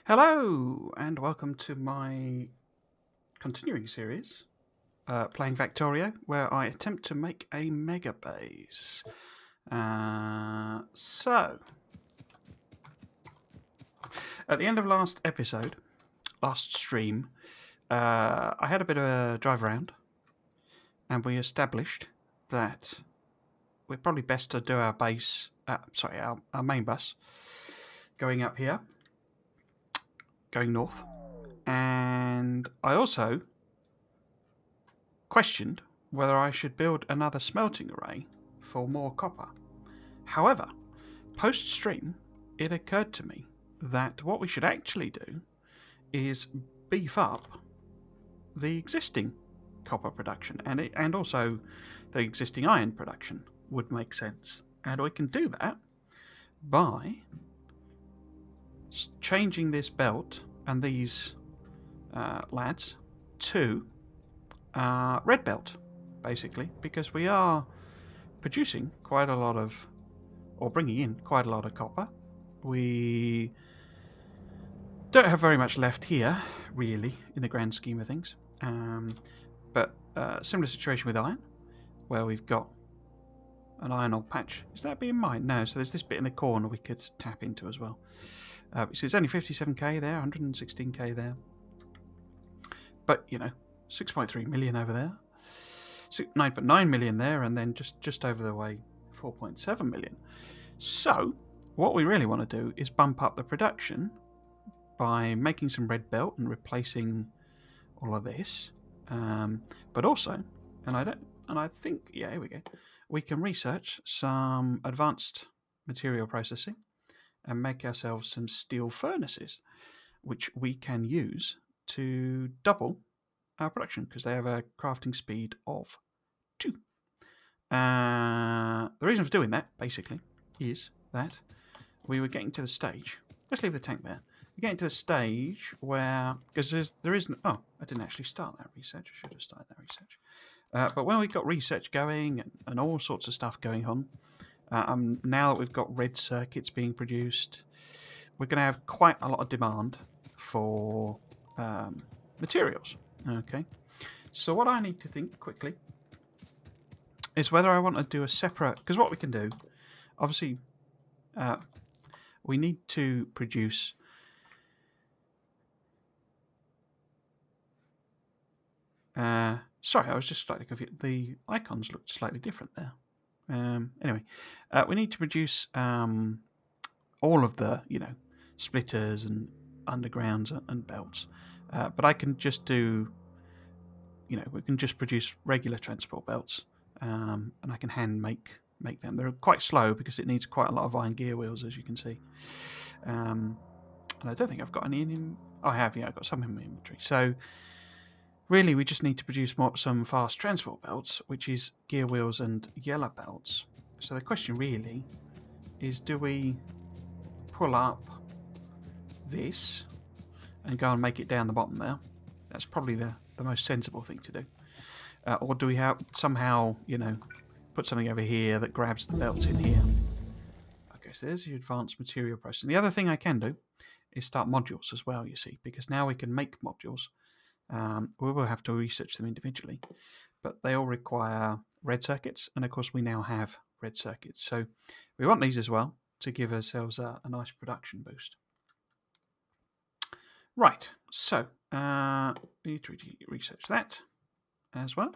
Hello, and welcome to my continuing series, playing Factorio, where I attempt to make a megabase. So, at the end of last stream, I had a bit of a drive around, and we established that we're probably best to do our base, our main bus, going up here, going north, and I also questioned whether I should build another smelting array for more copper. However, post stream, it occurred to me that what we should actually do is beef up the existing copper production and also the existing iron production would make sense. And we can do that by changing this belt and these lads to red belt, basically, because we are producing quite a lot of, or bringing in quite a lot of copper. We don't have very much left here, really, in the grand scheme of things. But similar situation with iron, where we've got an iron ore patch. Is that being mined? No, so there's this bit in the corner we could tap into as well. So it's only 57k there, 116k there. But, 6.3 million over there. 9.9 million there, and then just over the way, 4.7 million. So, what we really want to do is bump up the production by making some red belt and replacing all of this. But also, I think, here we go. We can research some advanced material processing and make ourselves some steel furnaces, which we can use to double our production because they have a crafting speed of 2. The reason for doing that, basically, is that we were getting to the stage. Let's leave the tank there. We're getting to the stage where, because there isn't. Oh, I didn't actually start that research. I should have started that research. But when we've got research going and all sorts of stuff going on, now that we've got red circuits being produced, we're going to have quite a lot of demand for materials. Okay, so what I need to think quickly is whether I want to do a separate, because what we can do, obviously, we need to produce sorry, I was just slightly confused. The icons looked slightly different there. Anyway, we need to produce all of the, splitters and undergrounds and belts. But I can just do, we can just produce regular transport belts, and I can hand make them. They're quite slow because it needs quite a lot of iron gear wheels, as you can see. And I don't think I've got any in. Oh, I have, yeah, I've got some in my inventory. So really, we just need to produce some fast transport belts, which is gear wheels and yellow belts. So the question really is, do we pull up this and go and make it down the bottom there? That's probably the most sensible thing to do. Or do we somehow, put something over here that grabs the belts in here? Okay, so there's the advanced material processing. The other thing I can do is start modules as well, you see, because now we can make modules. We will have to research them individually, but they all require red circuits, and of course we now have red circuits. So we want these as well to give ourselves a nice production boost. Right, so we need to research that as well.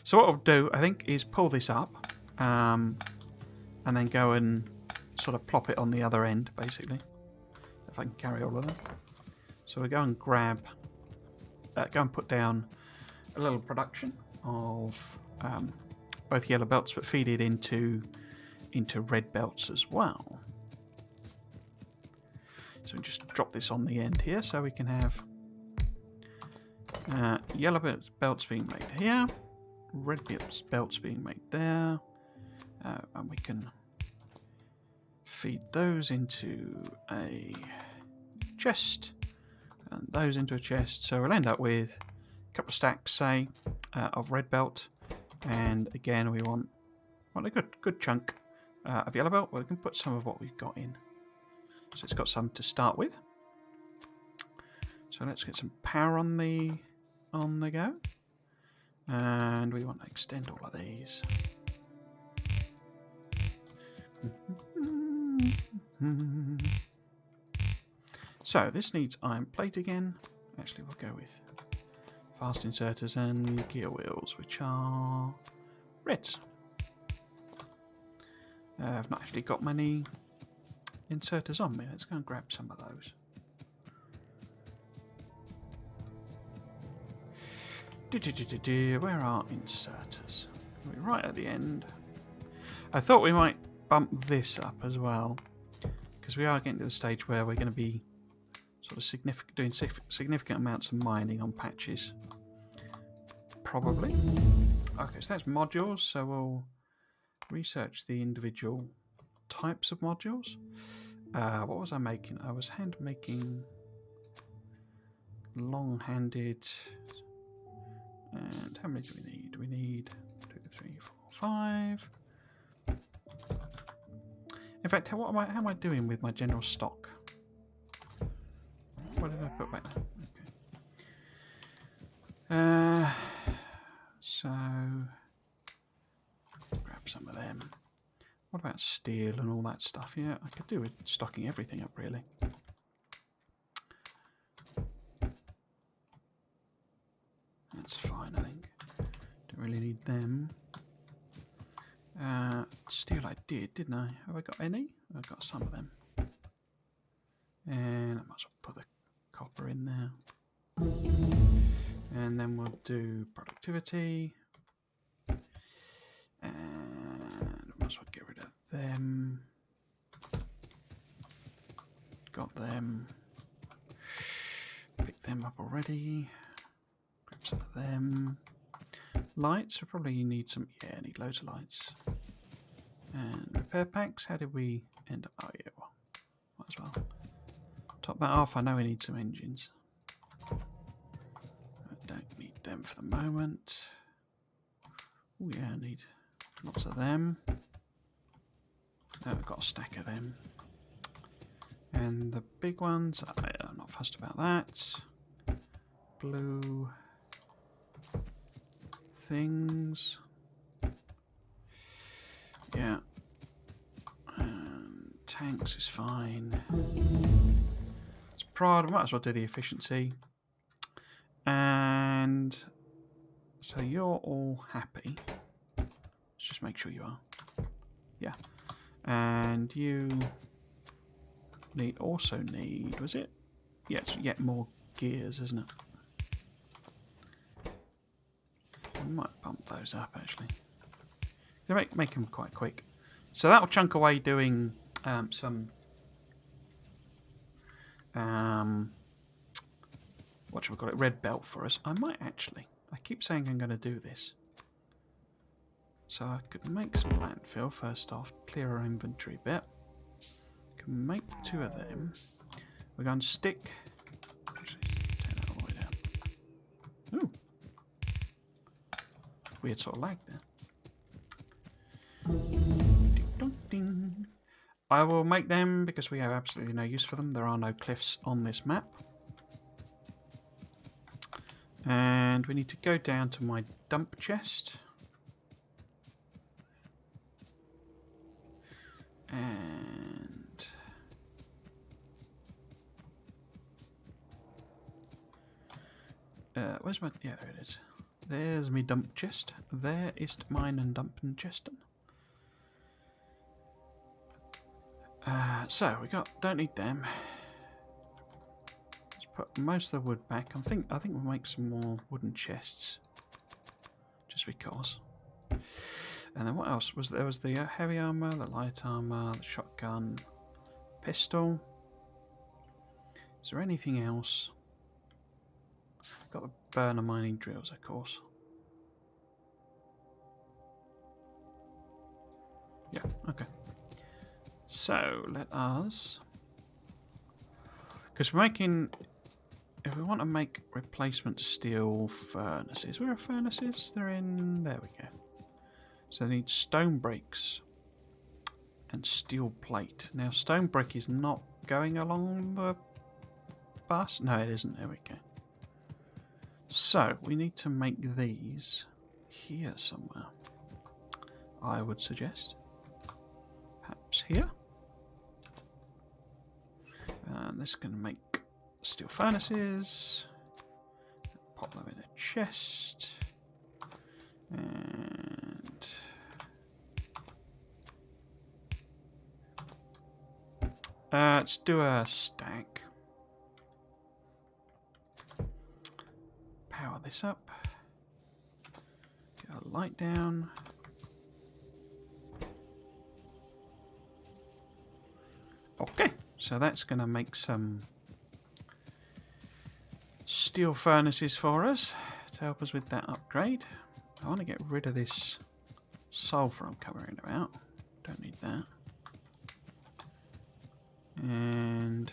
So what we'll do, I think, is pull this up and then go and sort of plop it on the other end, basically, if I can carry all of them. So we go and grab... go and put down a little production of both yellow belts, but feed it into red belts as well. So we just drop this on the end here, so we can have yellow belts being made here, red belts being made there, and we can feed those into a chest. And those into a chest, so we'll end up with a couple of stacks, say, of red belt, and again we want a good chunk of yellow belt. Well, we can put some of what we've got in, so it's got some to start with. So let's get some power on the go. And we want to extend all of these. So this needs iron plate again. Actually, we'll go with fast inserters and gear wheels, which are reds. I've not actually got many inserters on me. Let's go and grab some of those. Where are inserters? We're right at the end. I thought we might bump this up as well, because we are getting to the stage where we're going to be sort of doing significant amounts of mining on patches. Probably. Okay, so that's modules, so we'll research the individual types of modules. What was I making? I was hand making long-handed. And how many do we need? We need 2, 3, 4, 5. In fact, how am I doing with my general stock? What did I put back there? Okay. So grab some of them. What about steel and all that stuff? Yeah, I could do with stocking everything up, really. That's fine, I think. Don't really need them. Steel I did, didn't I? Have I got any? I've got some of them. And I might as well put the copper in there. And then we'll do productivity. And I might as well get rid of them. Got them. Pick them up already. Grab some of them. Lights, we probably need some. Yeah, I need loads of lights. And repair packs, how did we end up? Oh, yeah, well, might as well top that off. I know we need some engines. I don't need them for the moment. Oh, yeah, I need lots of them. I've got a stack of them. And the big ones, I'm not fussed about that. Blue things. Yeah. Tanks is fine. It's prod, I might as well do the efficiency. And so you're all happy. Let's just make sure you are. Yeah. And you also need, was it? Yeah, it's yet more gears, isn't it? We might bump those up, actually. They make them quite quick. So that'll chunk away doing some... what should we call it? Red belt for us. I might actually. I keep saying I'm going to do this. So I could make some landfill first off. Clear our inventory bit. Can make 2 of them. We're going to stick... Actually, turn that all the way down. Ooh. Weird sort of lag there. Ding. I will make them because we have absolutely no use for them. There are no cliffs on this map. And we need to go down to my dump chest. And where's my... Yeah, there it is. There's me dump chest. There is mine and dumpen chesten. So we don't need them. Let's put most of the wood back. I think we'll make some more wooden chests, just because. And then what else was there? Was the heavy armor, the light armor, the shotgun, pistol. Is there anything else? Got the burner mining drills, of course. Yeah. Okay. So let us, because we're making, if we want to make replacement steel furnaces, where are furnaces? They're in, there we go. So they need stone brakes and steel plate. Now stone brick is not going along the bus? No, it isn't. There we go. So, we need to make these here somewhere. I would suggest. Perhaps here. And this is going to make steel furnaces. Pop them in a chest. And let's do a stack. Power this up. Get a light down. Okay, so that's going to make some steel furnaces for us to help us with that upgrade. I want to get rid of this sulfur I'm covering about. Don't need that. And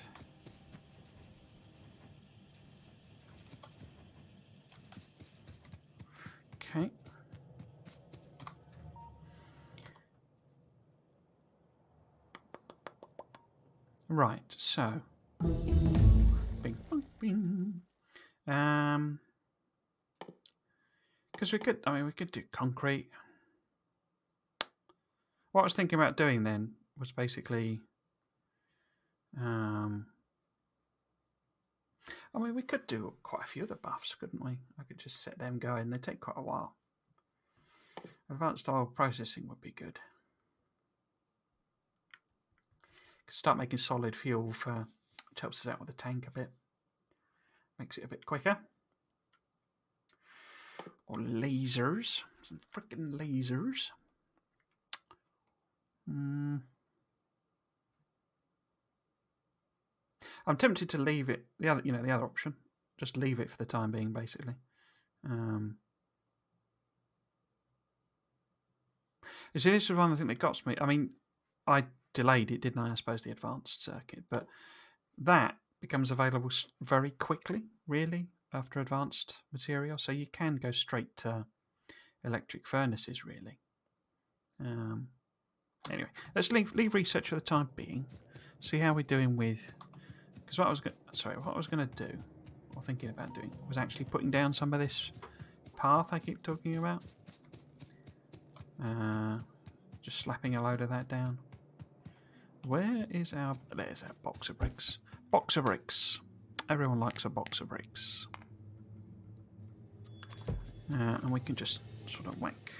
okay. Right, so bing, bing, bing. Because we could, we could do concrete. What I was thinking about doing then was basically, we could do quite a few of the buffs, couldn't we? I could just set them going. They take quite a while. Advanced oil processing would be good. Could start making solid fuel for, which helps us out with the tank a bit. Makes it a bit quicker. Or lasers. Some freaking lasers. I'm tempted to leave it, the other option. Just leave it for the time being, basically. You see, this is one thing that got me. I mean, I delayed it, didn't I? I suppose the advanced circuit, but that becomes available very quickly, really, after advanced material. So you can go straight to electric furnaces, really. Anyway, let's leave research for the time being. See how we're doing with. Because what I was going to do, or thinking about doing, was actually putting down some of this path I keep talking about. Just slapping a load of that down. Where is our... There's our box of bricks. Box of bricks. Everyone likes a box of bricks. And we can just sort of whack...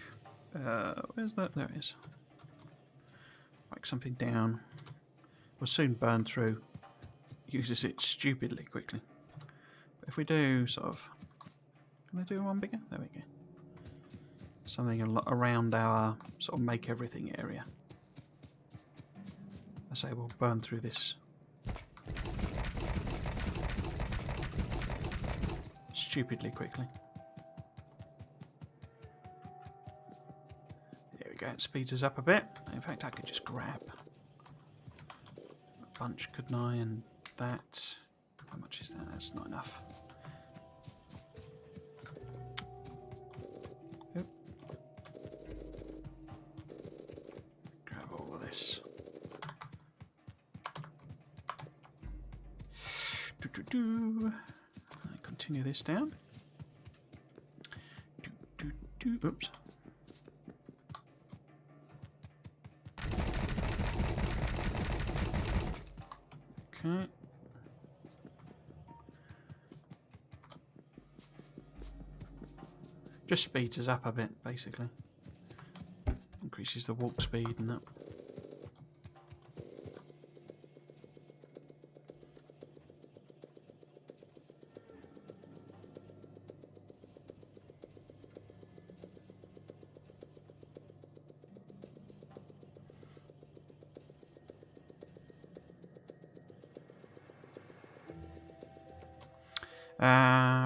where's that? There it is. Whack something down. We'll soon burn through. Uses it stupidly quickly. But if we do sort of... Can I do one bigger? There we go. Something around our sort of make everything area. I say we'll burn through this stupidly quickly. There we go, it speeds us up a bit. In fact, I could just grab a bunch, couldn't I? And that. How much is that? That's not enough. Yep. Grab all of this. Continue this down. Oops. Okay. Just speeds us up a bit, basically. Increases the walk speed and that.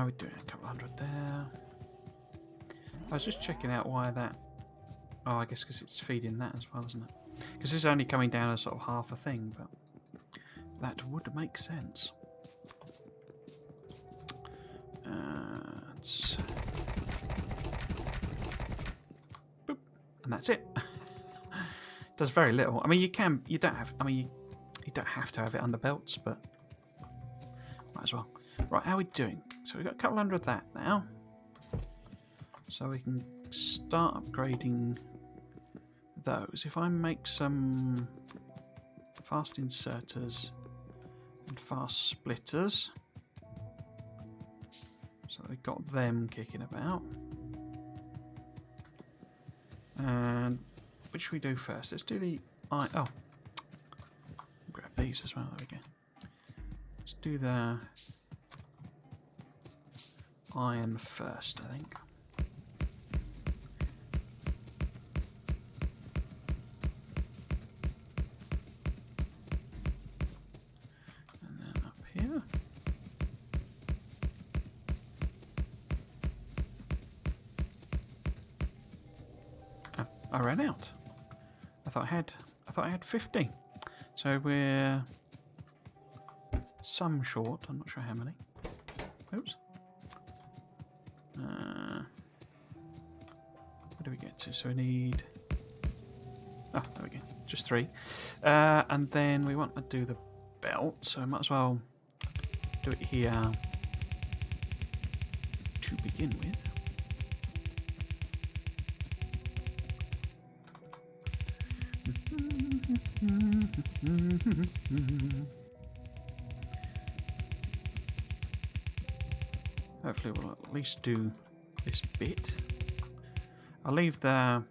We're doing a couple hundred there. I was just checking out why that... Oh, I guess because it's feeding that as well, isn't it? Because this is only coming down as sort of half a thing, but that would make sense. Boop, and that's it. Does very little. You don't have to have it under belts, but Might as well. Right, how are we doing? So we've got a couple hundred of that now. So we can start upgrading those. If I make some fast inserters and fast splitters, so we've got them kicking about. And which should we do first? Let's do the oh, grab these as well. There we go. Let's do the iron first, I think. And then up here. Oh, I ran out. I thought I had 50. So we're some short. I'm not sure how many. Oops. Where do we get to? So we need... Oh, there we go. Just 3. And then we want to do the belt, so I might as well do it here to begin with. Hopefully we'll at least do this bit. I'll leave the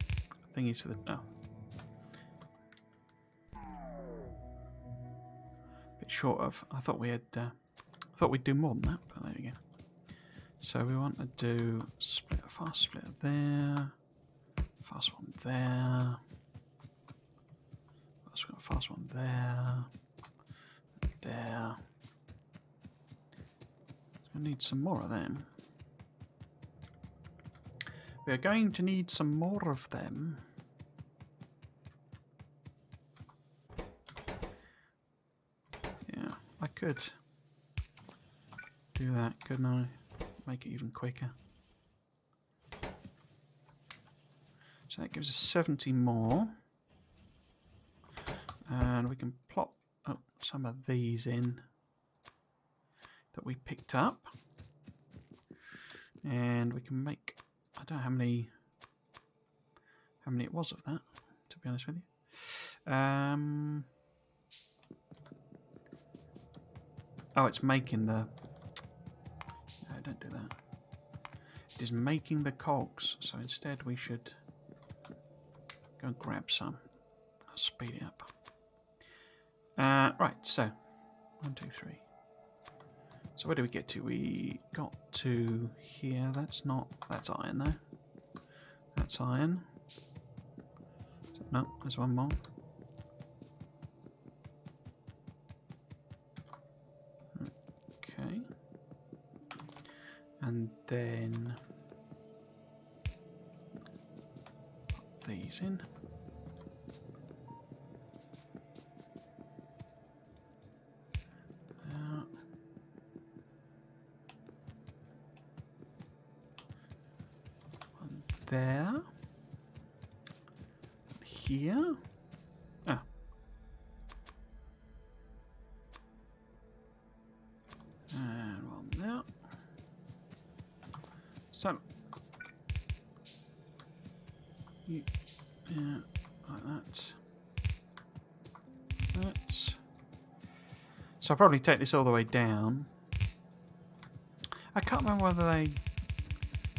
thingies for the... Oh. Bit short of... I thought we had... I thought we'd do more than that, but there we go. So we want to do split, a fast splitter there. Fast one there. Fast one there. There. I need some more of them. We are going to need some more of them. Yeah, I could do that, couldn't I? Make it even quicker. So that gives us 70 more. And we can plop some of these in that we picked up. And we can make... I don't know how many it was of that, to be honest with you. Oh, it's making the... No, don't do that. It is making the cogs, so instead we should go and grab some. I'll speed it up. Right, so 1, 2, 3. So where do we get to? We got to here. That's iron though. That's iron. No, there's one more. Okay. And then put these in. There. Here. Ah. And one there. So. Yeah, like that. That. So I'll probably take this all the way down. I can't remember whether they...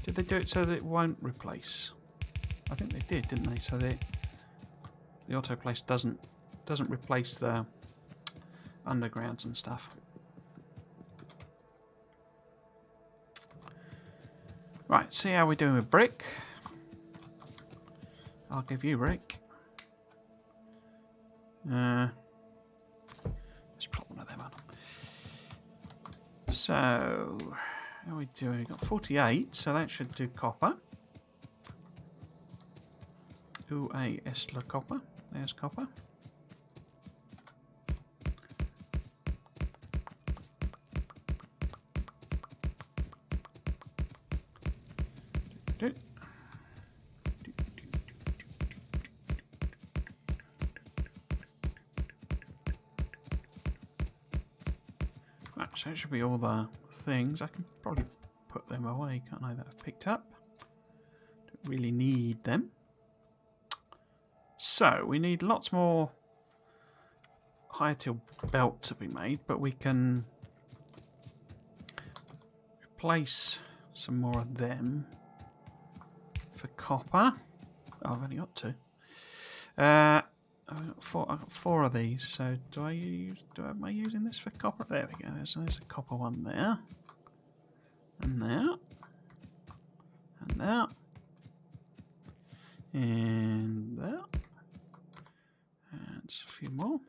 Did they do it so that it won't replace? I think they did, didn't they? So that the auto place doesn't replace the undergrounds and stuff. Right, see how we're doing with brick. I'll give you brick. Let's plot one of them on. So... How are we doing? We've got 48, so that should do copper. Ooh, a Esler copper. There's copper. Right, so it should be all the things. I can probably put them away, can't I, that I've picked up. Don't really need them. So, we need lots more higher till belt to be made, but we can replace some more of them for copper. Oh, I've only got 2. I've got 4 of these, so am I using this for copper? There we go, there's a copper one there. And there. And there. And there. And a few more.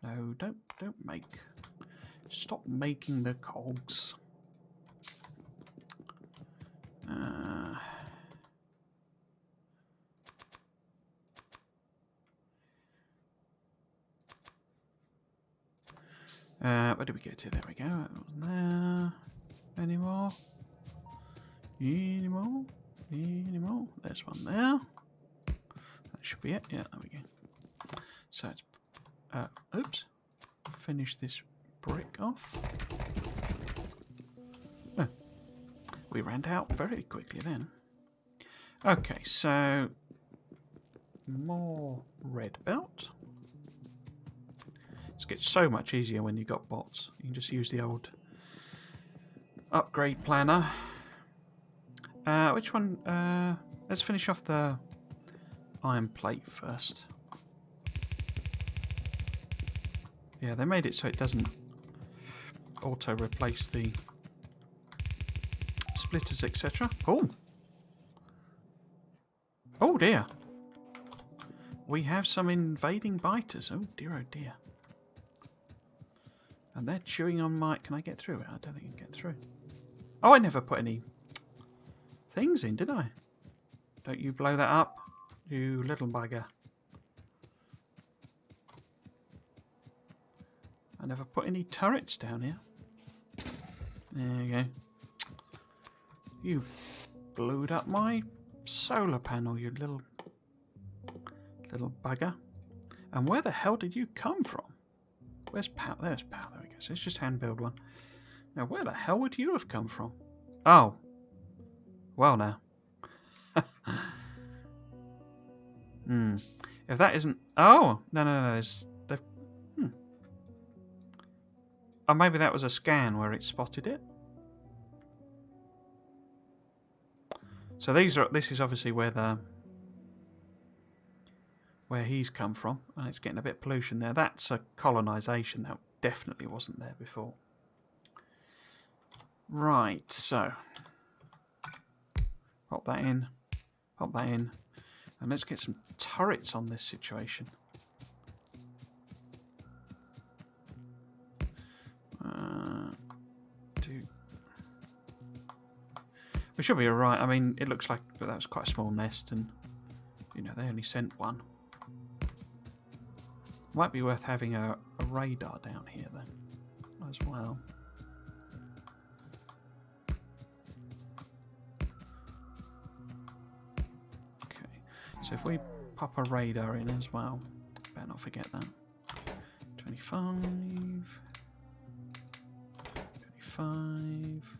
No, don't make. Stop making the cogs. Where did we go to? There we go. There. Any more? Any more? Any more? There's one there. That should be it. Yeah, there we go. So it's oops. Finish this brick off. Oh, we ran out very quickly then. Okay, so more red belt. It gets so much easier when you've got bots. You can just use the old upgrade planner. Which one? Let's finish off the iron plate first. Yeah, they made it so it doesn't auto replace the splitters, etc. Oh! Oh dear! We have some invading biters. Oh dear, oh dear. And they're chewing on my... Can I get through it? I don't think I can get through. Oh, I never put any things in, did I? Don't you blow that up, you little bugger. I never put any turrets down here. There you go. You blowed up my solar panel, you little bugger. And where the hell did you come from? Where's power? There's power. There we go. So let's just hand build one. Now, where the hell would you have come from? Oh. Well, now. If that isn't... Oh! No. Oh, maybe that was a scan where it spotted it. So this is obviously where he's come from, and it's getting a bit of pollution there. That's a colonisation that definitely wasn't there before. Right, so pop that in, and let's get some turrets on this situation. We should be alright. I mean, it looks like that was quite a small nest, and you know they only sent one. Might be worth having a radar down here then, as well. Okay, so if we pop a radar in as well, better not forget that. 25, 25,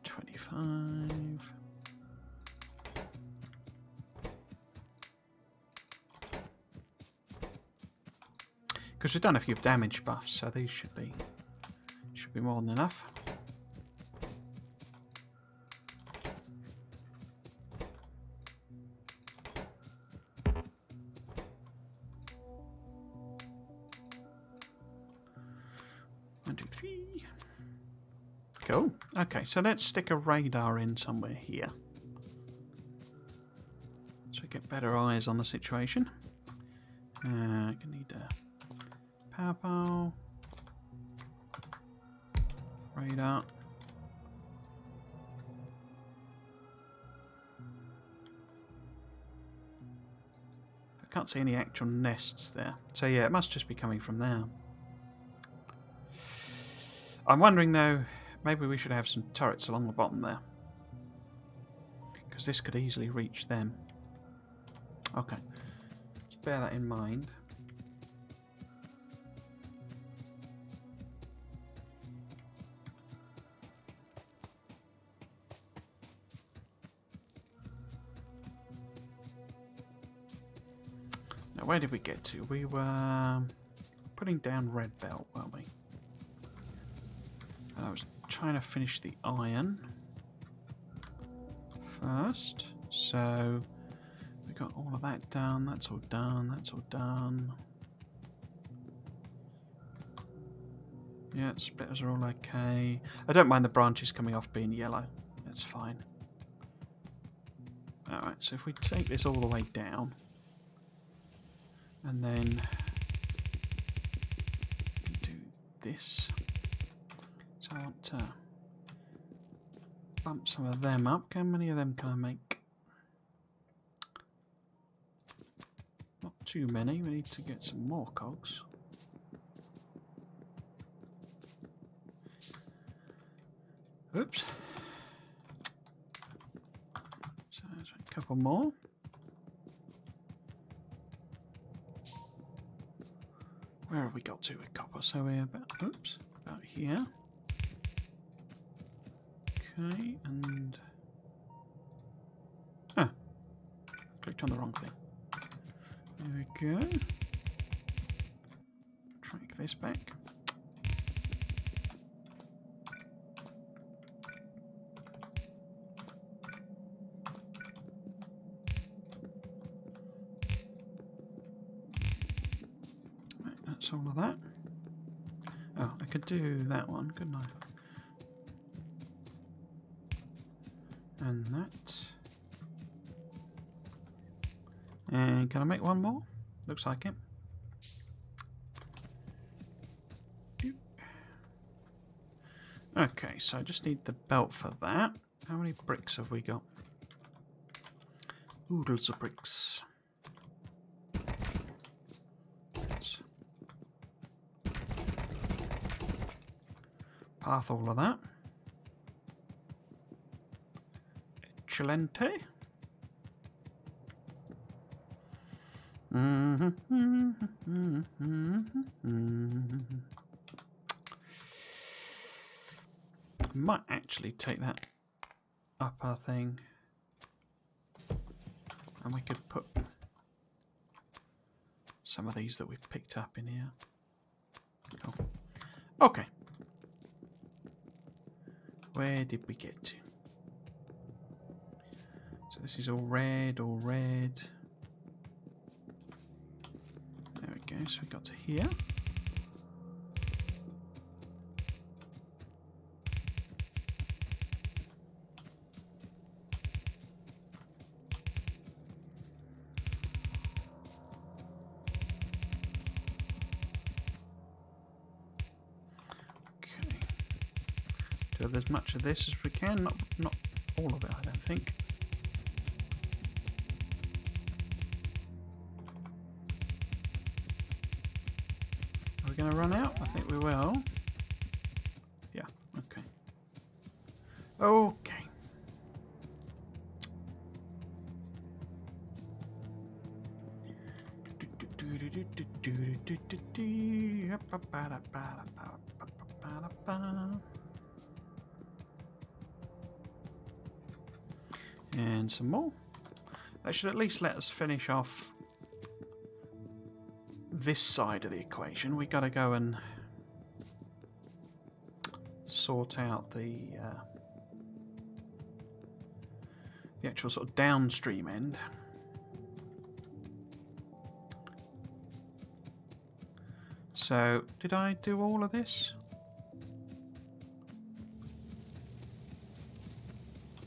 25. Because we've done a few damage buffs, so these should be more than enough. One, two, three. Cool. Okay, so let's stick a radar in somewhere here, so we get better eyes on the situation. I can need a power radar. I can't see any actual nests there, so yeah, it must just be coming from there. I'm wondering though, maybe we should have some turrets along the bottom there, because this could easily reach them. Okay, let's bear that in mind. Now, where did we get to? We were putting down red belt, weren't we? And I was trying to finish the iron first. So we got all of that done. That's all done. That's all done. Yeah, splitters are all okay. I don't mind the branches coming off being yellow. That's fine. Alright, so if we take this all the way down, and then do this. So I want to bump some of them up. How many of them can I make? Not too many. We need to get some more cogs. Oops. So there's a couple more. Where have we got to with copper? So we're about, oops, about here. Okay, and clicked on the wrong thing. There we go. Track this back. Right, that's all of that. Oh, I could do that one, couldn't I? And that. And can I make one more? Looks like it. Okay, so I just need the belt for that. How many bricks have we got? Oodles of bricks. Let's path all of that. Excelente. Might actually take that upper thing and we could put some of these that we've picked up in here. Oh. Okay. Where did we get to? So this is all red, all red. There we go, so we got to here. Okay. Do as much of this as we can, not all of it, I don't think. Are we going to run out? I think we will. Yeah, okay. Okay. And some more. That should at least let us finish off this side of the equation. We got to go and sort out the actual sort of downstream end. So, did I do all of this?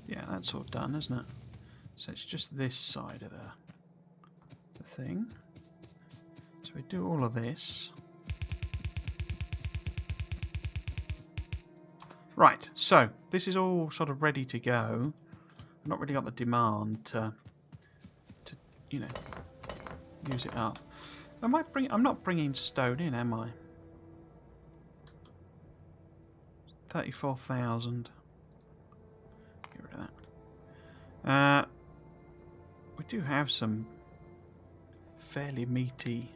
Yeah, that's all done, isn't it? So it's just this side of the thing. So we do all of this. Right, so this is all sort of ready to go. I've not really got the demand to you know, use it up. I'm not bringing stone in, am I? 34,000. Get rid of that. We do have some fairly meaty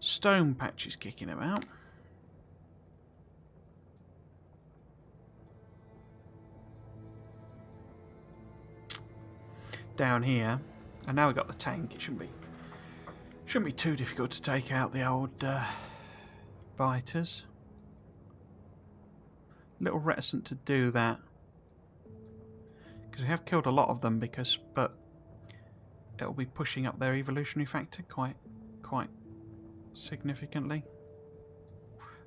stone patches kicking about. Down here, and now we've got the tank. It shouldn't be Shouldn't be too difficult to take out the old biters. A little reticent to do that because we have killed a lot of them, but it'll be pushing up their evolutionary factor quite significantly,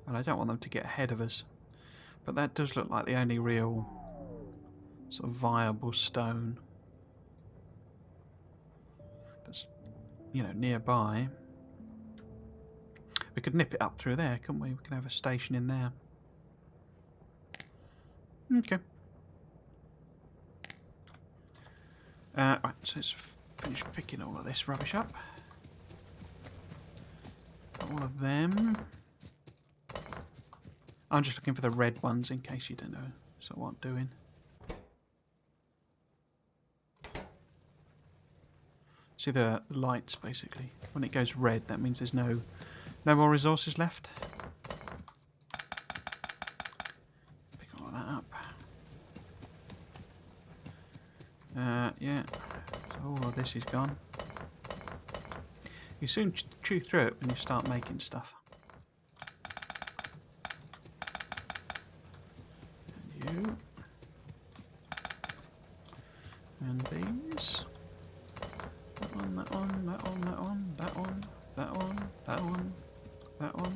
and I don't want them to get ahead of us. But that does look like the only real sort of viable stone that's, you know, nearby. We could nip it up through there, couldn't we? We could have a station in there. Okay. Right, so let's finish picking all of this rubbish up. All of them. I'm just looking for the red ones in case you don't know. So what I'm doing. See the lights basically. When it goes red, that means there's no more resources left. Pick all of that up. Yeah. So all of this is gone. You soon chew through it when you start making stuff. And you. And these. That one, that one, that one, that one, that one, that one, that one, that one.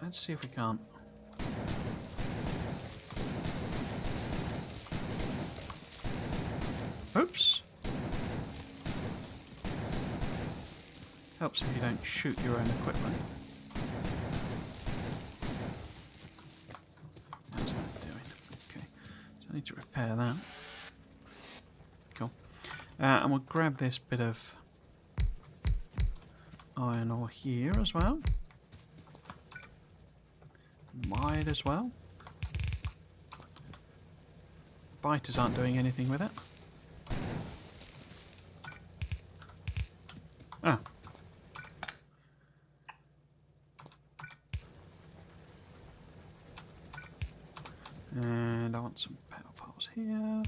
Let's see if we can't. Oops. Helps if you don't shoot your own equipment. How's that doing? Okay, so I need to repair that. Cool. And we'll grab this bit of iron ore here as well. Might as well. Biters aren't doing anything with it. Ah. And I want some power poles here.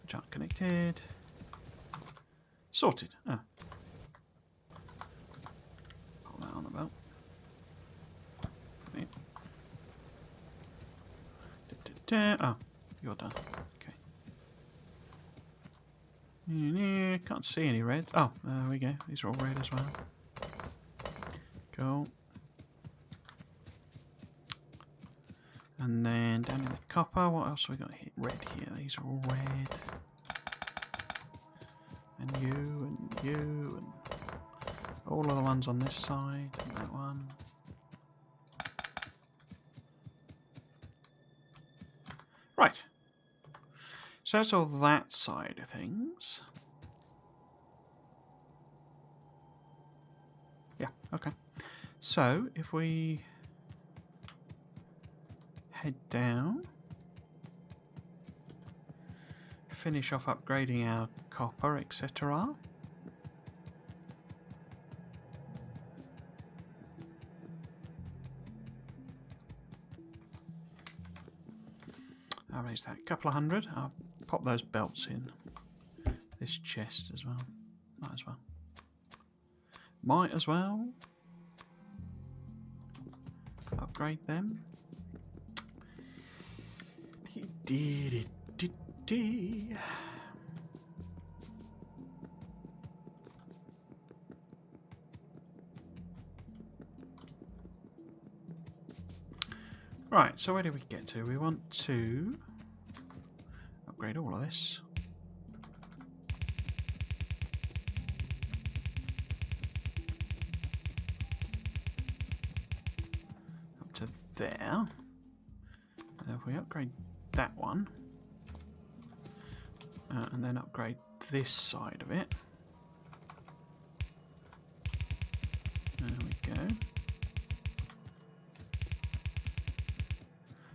Which aren't connected. Sorted. Ah. Pull that on the belt. Oh, you're done. Okay. Can't see any red. Oh, there we go. These are all red as well. Cool. And then down in the copper, what else have we got here? Red here. These are all red. And you, and all of the ones on this side, and that one. Right. So that's all that side of things. Yeah, okay. So if we head down, finish off upgrading our copper, etc. How many is that? A couple of hundred. I'll pop those belts in this chest as well. Might as well. Might as well upgrade them. Right, so where do we get to? We want to upgrade all of this. Up to there. And if we upgrade that one, and then upgrade this side of it. There we go.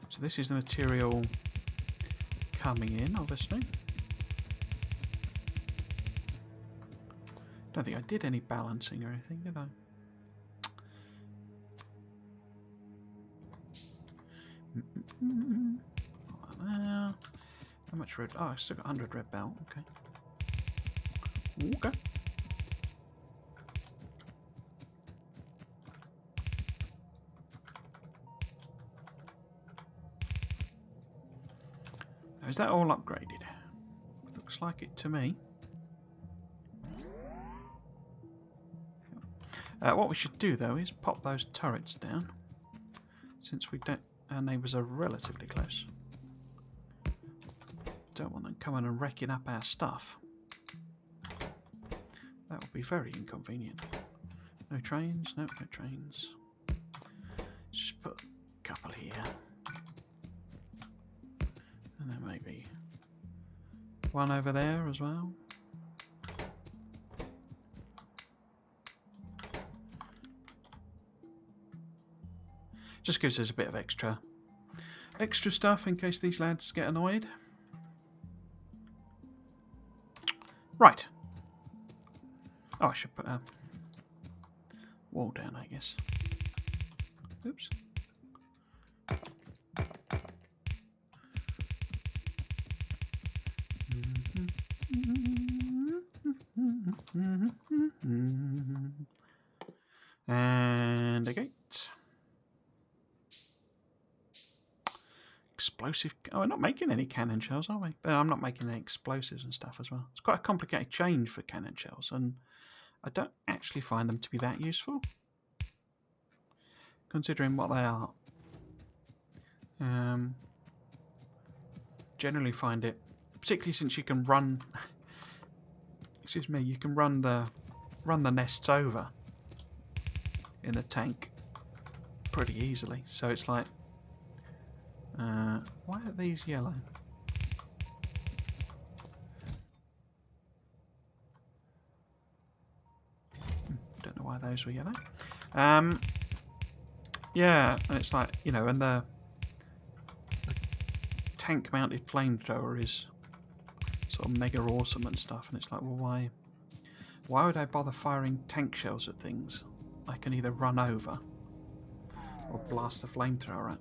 So this is the material coming in, obviously. Don't think I did any balancing or anything, did I? How much red? Oh, I still got 100 red belt. Okay. Okay. Is that all upgraded? Looks like it to me. What we should do, though, is pop those turrets down, since we don't. Our neighbours are relatively close. Don't want them coming and wrecking up our stuff. That would be very inconvenient. No trains? No, no trains. Let's just put a couple here. And then maybe one over there as well. Just gives us a bit of extra stuff in case these lads get annoyed. Right. Oh, I should put a wall down, I guess. Oops. And a gate. Explosive. Oh, we're not making any cannon shells, are we? But I'm not making any explosives and stuff as well. It's quite a complicated change for cannon shells, and I don't actually find them to be that useful, considering what they are. Generally find it, particularly since you can run. Excuse me. You can run the nests over in the tank pretty easily. So it's like, why are these yellow? Don't know why those were yellow. Yeah, and it's like, you know, and the tank-mounted flamethrower is sort of mega awesome and stuff, and it's like, well, why would I bother firing tank shells at things I can either run over or blast a flamethrower at?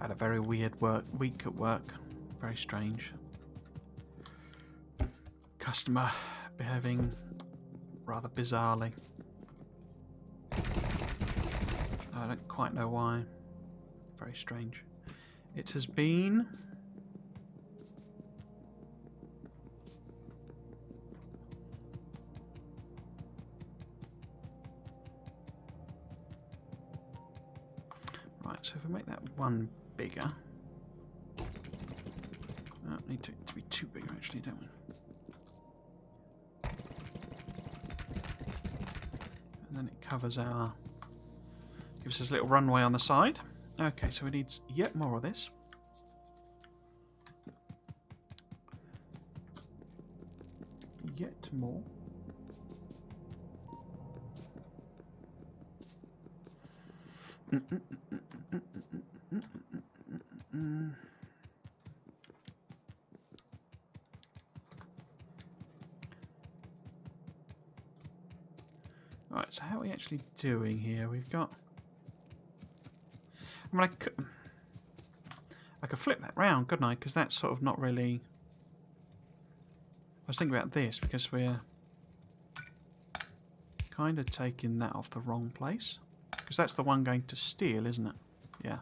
Had a very weird week at work. Very strange. Customer behaving rather bizarrely. I don't quite know why. Very strange. It has been... Right, so if we make that one bigger... need it to be too big, actually, don't we? And then it covers our... gives us a little runway on the side. Okay, so we need yet more of this. Yet more. Right, so how are we actually doing here? We've got... I mean, I could flip that round, couldn't I? Because that's sort of not really... I was thinking about this because we're kind of taking that off the wrong place. Because that's the one going to steel, isn't it? Yeah.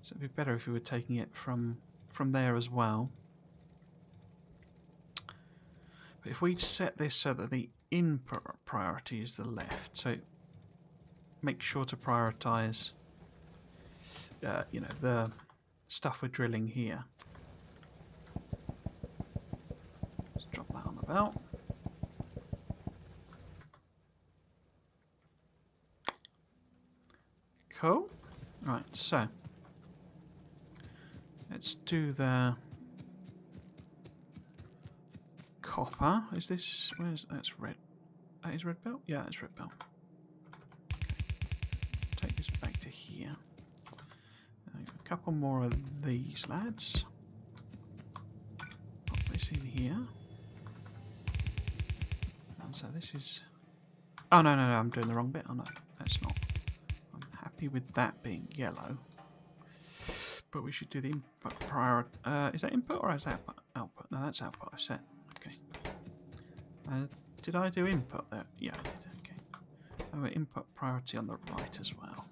So it'd be better if we were taking it from there as well. But if we set this so that the in priority is the left, so make sure to prioritize, you know, the stuff we're drilling here. Let's drop that on the belt. Cool. Right, so let's do the copper. Is this... that's red. That is red belt? Yeah, that's red belt. Take this back to here. A couple more of these lads. Pop this in here. And so this is... oh, no, I'm doing the wrong bit. Oh, no, that's not. I'm happy with that being yellow. But we should do the input prior. Is that input or is that output? No, that's output. I've set. Okay. Did I do input there? Yeah, I did. Okay. Oh, input priority on the right as well.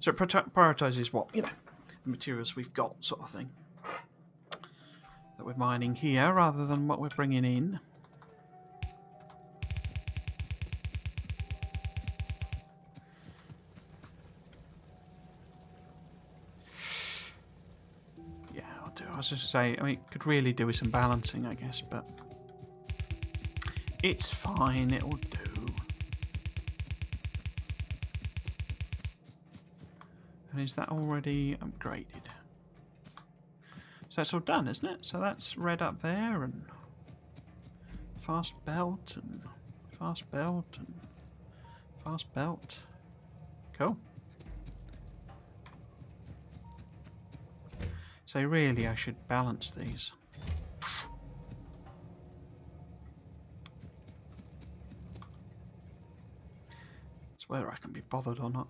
So it prioritizes what, the materials we've got, sort of thing, that we're mining here, rather than what we're bringing in. Yeah, I'll do. I was just saying, could really do with some balancing, I guess, but it's fine. It will do. And is that already upgraded? So that's all done, isn't it? So that's red up there, and fast belt, and fast belt, and fast belt. Cool. So really I should balance these. It's whether I can be bothered or not.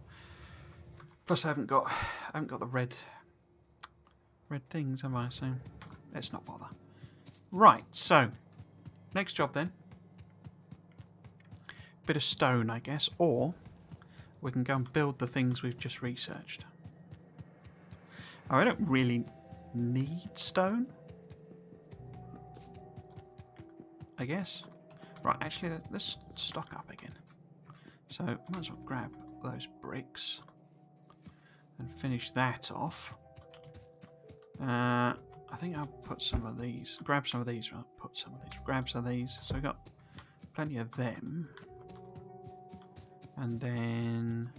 Plus I haven't got the red things, have I? So let's not bother. Right, so next job then. Bit of stone, I guess, or we can go and build the things we've just researched. Oh, I don't really need stone, I guess. Right, actually, let's stock up again. So might as well grab those bricks and finish that off. I think I'll put some of these. Grab some of these. Right, put some of these. Grab some of these. So we've got plenty of them. And then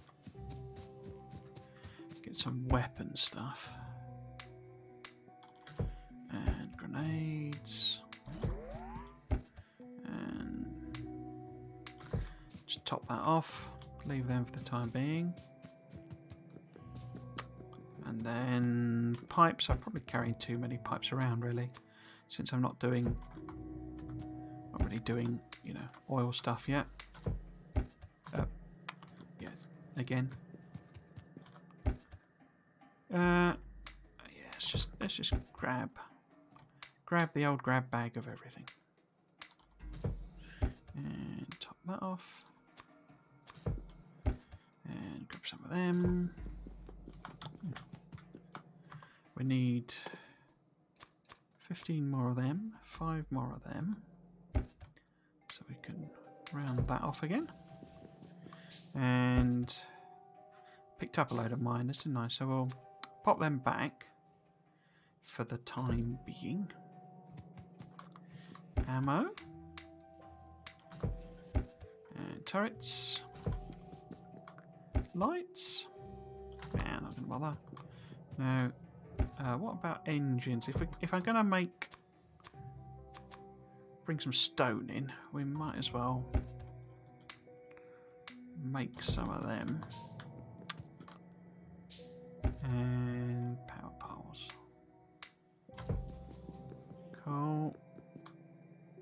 get some weapon stuff. And grenades. And just top that off. Leave them for the time being. And then pipes. I'm probably carrying too many pipes around, really, since I'm not really doing, oil stuff yet. Yes, again. Yeah, let's just grab the old grab bag of everything, and top that off, and grab some of them. We need 15 more of them, 5 more of them, so we can round that off again. And picked up a load of miners, didn't I? So we'll pop them back for the time being. Ammo. And turrets. Lights. Man, not gonna bother. No. What about engines? If I'm gonna bring some stone in, we might as well make some of them. And power poles. Cool.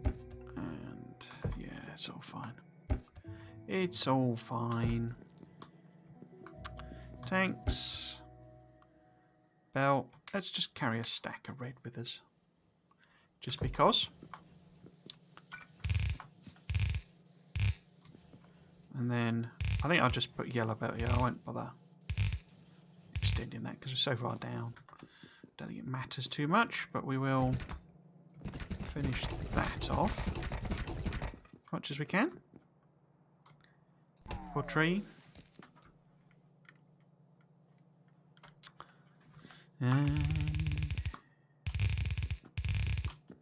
And yeah, it's all fine. It's all fine. Tanks. Belt. Let's just carry a stack of red with us. Just because. And then I think I'll just put yellow belt here. I won't bother extending that because we're so far down. Don't think it matters too much, but we will finish that off as much as we can. Poor tree.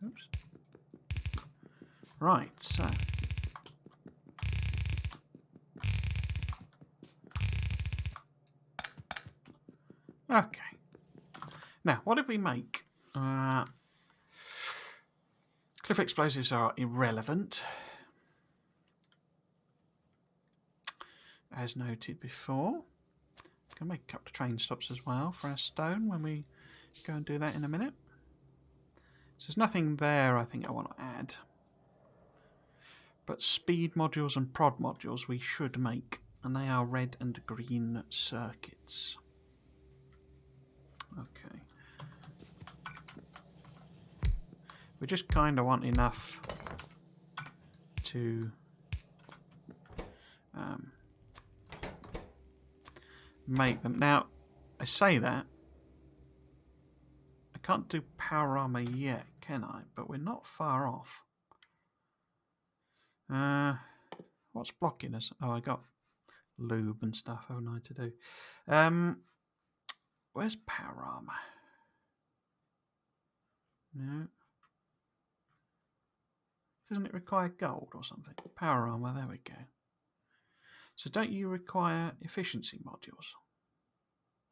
Oops. Right, so okay. Now, what did we make? Cliff explosives are irrelevant, as noted before. Can make a couple of train stops as well for our stone when we go and do that in a minute. So there's nothing there I think I want to add. But speed modules and prod modules we should make, and they are red and green circuits. Okay. We just kind of want enough to make them. Now, I say that. I can't do power armor yet, can I? But we're not far off. What's blocking us? Oh, I got lube and stuff, haven't I, to do? Where's power armor? No. Doesn't it require gold or something? Power armor, there we go. So don't you require efficiency modules?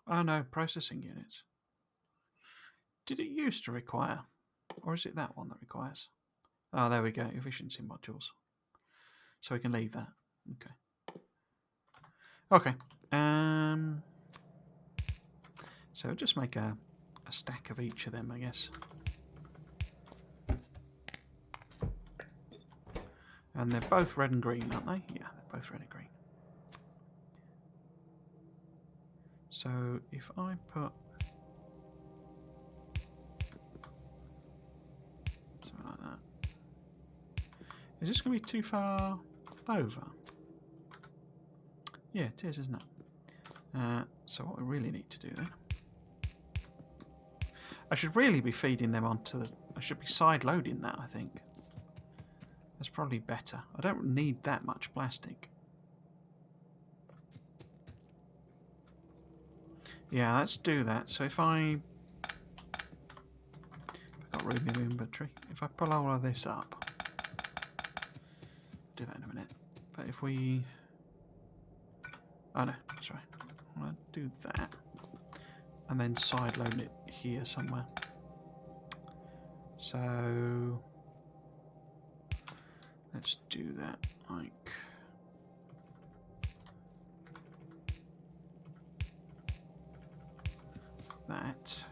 Oh no, processing units. Did it used to require? Or is it that one that requires? Oh, there we go, efficiency modules. So we can leave that. Okay. So just make a stack of each of them, I guess. And they're both red and green, aren't they? Yeah, they're both red and green. So if I put something like that, is this going to be too far over? Yeah, it is, isn't it? So what we really need to do then, I should really be feeding them onto the, I should be side loading that, I think. That's probably better. I don't need that much plastic. Yeah, let's do that. So if I've got room in the inventory, if I pull all of this up, do that in a minute. But if we, oh no, that's right. I want to do that, and then side load it here somewhere. So let's do that like that.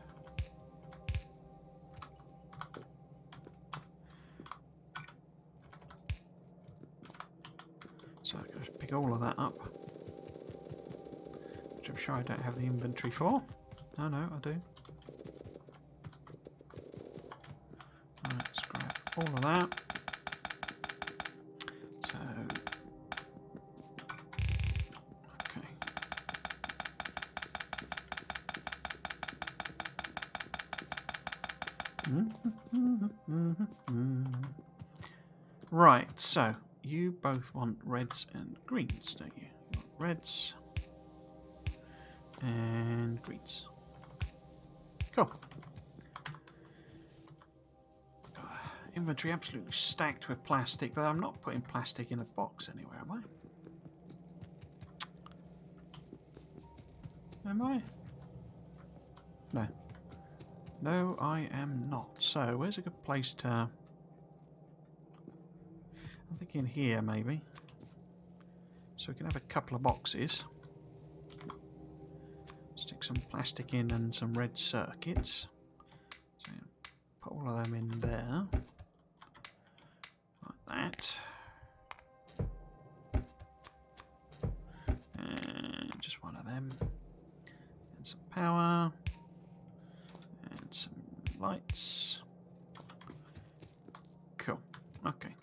So I'm going to pick all of that up, which I'm sure I don't have the inventory for. Oh no, I do. Right, let's grab all of that. So, okay. Right, so you both want reds and greens, don't you? You want reds and greens. Cool. Inventory absolutely stacked with plastic, but I'm not putting plastic in a box anywhere, am I? Am I? No. No, I am not. So, where's a good place to... I'm thinking here, maybe. So we can have a couple of boxes. Stick some plastic in and some red circuits. So, put all of them in there. Like that. And just one of them. And some power. And some lights. Cool. Okay.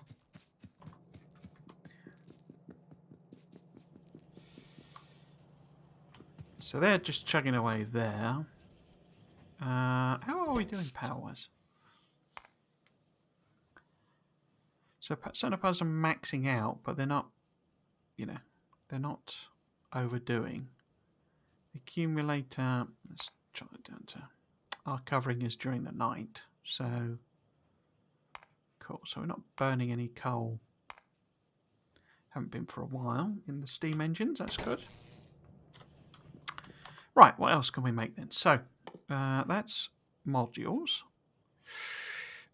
So they're just chugging away there. How are we doing power-wise? So certain parts are maxing out, but they're not, you know, they're not overdoing. Accumulator, let's try it down to, our covering is during the night, so cool. So we're not burning any coal. Haven't been for a while in the steam engines, that's good. Right, what else can we make then? So that's modules.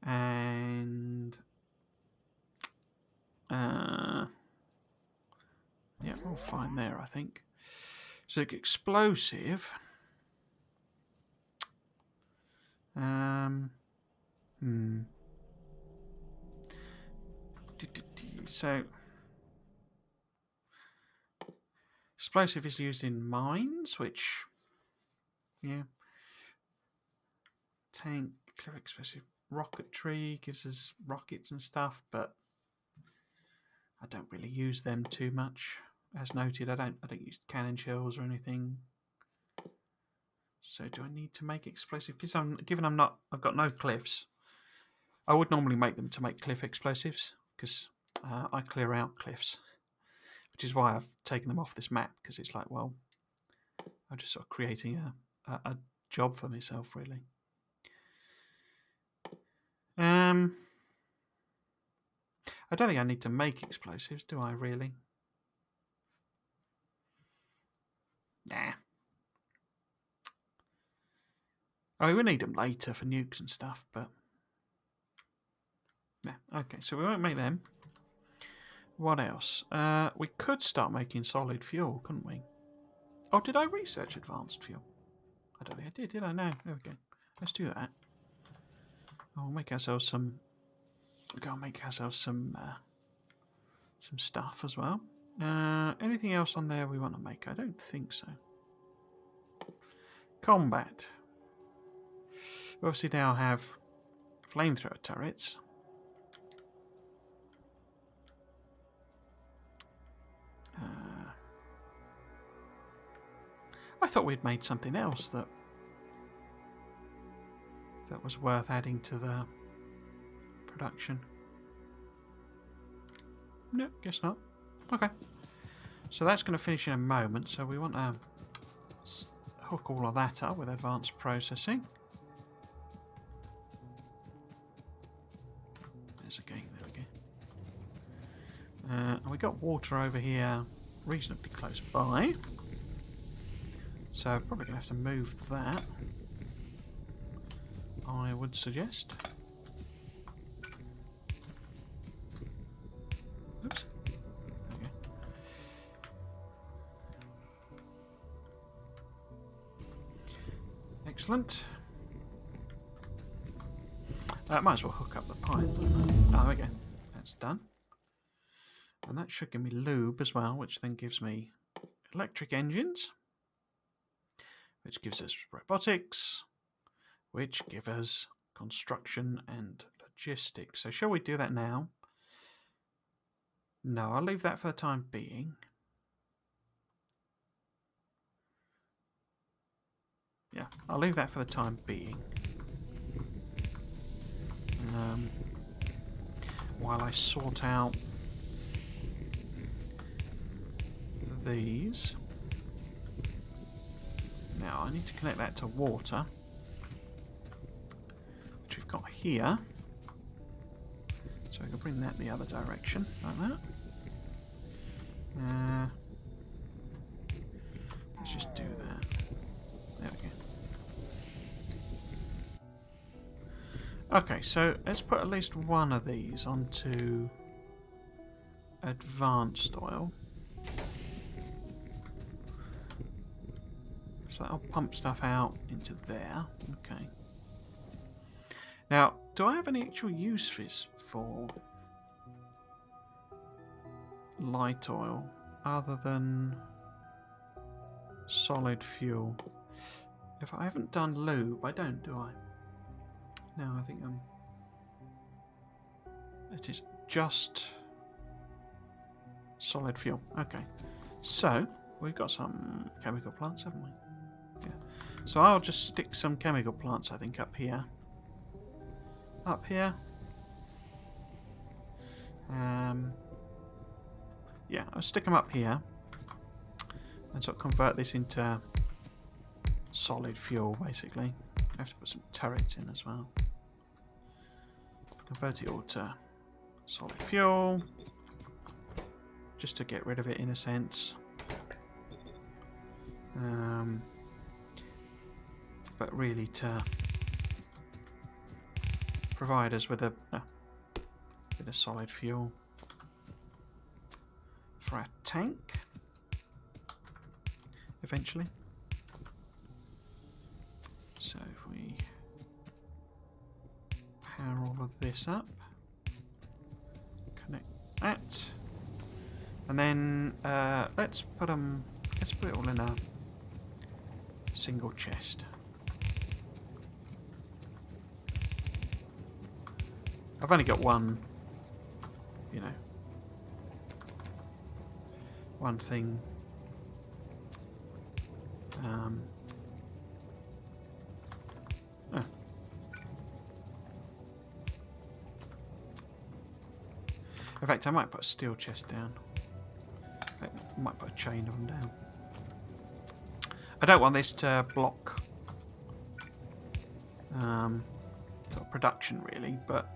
And yeah, we're all fine there, I think. So explosive. So explosive is used in mines, which, yeah. Tank, clear explosive. rocketry, gives us rockets and stuff, but I don't really use them too much. As noted, I don't use cannon shells or anything. So do I need to make explosive? Because I've got no cliffs. I would normally make them to make cliff explosives because I clear out cliffs, which is why I've taken them off this map, because it's like, well, I'm just sort of creating a job for myself, really. I don't think I need to make explosives, do I, really? Nah. Oh, we need them later for nukes and stuff, but... yeah, okay, so we won't make them. What else? We could start making solid fuel, couldn't we? Oh, did I research advanced fuel? I don't think I did I? No. There we go. Let's do that. Oh, we'll make ourselves some... we'll go and make ourselves some stuff as well. Anything else on there we want to make? I don't think so. Combat. We obviously now have flamethrower turrets. I thought we'd made something else that was worth adding to the production. No, guess not. Okay. So that's going to finish in a moment, so we want to hook all of that up with advanced processing. There's a gate, there we go. And we got water over here reasonably close by. So probably going to have to move that, I would suggest. Oops. Okay. Excellent. Might as well hook up the pipe. Oh, there we go. That's done. And that should give me lube as well, which then gives me electric engines, which gives us robotics, which give us construction and logistics. So shall we do that now? No, I'll leave that for the time being. Yeah, I'll leave that for the time being. While I sort out these. Now I need to connect that to water, which we've got here. So we can bring that the other direction, like that. Let's just do that. There we go. Okay, so let's put at least one of these onto advanced oil. So that'll pump stuff out into there. Okay. Now, do I have any actual use for light oil other than solid fuel? If I haven't done lube, I don't, do I? No, I think it is just solid fuel. Okay. So, we've got some chemical plants, haven't we? Yeah. So I'll just stick some chemical plants, I think, up here. Up here. Yeah, I'll stick them up here and sort of convert this into solid fuel, basically. I have to put some turrets in as well. Convert it all to solid fuel, just to get rid of it in a sense. But really to provide us with a bit of solid fuel for our tank eventually. So if we power all of this up, connect that, and then let's put it all in a single chest. I've only got one, you know, one thing. Oh. In fact, I might put a steel chest down. In fact, I might put a chain of them down. I don't want this to block sort of production really, but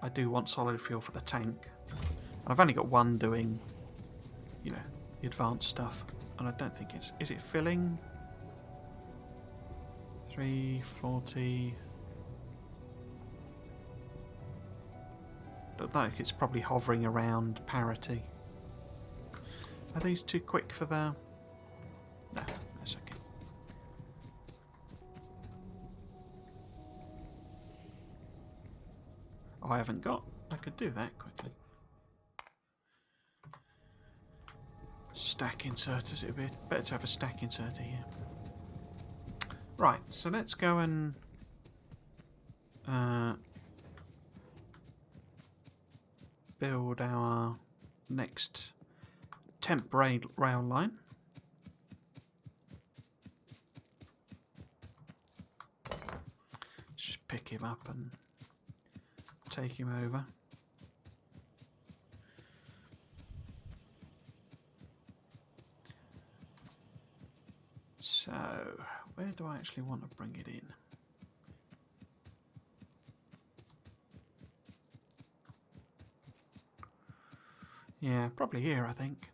I do want solid fuel for the tank. And I've only got one doing, you know, the advanced stuff, and I don't think it's... Is it filling? 340. Look like it's probably hovering around parity. Are these too quick for the... No, that's okay. Oh, I haven't got... I could do that quickly. Stack inserters. It would be better to have a stack inserter here. Right, so let's go and... build our next temp rail line. Let's just pick him up and take him over. So, where do I actually want to bring it in? Yeah, probably here, I think.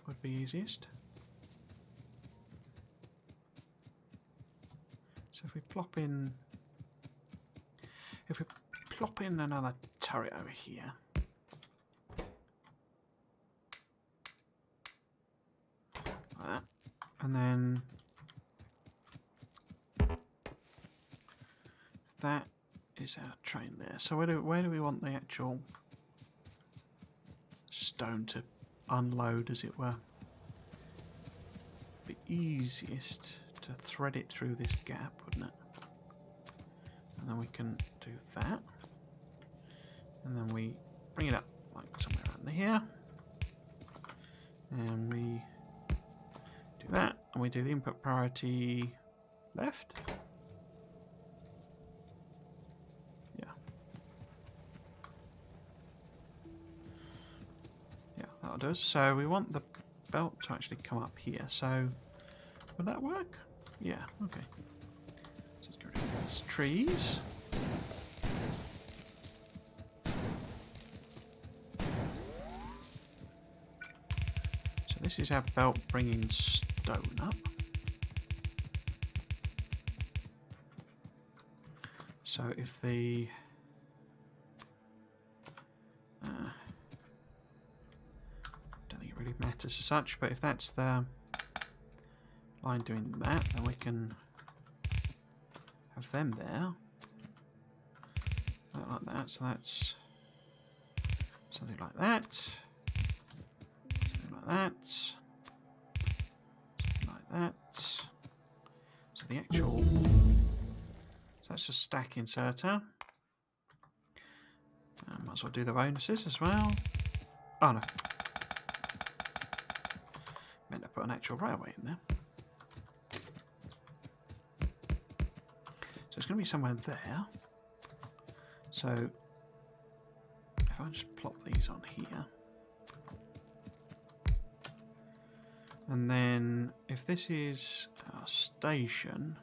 Would be easiest. So if we plop in... If we plop in another turret over here... Like that. And then... That is our train there. So where do we want the actual... stone to unload, as it were? Be easiest to thread it through this gap, wouldn't it? And then we can do that, and then we bring it up like somewhere around here, and we do that, and we do the input priority left. That does. So we want the belt to actually come up here. So would that work? Yeah. Okay. So let's get rid of those trees. So this is our belt bringing stone up. So if the really matters as such, but if that's the line doing that, then we can have them there like that. So that's something like that, something like that, something like that. So the actual, so that's a stack inserter. Might as well do the bonuses as well. Oh no, meant to put an actual railway in there. So it's going to be somewhere there. So if I just plop these on here, and then if this is our station,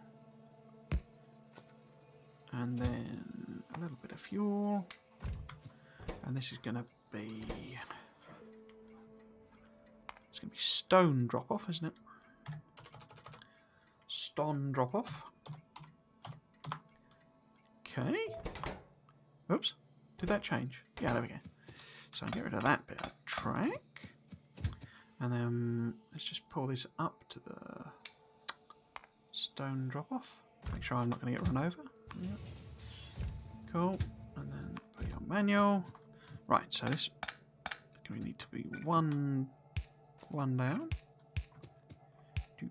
and then a little bit of fuel, and this is going to be... It's going to be stone drop-off, isn't it? Stone drop-off. Okay. Oops. Did that change? Yeah, there we go. So I'll get rid of that bit of track. And then let's just pull this up to the stone drop-off. Make sure I'm not going to get run over. Yep. Cool. And then put it on manual. Right, so this is going to need to be one down. Do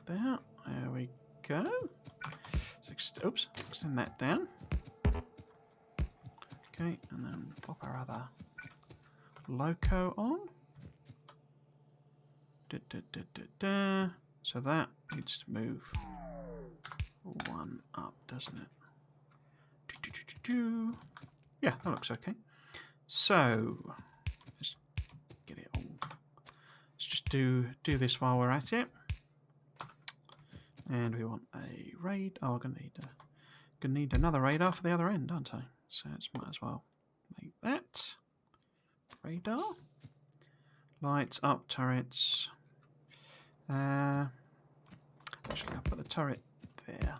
that. There we go. So extend that down. Okay, and then plop our other loco on. So that needs to move one up, doesn't it? Yeah, that looks okay. So let's get it all. Let's just do this while we're at it. And we want a raid. Oh, I'm gonna need another radar for the other end, aren't I? So it's might as well make that radar. Lights up, turrets. Actually, I'll put the turret there.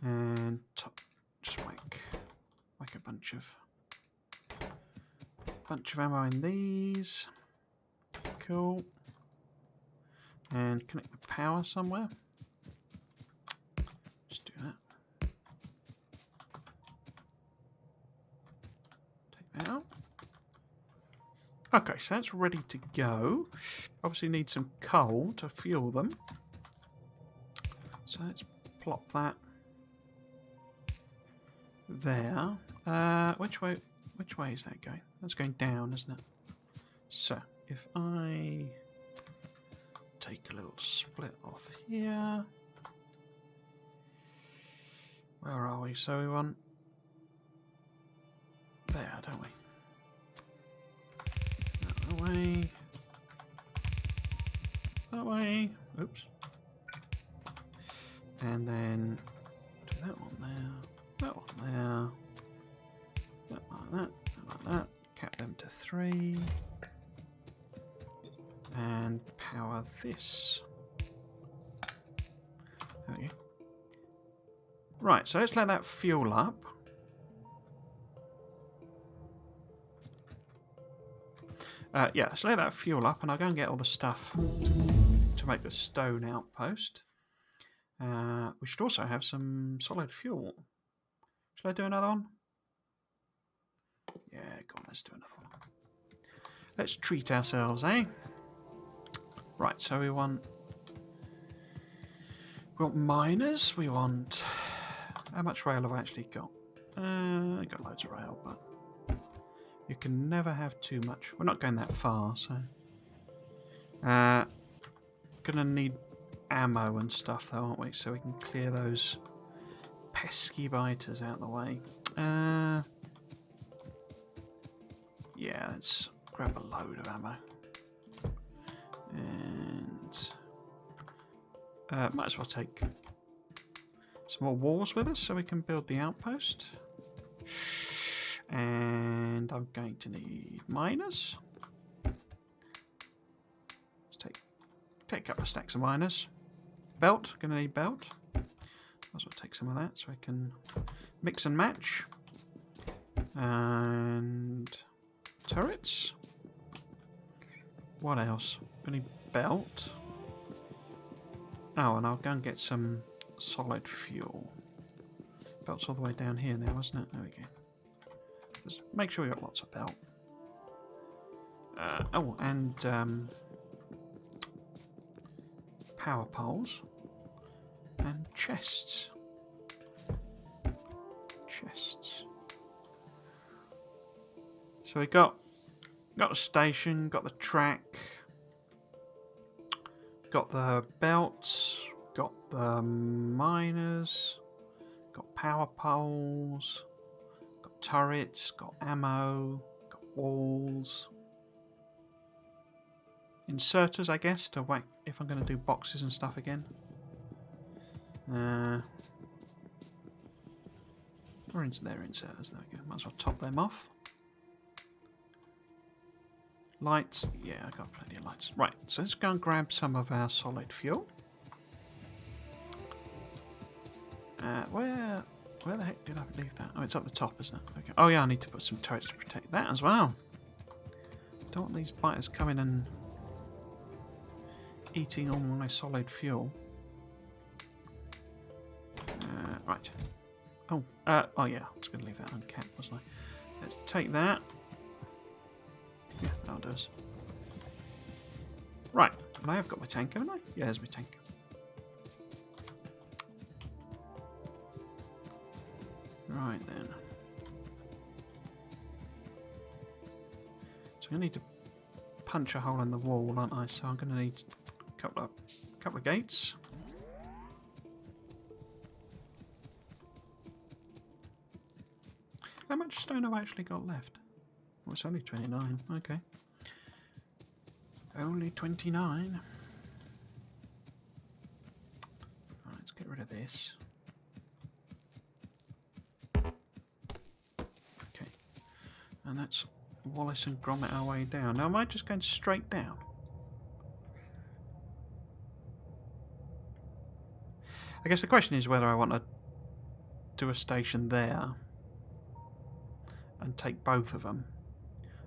And just whack a bunch of ammo in these. Cool. And connect the power somewhere. Just do that. Take that out. Okay, so that's ready to go. Obviously need some coal to fuel them. So let's plop that there. Which way is that going? That's going down, isn't it? So if I take a little split off here. Where are we? So we want there, don't we? That way. That way. Oops. And then do that one there. That one there. That like that. That like that. Cap them to 3. And power this. There we go. Right, so let's let that fuel up. Yeah, let's let that fuel up and I'll go and get all the stuff to make the stone outpost. We should also have some solid fuel. Should I do another one? Yeah, go on, let's do another one. Let's treat ourselves, eh? Right, so we want miners. We want... How much rail have I actually got? I got loads of rail, but you can never have too much. We're not going that far, so... Gonna need ammo and stuff, though, aren't we? So we can clear those pesky biters out of the way. Yeah, let's grab a load of ammo. And... might as well take some more walls with us so we can build the outpost. And I'm going to need miners. Let's take a couple of stacks of miners. Belt, gonna need belt. Might as well take some of that so I can mix and match. And turrets. What else? Gonna need belt. Oh, and I'll go and get some solid fuel. Belt's all the way down here now, isn't it? There we go. Just make sure we got lots of belt. Oh, and power poles and chests. So we got the station, got the track, got the belts, got the miners, got power poles, got turrets, got ammo, got walls. Inserters, I guess, to whack if I'm going to do boxes and stuff again. They're inserters, there we go. Might as well top them off. Lights, yeah, I got plenty of lights. Right, so let's go and grab some of our solid fuel. Where the heck did I leave that? Oh, it's up the top, isn't it? Okay. Oh yeah, I need to put some turrets to protect that as well. Don't want these biters coming and eating all my solid fuel. Right. Oh yeah, I was going to leave that uncapped, wasn't I? Let's take that. Yeah, that'll do us. Right, And I have got my tank, haven't I? Yeah, there's my tank. Right then. So I need to punch a hole in the wall, aren't I? So I'm going to need a couple of gates. How much stone have I actually got left? Oh, it's only 29. Okay. Only 29. Right, let's get rid of this. Okay. And that's Wallace and Gromit our way down. Now, am I just going straight down? I guess the question is whether I want to do a station there and take both of them,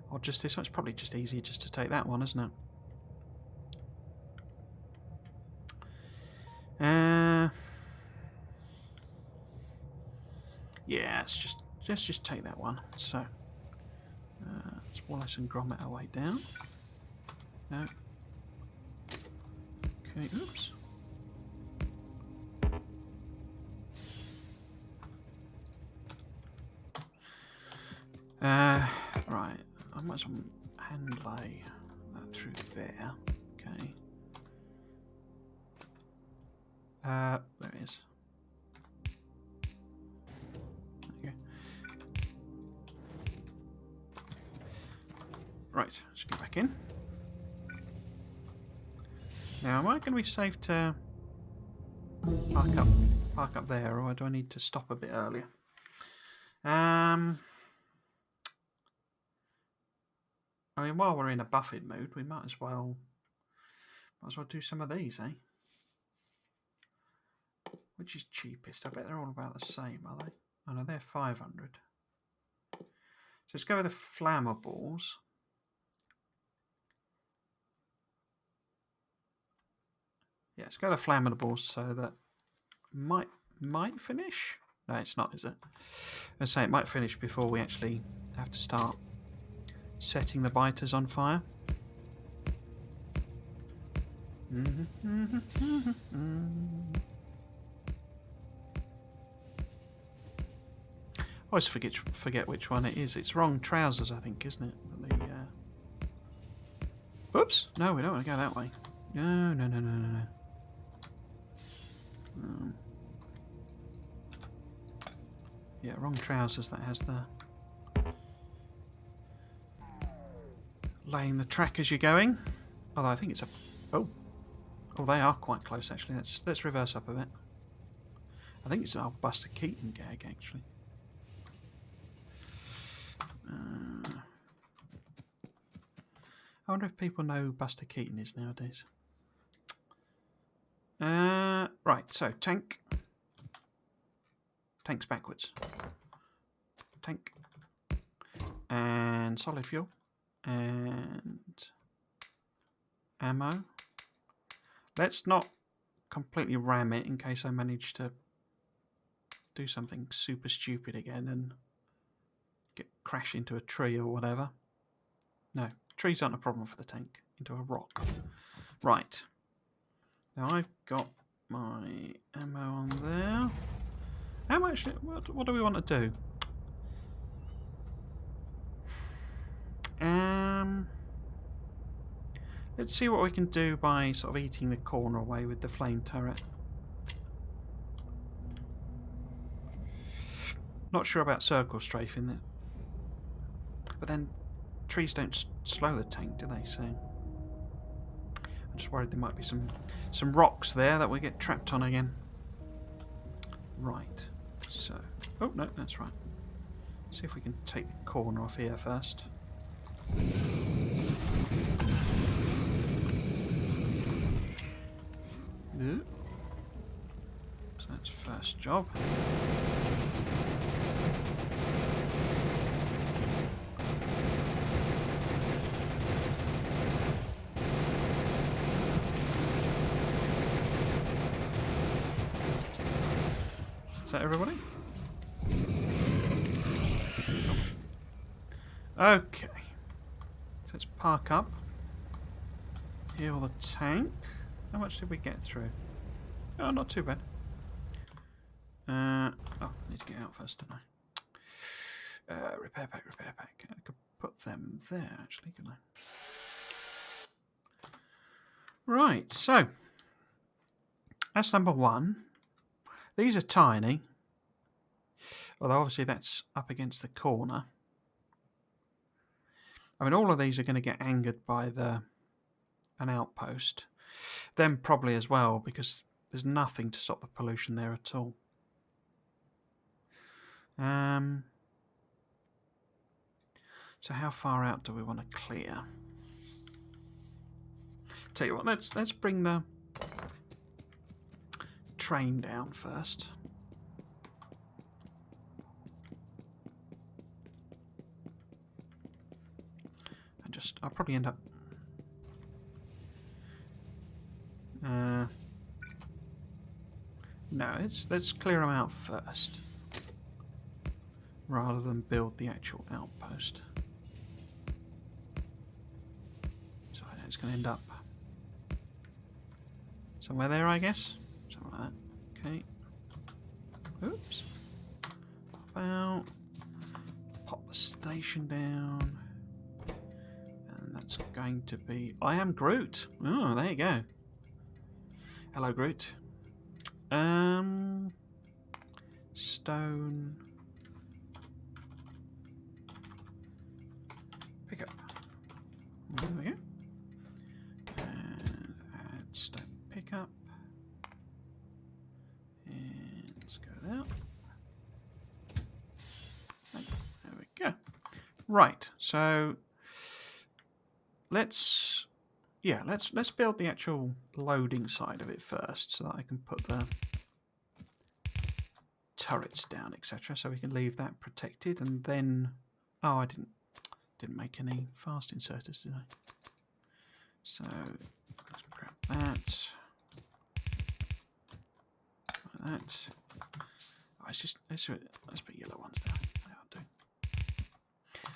or just this one. It's probably just easier just to take that one, isn't it? Yeah, let's just take that one. So it's Wallace and Gromit our way down. No. Okay. Oops. Right. I might as well hand lay that through there. Okay. There it is. Okay. Right, let's get back in. Now, am I going to be safe to park up there, or do I need to stop a bit earlier? I mean, while we're in a buffet mood, we might as well do some of these, eh? Which is cheapest? I bet they're all about the same, are they? Oh no, they're 500. So let's go with the flammables. Yeah, let's go with the flammables so that might finish. No, it's not, is it? I say it might finish before we actually have to start setting the biters on fire. I always forget which one it is. It's wrong trousers, I think, isn't it? Oops! No, we don't want to go that way. No. Yeah, wrong trousers. That has the laying the track as you're going. Although I think it's a oh, they are quite close actually. Let's reverse up a bit. I think it's an old Buster Keaton gag actually. I wonder if people know who Buster Keaton is nowadays. Right, so tank's backwards. Tank and solid fuel and ammo. Let's not completely ram it in case I manage to do something super stupid again and crash into a tree or whatever. No, trees aren't a problem for the tank. Into a rock. Right. Now I've got my ammo on there. How much? What do we want to do? Let's see what we can do by sort of eating the corner away with the flame turret. Not sure about circle strafing it, but then trees don't slow the tank, do they? So I'm just worried there might be some rocks there that we get trapped on again. Right. So, oh no, that's right. See if we can take the corner off here first. So that's first job. Is that everybody? Okay. So let's park up heal the tank. How much did we get through? Oh, not too bad. Oh, I need to get out first, don't I? Repair pack, repair pack. I could put them there, actually, couldn't I? Right, so that's number one. These are tiny, although obviously that's up against the corner. I mean, all of these are going to get angered by an outpost. Them probably as well, because there's nothing to stop the pollution there at all. So how far out do we want to clear? Tell you what, let's bring the train down first. And I'll probably end up no, let's clear them out first, rather than build the actual outpost. So it's going to end up somewhere there, I guess. Something like that. Okay. Oops. Pop out. Pop the station down. And that's going to be... I am Groot. Oh, there you go. Hello, Groot. Stone. Pick up. There we go. And add stone pickup. And let's go there. And there we go. Right. So let's build the actual loading side of it first, so that I can put the turrets down, etc. So we can leave that protected, and then I didn't make any fast inserters, did I? So let's grab that. Like that. Oh, let's put yellow ones down. That'll do.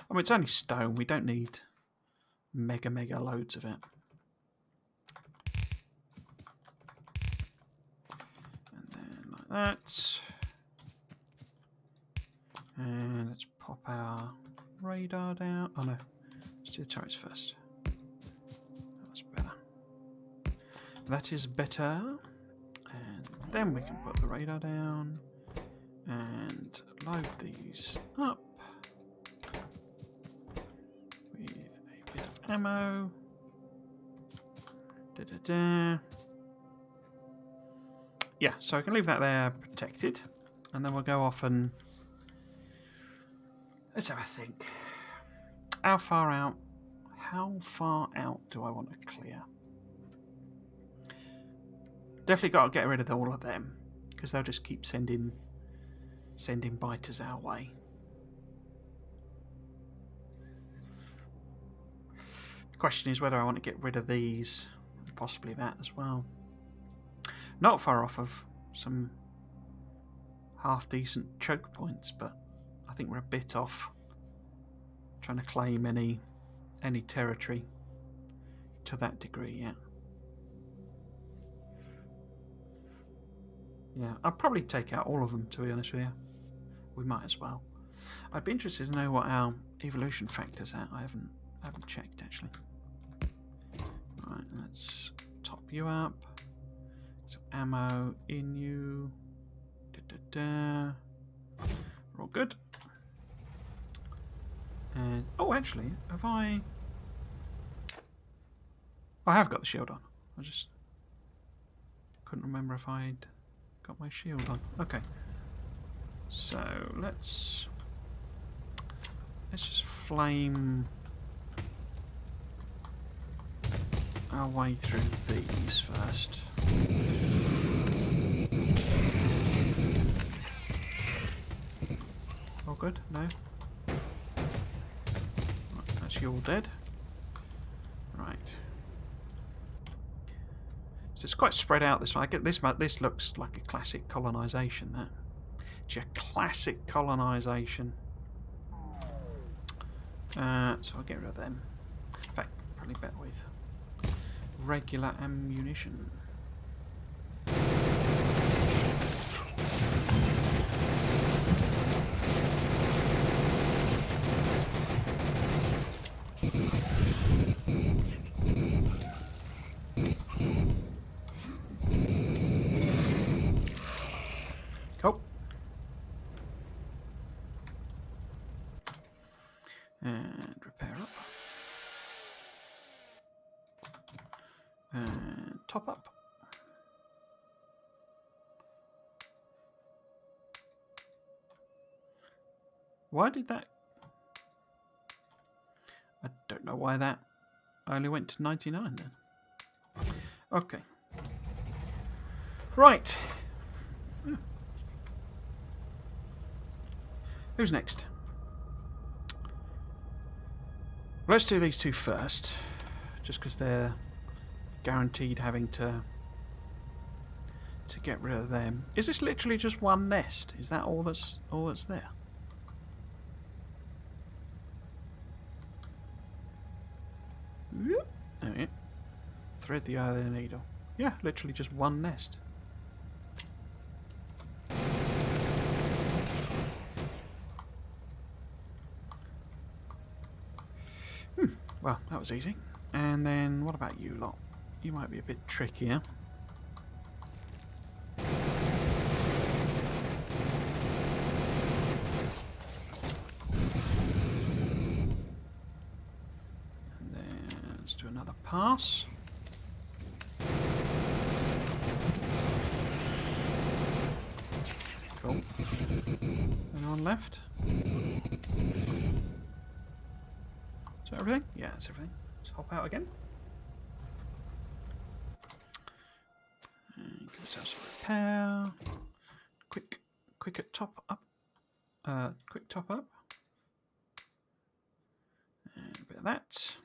I mean, it's only stone. We don't need mega loads of it. And then like that. And let's pop our radar down. Oh no, let's do the turrets first. That's better. That is better. And then we can put the radar down and load these up with a bit of ammo. Yeah, so I can leave that there protected, and then we'll go off and let's have a think. How far out do I want to clear? Definitely got to get rid of all of them, because they'll just keep sending biters our way. The question is whether I want to get rid of these, possibly that as well. Not far off of some half decent choke points, but I think we're a bit off trying to claim any territory to that degree yet. Yeah, I'll probably take out all of them, to be honest with you. We might as well. I'd be interested to know what our evolution factor's at. I haven't checked actually. Right, let's top you up. Some ammo in you. We're all good. And oh, actually, I have got the shield on. I just couldn't remember if I'd got my shield on. Okay. So let's just flame our way through these first. All good? No? Right, that's you all dead. Right. So it's quite spread out this one. I get this looks like a classic colonisation, that. Just classic colonisation. So I'll get rid of them. In fact, probably better with regular ammunition. Cool. And repair up. And top up. Why did that? I don't know why that only went to 99 then. Okay. Right. Who's next? Let's do these two first, just because they're guaranteed having to get rid of them. Is this literally just one nest? Is that all that's there? Oh, yeah. Thread the eye of the needle. Yeah, literally just one nest. Well, that was easy. And then what about you lot? You might be a bit trickier. And then let's do another pass. Cool. Anyone left? Is that everything? Yeah, that's everything. Let's hop out again. And give ourselves a repair. Quick at top up. Quick top up. And a bit of that.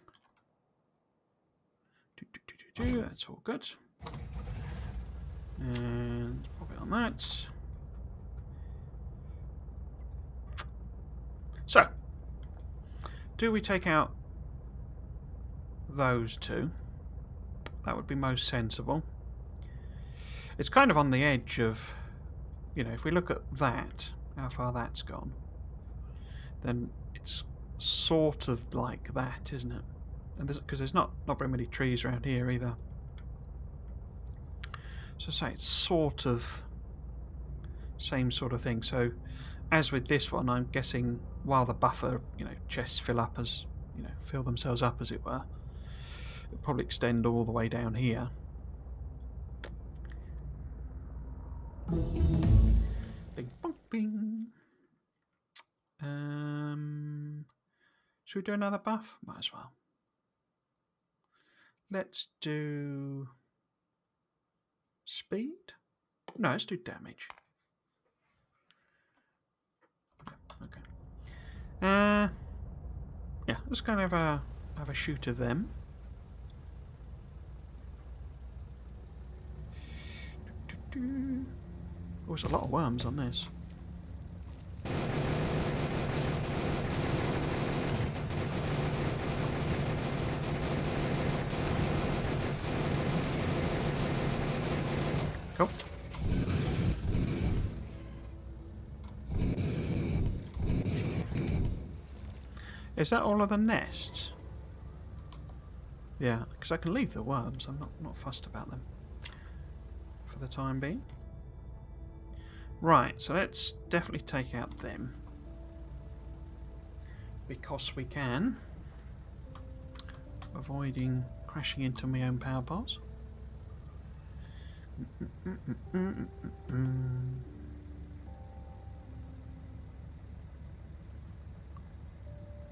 That's all good. And pop it on that. So, do we take out those two? That would be most sensible. It's kind of on the edge of, you know, if we look at that, how far that's gone, then it's sort of like that, isn't it? And because there's not very many trees around here either. So say it's sort of same sort of thing. So as with this one, I'm guessing while the buffer, you know, chests fill themselves up as it were, it'll probably extend all the way down here. Bing bong bing. Should we do another buff? Might as well. Let's do speed. No, let's do damage. Okay. Yeah, let's kind of have a shoot of them. Oh, there's a lot of worms on this. Cool. Is that all of the nests? Yeah, because I can leave the worms. I'm not fussed about them for the time being. Right, so let's definitely take out them because we can, avoiding crashing into my own power poles.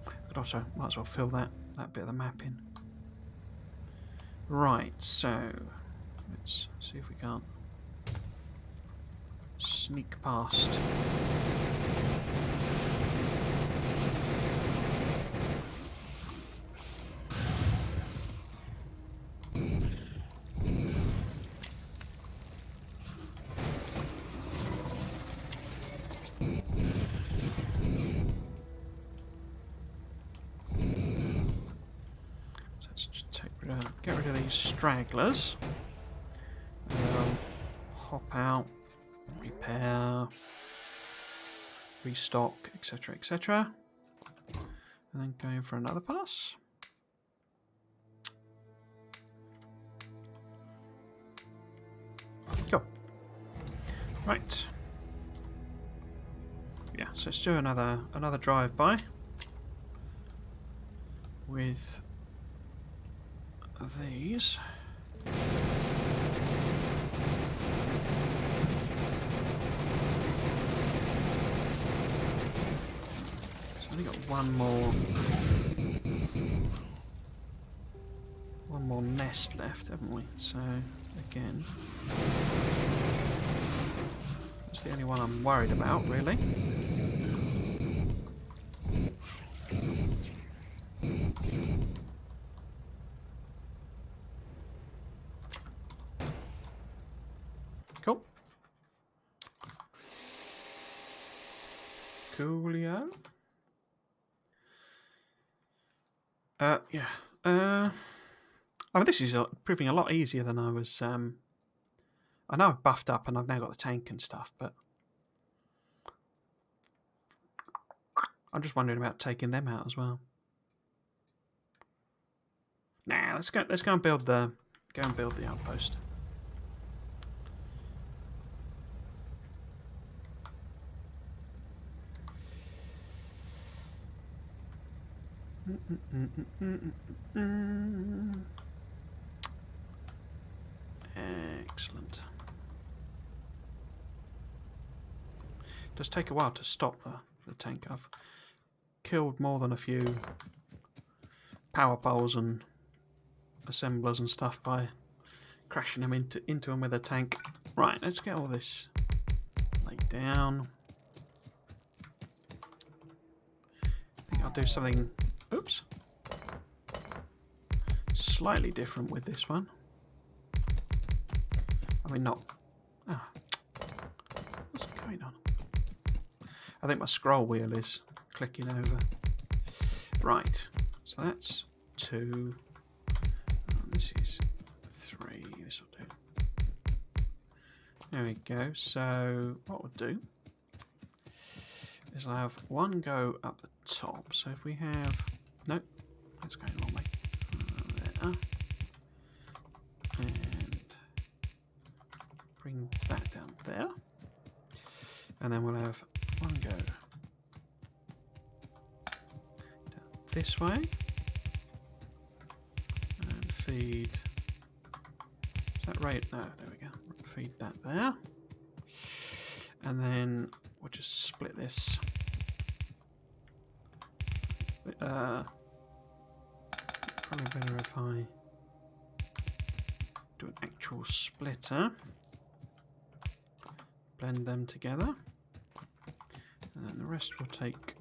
Could also might as well fill that bit of the map in. Right, so let's see if we can't sneak past. Get rid of these stragglers. Hop out, repair, restock, etc., etc. And then go in for another pass. Cool. Right. Yeah, so let's do another drive-by with these. So only got one more nest left, haven't we? So again, that's the only one I'm worried about, really. Cool. Coolio. Yeah. I mean, this is proving a lot easier than I was. I know I've buffed up and I've now got the tank and stuff, but I'm just wondering about taking them out as well. Nah, let's go and build the outpost. Excellent. It does take a while to stop the tank. I've killed more than a few power poles and assemblers and stuff by crashing them into them with a tank. Right, let's get all this laid down. I think I'll do something. Oops. Slightly different with this one. I mean, not. Ah, what's going on? I think my scroll wheel is clicking over. Right, so that's 2. This is 3. This will do. There we go. So what we'll do is I'll have one go up the top. So if we have nope, that's going the wrong way. There. And bring that down there. And then we'll have one go down this way. And feed. Is that right? No, there we go. Feed that there. And then we'll just split this. Probably better if I do an actual splitter. Blend them together. And then the rest we'll take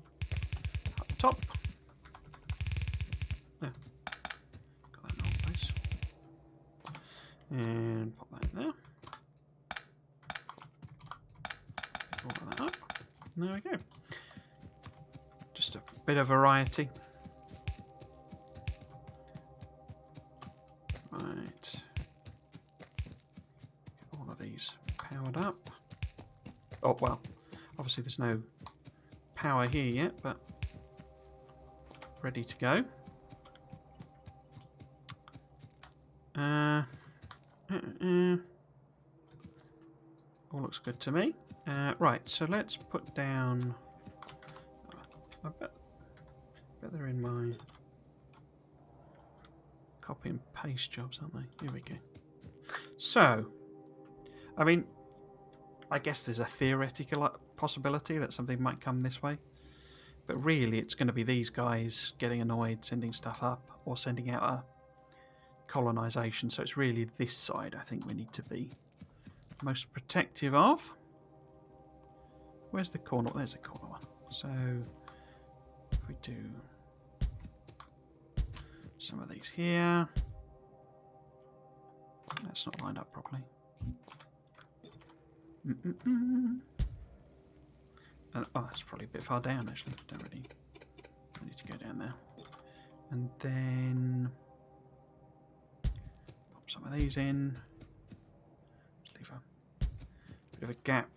up the top. There. Got that in the wrong place. And pop that in there. All that up. And there we go. Just a bit of variety. Right. Get all of these powered up. Oh, well, obviously there's no power here yet, but ready to go. All looks good to me. Right, so let's put down. I bet they're in my copy and paste jobs, aren't they? Here we go. So, I mean, I guess there's a theoretical possibility that something might come this way, but really it's going to be these guys getting annoyed, sending stuff up, or sending out a colonisation. So it's really this side I think we need to be most protective of. Where's the corner? There's the corner one. So if we do some of these here. That's not lined up properly. Oh, that's probably a bit far down actually. Don't really need to go down there. And then some of these in. Just leave a bit of a gap,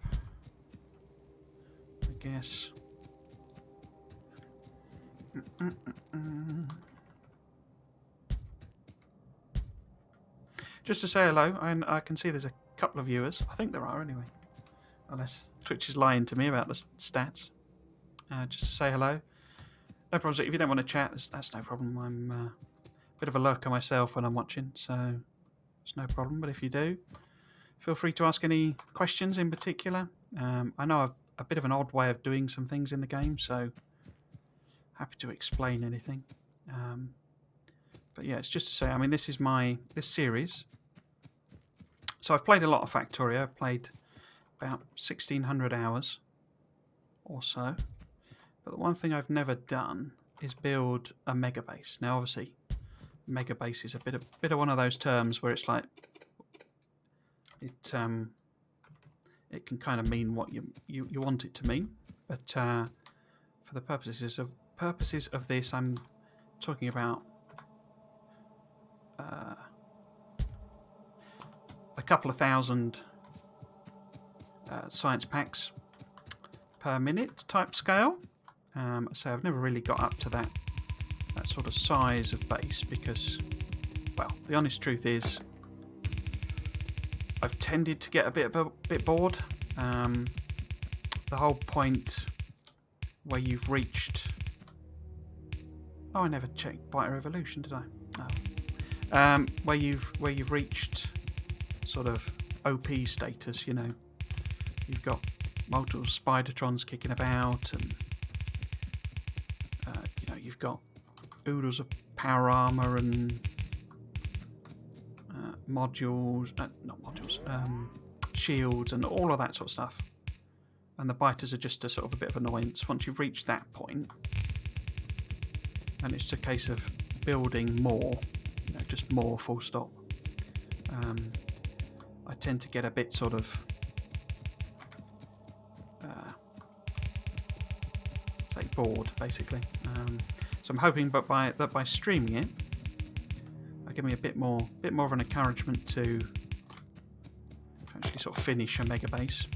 I guess. Just to say hello, I can see there's a couple of viewers. I think there are anyway, unless Twitch is lying to me about the stats. Just to say hello. No problems. If you don't want to chat, that's no problem. I'm a bit of a lurker myself when I'm watching, so it's no problem. But if you do, feel free to ask any questions in particular. I know I've a bit of an odd way of doing some things in the game, so happy to explain anything. But yeah, it's just to say, I mean, this is this series. So I've played a lot of Factorio. I've played about 1,600 hours or so. But the one thing I've never done is build a megabase. Now, obviously, megabase is a bit of one of those terms where it's like it can kind of mean what you want it to mean. But for the purposes of this, I'm talking about a couple of thousand science packs per minute type scale. So I've never really got up to that sort of size of base because, well, the honest truth is I've tended to get a bit bored. The whole point where you've reached... Oh, I never checked Biter Evolution, did I? Oh. Where you've reached sort of OP status, you know. You've got multiple Spidertrons kicking about, and you know, you've got oodles of power armor and modules, not modules, shields, and all of that sort of stuff. And the biters are just a sort of a bit of annoyance once you've reached that point. And it's a case of building more, you know, just more, full stop. I tend to get a bit sort of say bored, basically. So I'm hoping, but by streaming it, it'll give me a bit more of an encouragement to actually sort of finish a mega base.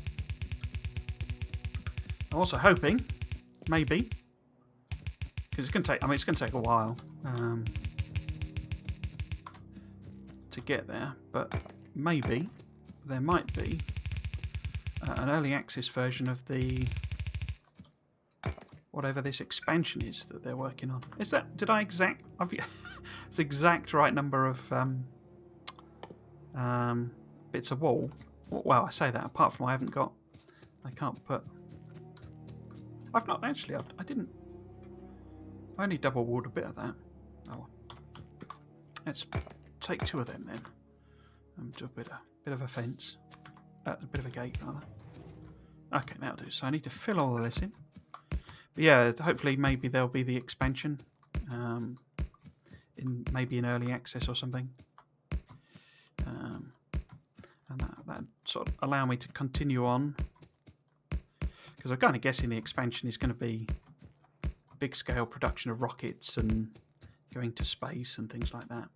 I'm also hoping, maybe, because it's going to take. I mean, it's going to take a while to get there, but maybe there might be an early access version of the whatever this expansion is that they're working on. Is that? Did I exact? It's the exact right number of bits of wall. Well, I say that. Apart from I can't put. I've not actually. I didn't. I only double walled a bit of that. Oh, let's take two of them then. And do a bit of a fence, a bit of a gate rather. Okay, that'll do. So I need to fill all of this in. But yeah, hopefully maybe there'll be the expansion, maybe in early access or something, and that sort of allow me to continue on. Because I'm kind of guessing the expansion is going to be big scale production of rockets and going to space and things like that.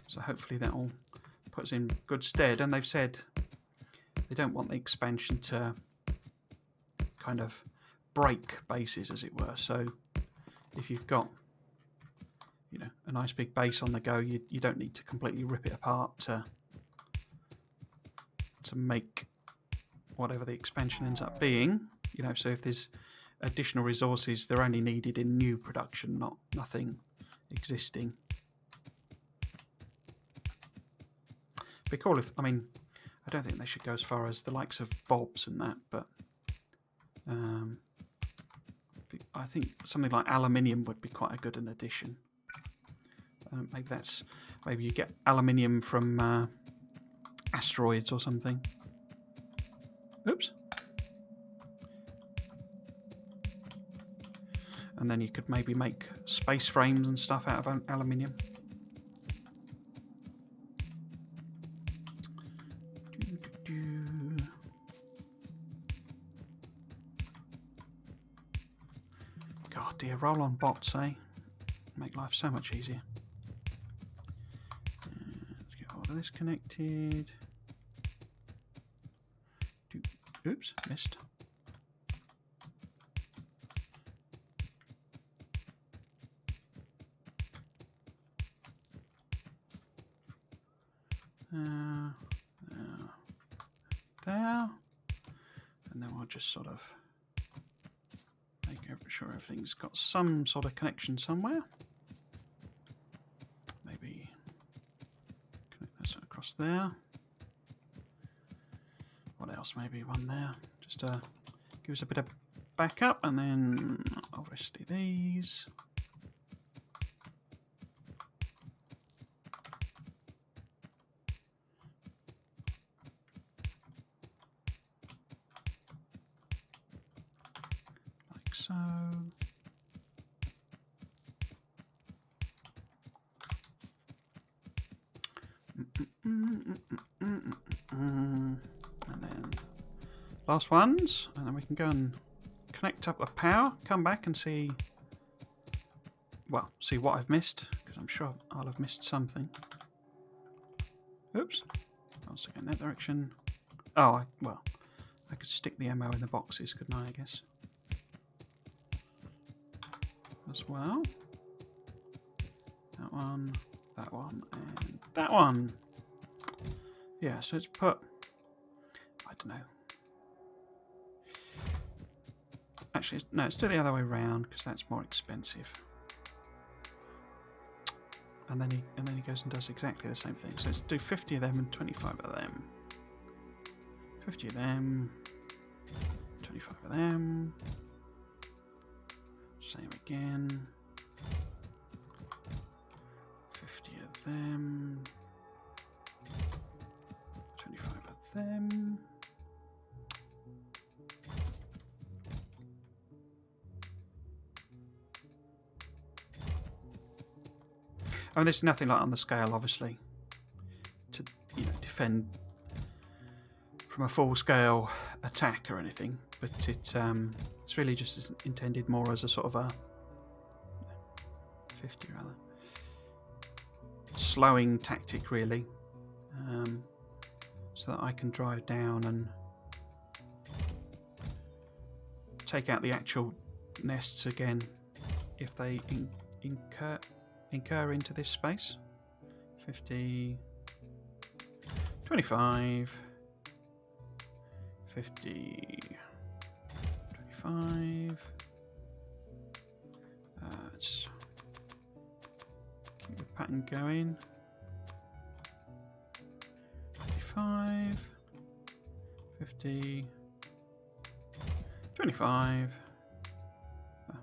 So hopefully that will put us in good stead. And they've said they don't want the expansion to kind of break bases, as it were. So if you've got, you know, a nice big base on the go, you don't need to completely rip it apart to make whatever the expansion ends up being. You know, so if there's additional resources, they're only needed in new production, nothing existing. Be cool if, I mean, I don't think they should go as far as the likes of Bob's and that, but I think something like aluminium would be quite a good an addition. Maybe you get aluminium from asteroids or something. Oops. And then you could maybe make space frames and stuff out of aluminium. God dear, roll on bots, eh? Make life so much easier. all of this connected. Oops, missed. There. And then we'll just sort of make sure everything's got some sort of connection somewhere. Maybe connect this across there. What else? Maybe one there. Just give us a bit of backup, and then obviously these. Like so. And then last ones, and then we can go and connect up the power, come back and see, well, see what I've missed, because I'm sure I'll have missed something. Oops, I was going that direction. Oh, well, I could stick the ammo in the boxes, couldn't I guess? As well. That one, and that one. Yeah, so it's put, I don't know. Actually, no, it's still the other way around because that's more expensive. And then he goes and does exactly the same thing. So let's do 50 of them and 25 of them. 50 of them, 25 of them. Same again. 50 of them. 25 of them. I mean, there's nothing like on the scale, obviously, to defend from a full-scale attack or anything. But it's really just intended more as a sort of a 50 rather slowing tactic, really, so that I can drive down and take out the actual nests again if they incur into this space. 50, 25, 50, 25. Let's keep the pattern going. 55, 50, 25. Oh,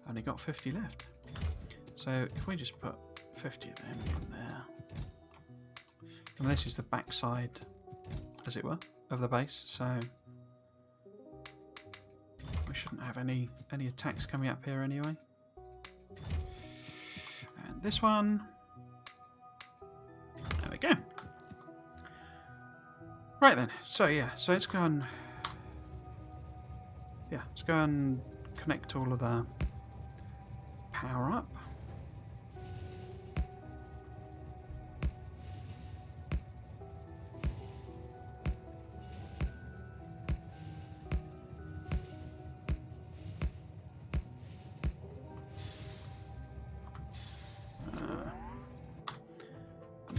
only got 50 left. So if we just put 50 of them in there, and this is the back side, as it were, of the base, so we shouldn't have any attacks coming up here anyway. And this one, there we go. Right then, so yeah, so let's go and connect all of the power up.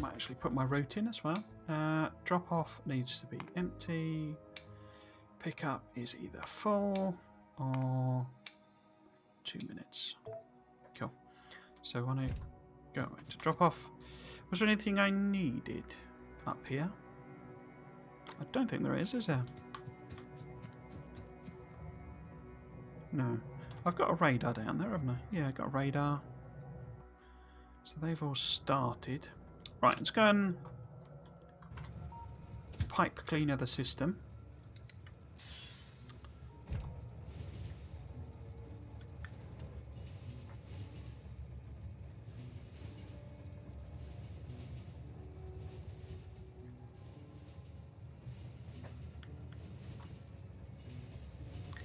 Actually put my route in as well. Drop off needs to be empty. Pickup is either full or 2 minutes. Cool. So when I go to drop off, was there anything I needed up here? I don't think there is there? No. I've got a radar down there, haven't I? Yeah, I've got a radar. So they've all started. Right, let's go and pipe cleaner the system.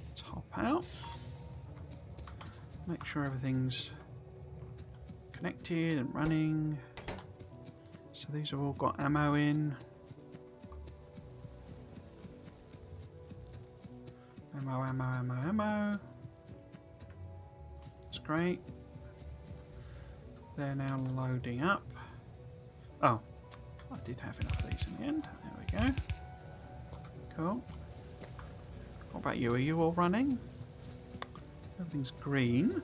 Let's hop out. Make sure everything's connected and running. So these have all got ammo in. Ammo, ammo, ammo, ammo. That's great. They're now loading up. Oh, I did have enough of these in the end. There we go. Cool. What about you? Are you all running? Everything's green.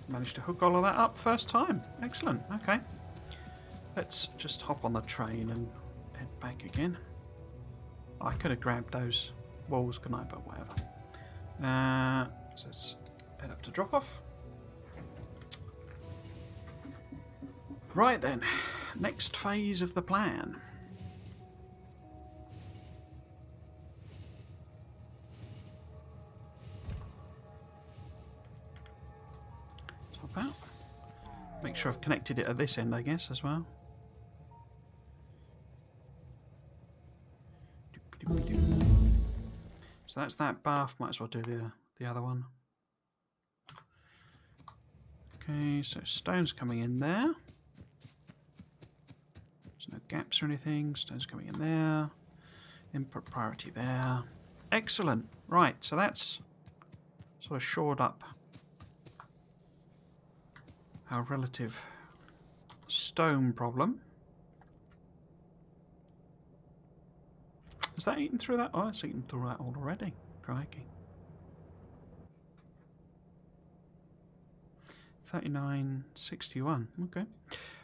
Managed to hook all of that up first time. Excellent. Okay. Let's just hop on the train and head back again. I could have grabbed those walls, couldn't I? But whatever. So let's head up to drop off. Right then. Next phase of the plan. Hop out. Make sure I've connected it at this end, I guess, as well. So that's that bath. Might as well do the other one. Okay, so stones coming in there. There's no gaps or anything. Stones coming in there. Input priority there. Excellent. Right, so that's sort of shored up our relative stone problem. Has that eaten through that? Oh, it's eaten through that already. Crikey. 39.61. Okay.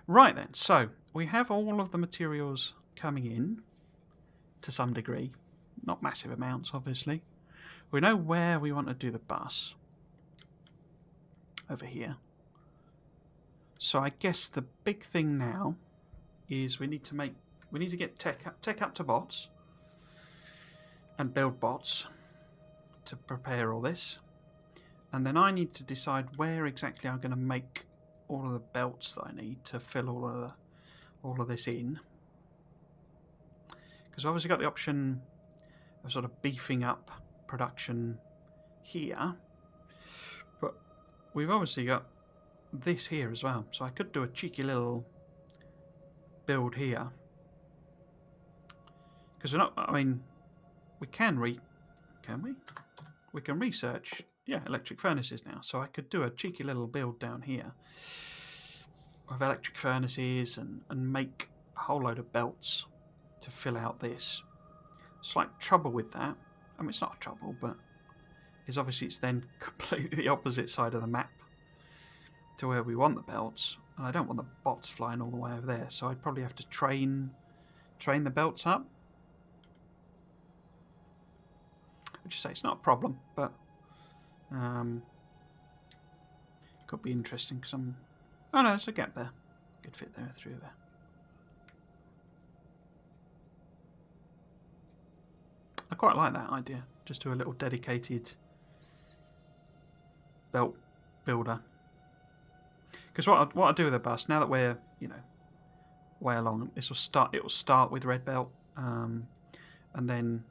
Right then, so we have all of the materials coming in to some degree. Not massive amounts, obviously. We know where we want to do the bus. Over here. So I guess the big thing now is we need to get tech up to bots and build bots to prepare all this. And then I need to decide where exactly I'm going to make all of the belts that I need to fill all of this in. Because I've obviously got the option of sort of beefing up production here. But we've obviously got this here as well. So I could do a cheeky little build here. Because we're not, I mean, we can we? We can research, yeah, electric furnaces now. So I could do a cheeky little build down here of electric furnaces and make a whole load of belts to fill out this. Slight trouble with that. I mean, it's not a trouble, but is obviously it's then completely the opposite side of the map to where we want the belts. And I don't want the bots flying all the way over there, so I'd probably have to train the belts up. Which you say it's not a problem, but could be interesting because I'm. Oh no, there's a gap there. Could fit there through there. I quite like that idea. Just do a little dedicated belt builder. Because what I do with the bus now that we're way along, this will start. It will start with red belt, and then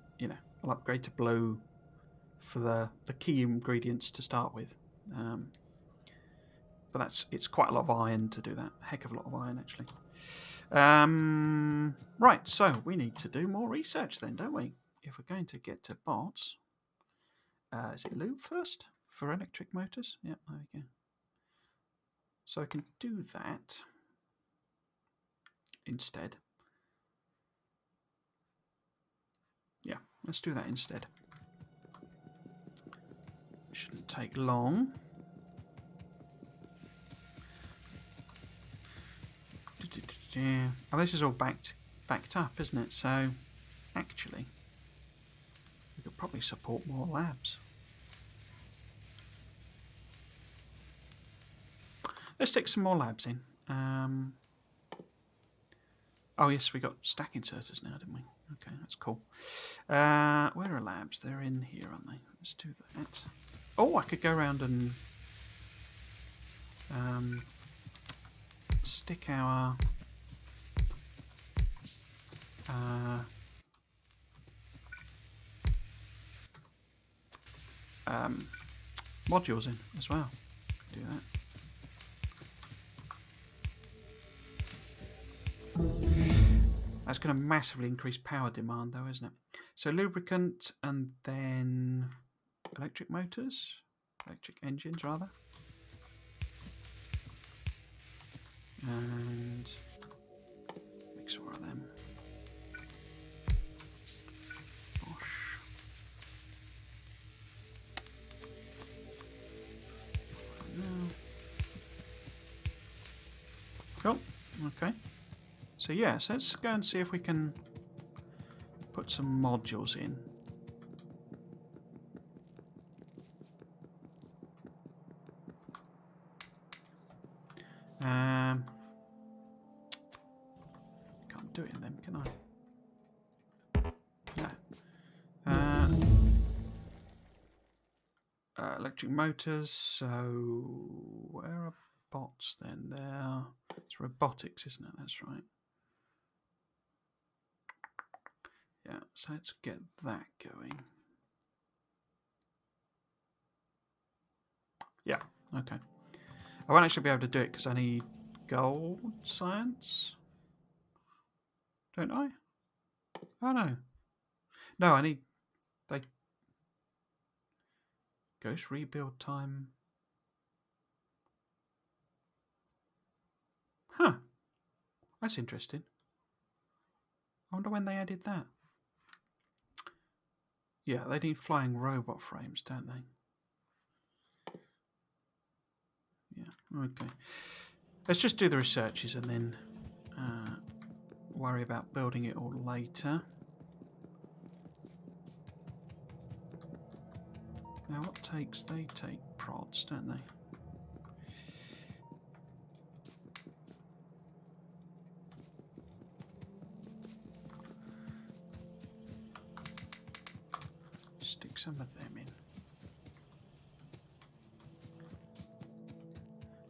I'll upgrade to blue for the key ingredients to start with. But it's quite a lot of iron to do that. A heck of a lot of iron, actually. Right, so we need to do more research then, don't we? If we're going to get to bots, is it loop first for electric motors? Yeah, there we go. So I can do that instead. Yeah, let's do that instead. Shouldn't take long. Oh, this is all backed up, isn't it? So, actually, we could probably support more labs. Let's stick some more labs in. Oh yes, we got stack inserters now, didn't we? Okay, that's cool. Where are labs? They're in here, aren't they? Let's do that. Oh, I could go around and stick our modules in as well. Do that. That's going to massively increase power demand, though, isn't it? So lubricant and then electric motors, electric engines, rather. And mix all of them. Bosh. Cool. Okay. So yes, let's go and see if we can put some modules in. Can't do it in them, can I? No. Electric motors. So where are bots then? There. It's robotics, isn't it? That's right. Yeah. So let's get that going. Yeah. Okay. I won't actually be able to do it because I need gold science. Don't I? Oh no. No, I need ghost rebuild time. Huh. That's interesting. I wonder when they added that. Yeah, they need flying robot frames, don't they? Yeah, okay. Let's just do the researches and then worry about building it all later. Now, what takes? They take prods, don't they? Stick some of them in.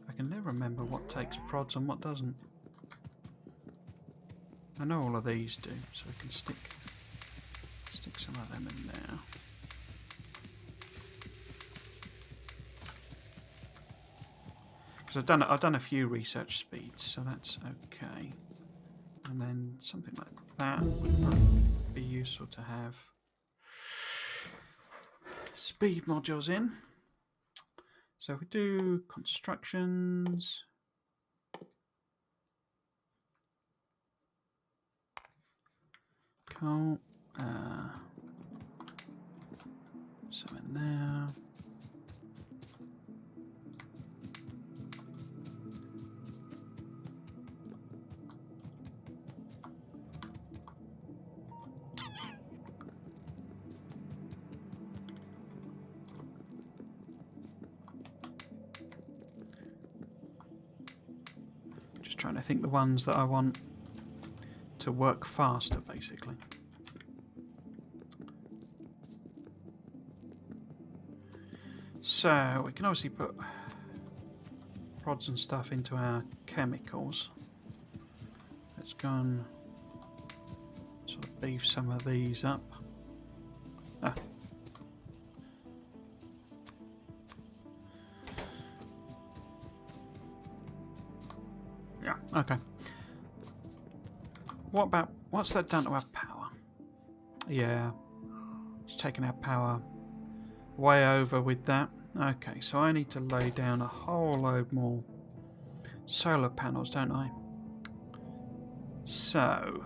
I can never remember what takes prods and what doesn't. I know all of these do, so we can stick some of them in there. Because I've done a few research speeds, so that's okay. And then something like that would probably be useful to have speed modules in. So if we do constructions, cool. So in there. Just trying to think the ones that I want to work faster, basically. So we can obviously put prods and stuff into our chemicals. Let's go and sort of beef some of these up. Yeah, okay. What's that done to our power? Yeah, it's taken our power way over with that. Okay, so I need to lay down a whole load more solar panels, don't I? So,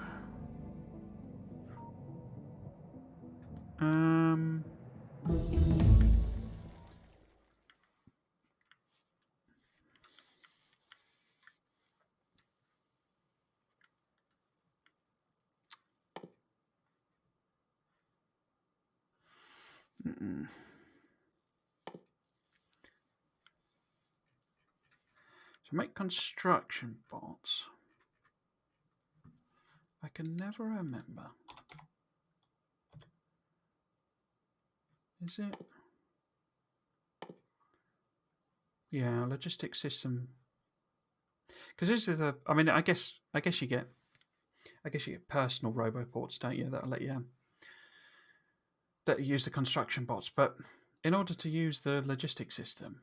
so make construction bots. I can never remember. Is it? Yeah, logistics system. Because this is I mean, I guess you get personal roboports, don't you? That'll let you that use the construction bots. But in order to use the logistics system,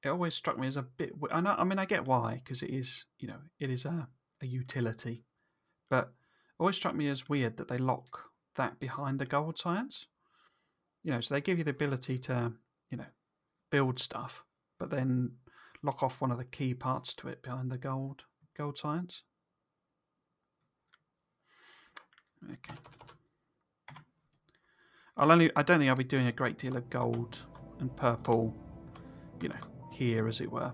it always struck me as a bit. I know. I mean, I get why, because it is, it is a utility, but it always struck me as weird that they lock that behind the gold science. So they give you the ability to, build stuff, but then lock off one of the key parts to it behind the gold science. Okay. I don't think I'll be doing a great deal of gold and purple, here as it were.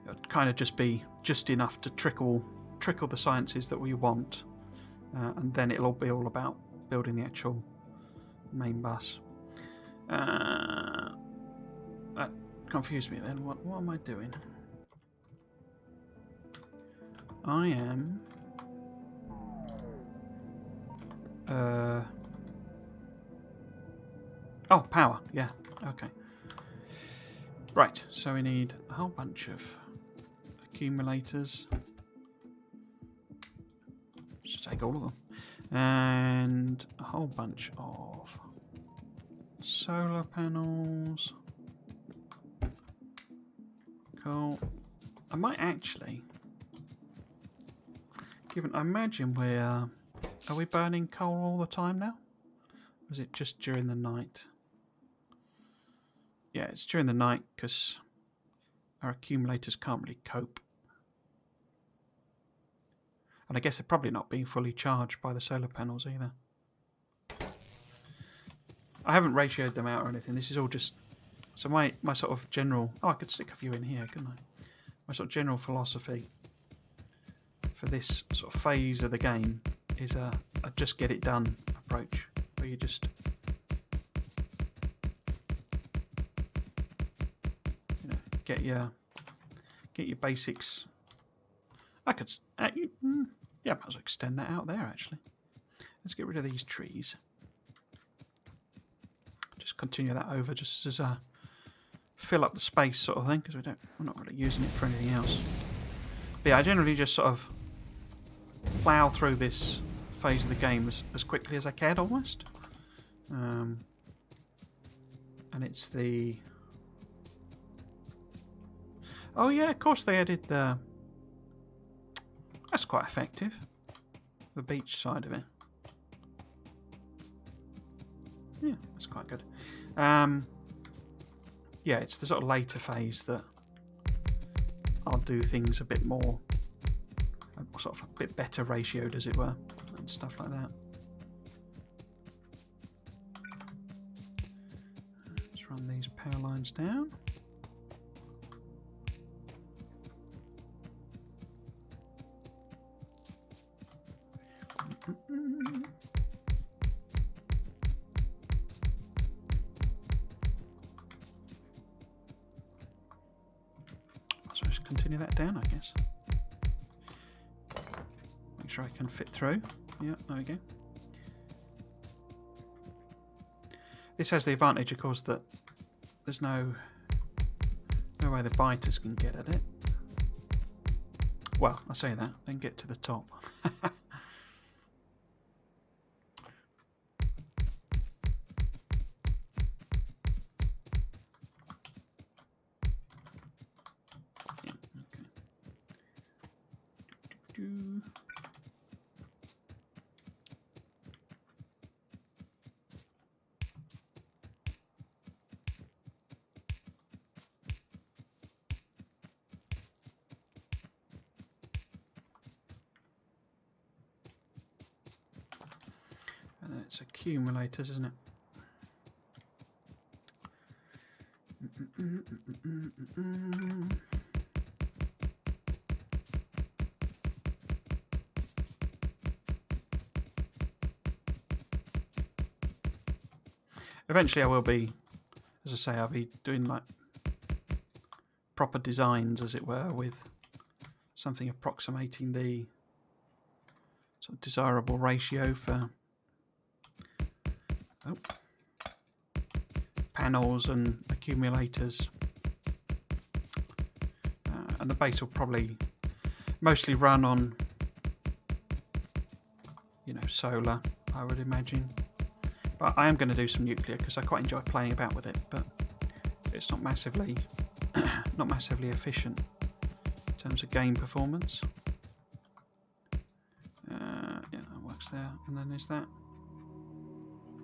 It'll kind of just be just enough to trickle the sciences that we want, and then it'll be all about building the actual main bus. That confused me then. What am I doing? I am... Oh, power. Yeah, okay. Right, so we need a whole bunch of accumulators. Should take all of them. And a whole bunch of solar panels. Cool. I might actually... I imagine are we burning coal all the time now? Or is it just during the night? Yeah, it's during the night because our accumulators can't really cope. And I guess they're probably not being fully charged by the solar panels either. I haven't ratioed them out or anything. This is all just... So my sort of general... Oh, I could stick a few in here, couldn't I? My sort of general philosophy for this sort of phase of the game is a just get it done approach, where you just... Get your basics. I could, yeah, I might as well extend that out there actually. Let's get rid of these trees. Just continue that over, just as a fill up the space sort of thing, because we're not really using it for anything else. But yeah, I generally just sort of plough through this phase of the game as quickly as I can, almost. And it's the... Oh yeah, of course they added the... That's quite effective. The beach side of it. Yeah, that's quite good. Yeah, it's the sort of later phase that I'll do things a bit more... sort of a bit better ratioed, as it were, and stuff like that. Let's run these power lines down. So just continue that down, I guess. Make sure I can fit through. Yeah, there we go. This has the advantage, of course, that there's no way the biters can get at it. Well, I say that, then get to the top. And it's accumulators, isn't it? Eventually I will be, as I say, I'll be doing like proper designs, as it were, with something approximating the sort of desirable ratio for panels and accumulators. And the base will probably mostly run on, solar, I would imagine. But I am going to do some nuclear because I quite enjoy playing about with it, but it's not massively efficient in terms of game performance. Yeah, that works there. And then is that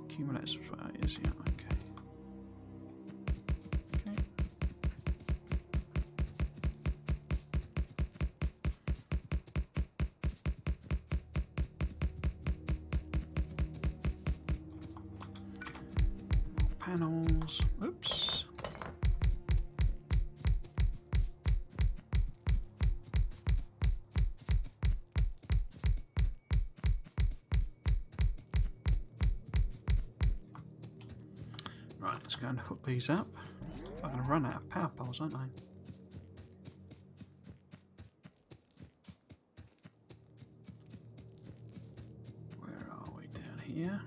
accumulators? Is yeah, okay. Okay. Panels. Oops. Right, let's go and hook these up. I'm going to run out of power poles, aren't I? Where are we? Down here.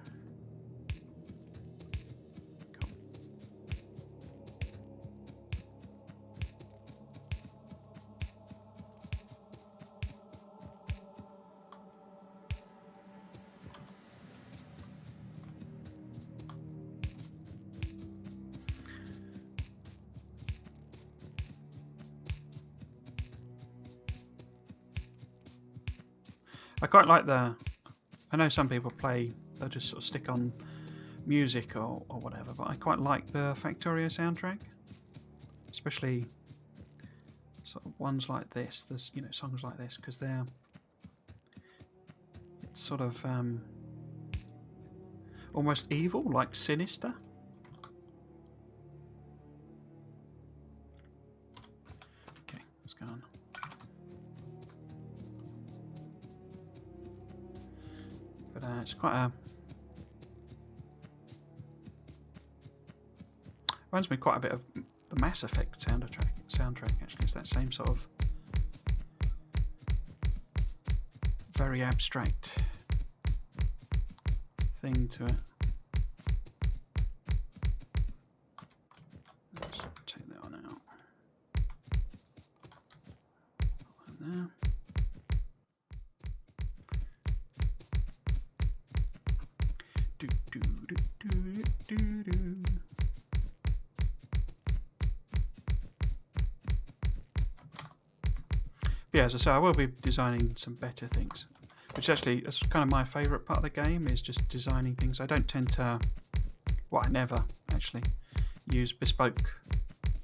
I quite like I know some people they'll just sort of stick on music or whatever, but I quite like the Factorio soundtrack, especially sort of ones like this. There's songs like this because it's sort of almost evil, like sinister. Okay, let's go on. But it's quite reminds me quite a bit of the Mass Effect soundtrack. Actually, it's that same sort of very abstract thing to it. Let's take that one out. Put that there. Yeah, as I say, I will be designing some better things, which actually is kind of my favourite part of the game, is just designing things. I don't tend to, I never actually use bespoke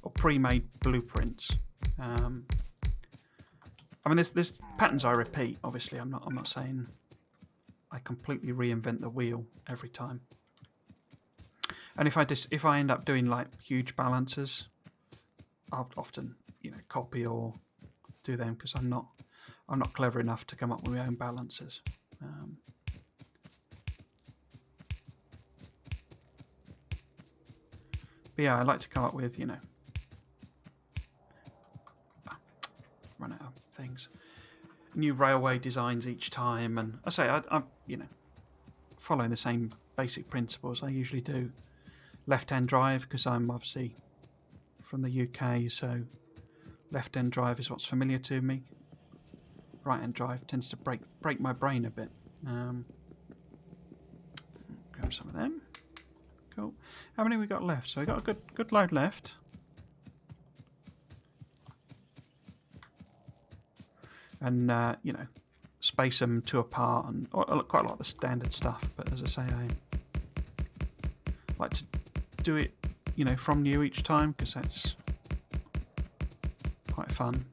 or pre-made blueprints. I mean, there's patterns I repeat. Obviously, I'm not saying I completely reinvent the wheel every time. And if I end up doing like huge balances, I'll often copy or do them because I'm not clever enough to come up with my own balances. But yeah, I like to come up with run out of things, new railway designs each time, and I say I'm following the same basic principles I usually do. Left-hand drive because I'm obviously from the UK, so left-hand drive is what's familiar to me. Right-hand drive tends to break my brain a bit. Grab some of them. Cool. How many we got left? So we got a good load left. And space them 2 apart, and quite a lot of the standard stuff. But as I say, I like to do it from new each time because that's quite fun.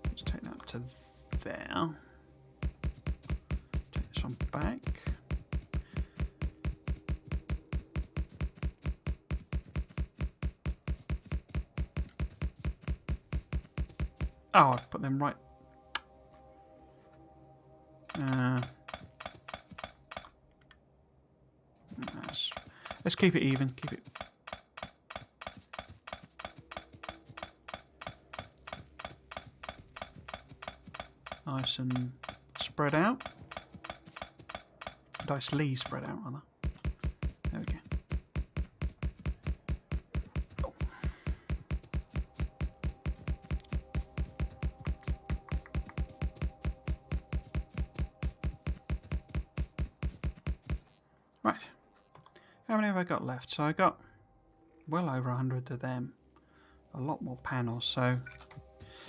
Let's take that up to there. Take this one back. Oh, I put them right. Let's keep it even. Keep it. Nice and spread out. Nicely spread out, rather. There we go. Oh. Right. How many have I got left? So I got well over 100 of them. A lot more panels, so...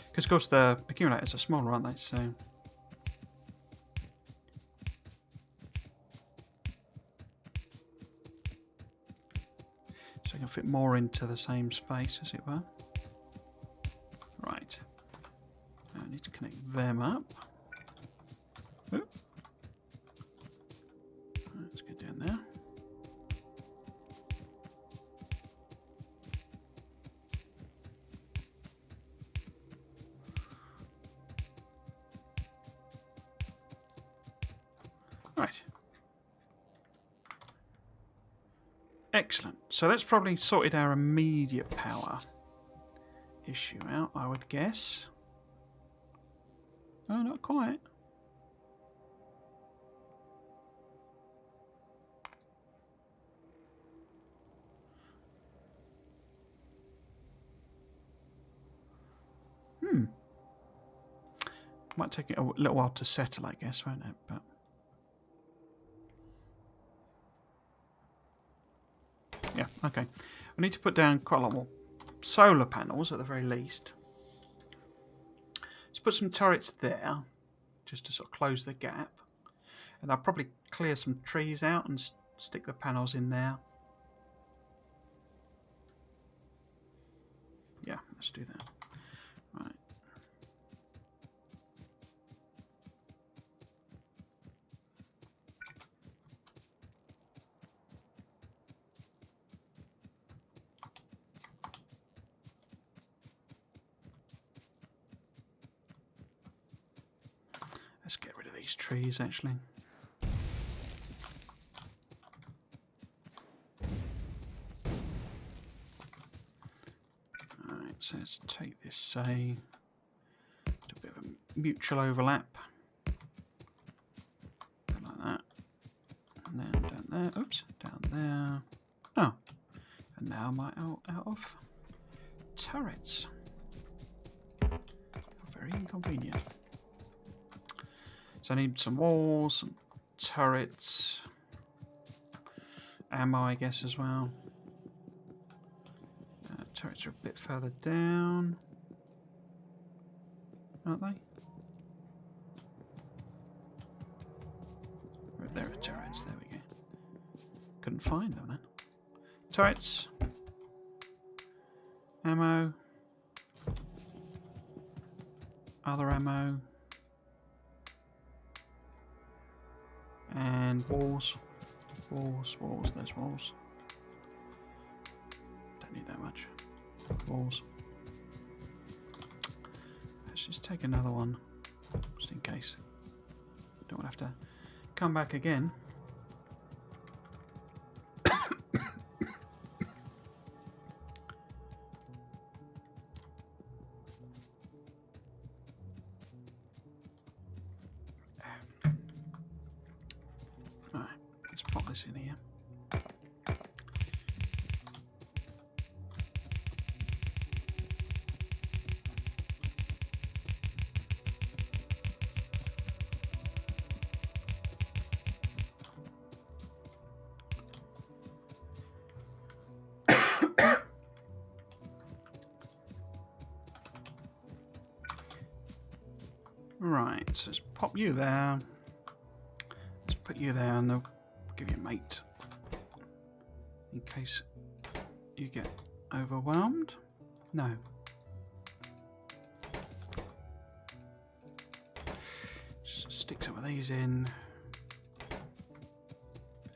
Because, of course, the accumulators are smaller, aren't they? So I can fit more into the same space, as it were. Right. I need to connect them up. Oop. Let's get down there. Right. Excellent. So that's probably sorted our immediate power issue out, I would guess. No, not quite. Might take it a little while to settle, I guess, won't it? But yeah, okay. I need to put down quite a lot more solar panels at the very least. Let's put some turrets there, just to sort of close the gap. And I'll probably clear some trees out and stick the panels in there. Yeah, let's do that. Right. Let's get rid of these trees, actually. Alright, so let's take this, say, do a bit of a mutual overlap. Like that. And then down there. Oops, down there. Oh. And now am I out of turrets. How very inconvenient. So I need some walls, some turrets, ammo, I guess, as well. Turrets are a bit further down, aren't they? Right, there are turrets, there we go. Couldn't find them then. Turrets, ammo, other ammo, and walls. Walls, there's walls. Don't need that much. Walls. Let's just take another one, just in case. Don't want to have to come back again. Alright, let's pop this in here. Right, so let's pop you there. Let's put you there and they'll give you a mate. In case you get overwhelmed. No. Just stick some of these in.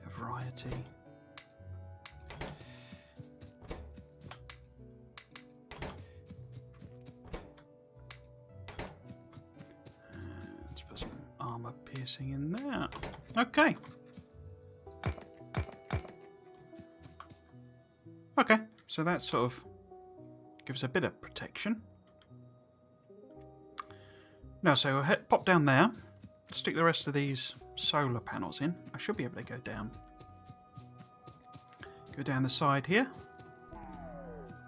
A variety. Let's put some armor piercing in there. Okay. Okay, so that sort of gives a bit of protection. Now, so we'll pop down there, stick the rest of these solar panels in. I should be able to go down. Go down the side here.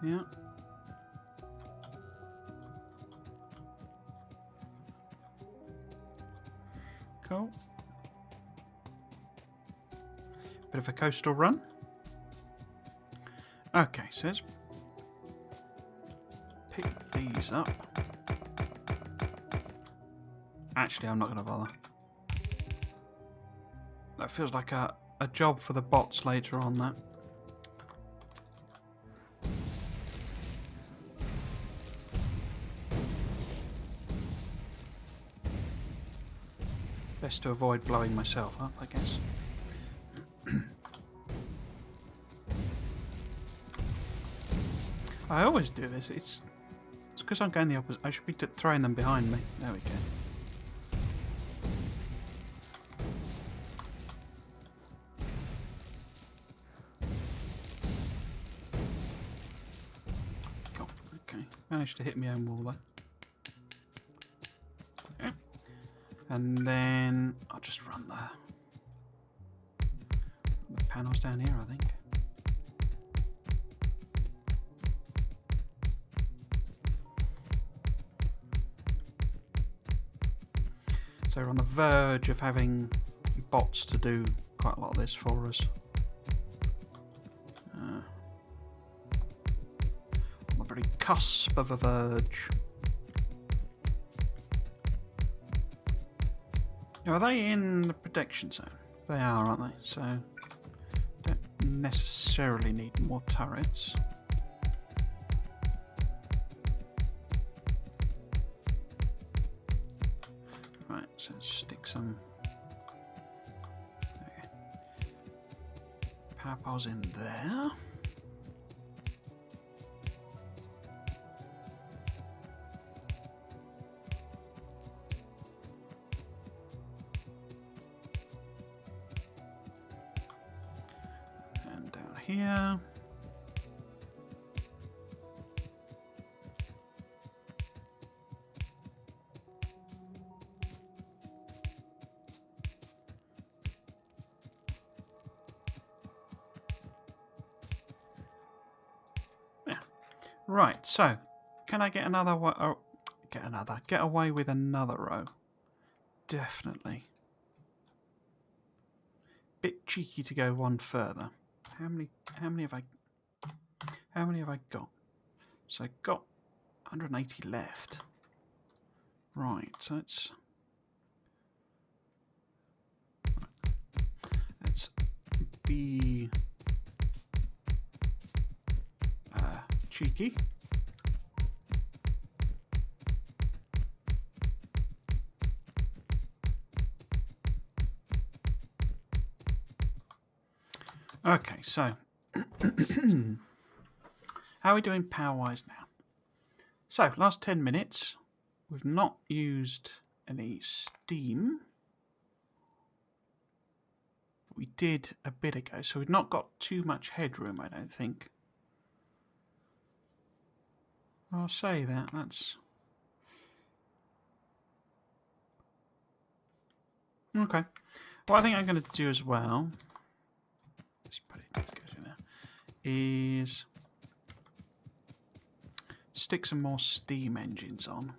Yeah. Cool. Bit of a coastal run. Okay, so let's pick these up. Actually, I'm not going to bother. That feels like a job for the bots later on, that. Best to avoid blowing myself up, I guess. I always do this. It's because I'm going the opposite. I should be throwing them behind me. There we go. Cool. Okay. Managed to hit my own wall there. Okay. And then I'll just run the panels down here, I think. So we're on the verge of having bots to do quite a lot of this for us. On the very cusp of a verge. Now, are they in the protection zone? They are, aren't they? So, don't necessarily need more turrets. Right, so stick some power poles in there. And down here. Right, so can I get another get away with another row? Definitely. Bit cheeky to go one further. How many have I got? So I've got 180 left. Right, so let's be cheeky. Okay, so how are we doing power-wise now? So, last 10 minutes, we've not used any steam. We did a bit ago, so we've not got too much headroom, I don't think. I'll say that's... Okay. What I think I'm going to do as well... Let's put it in there. Is... stick some more steam engines on.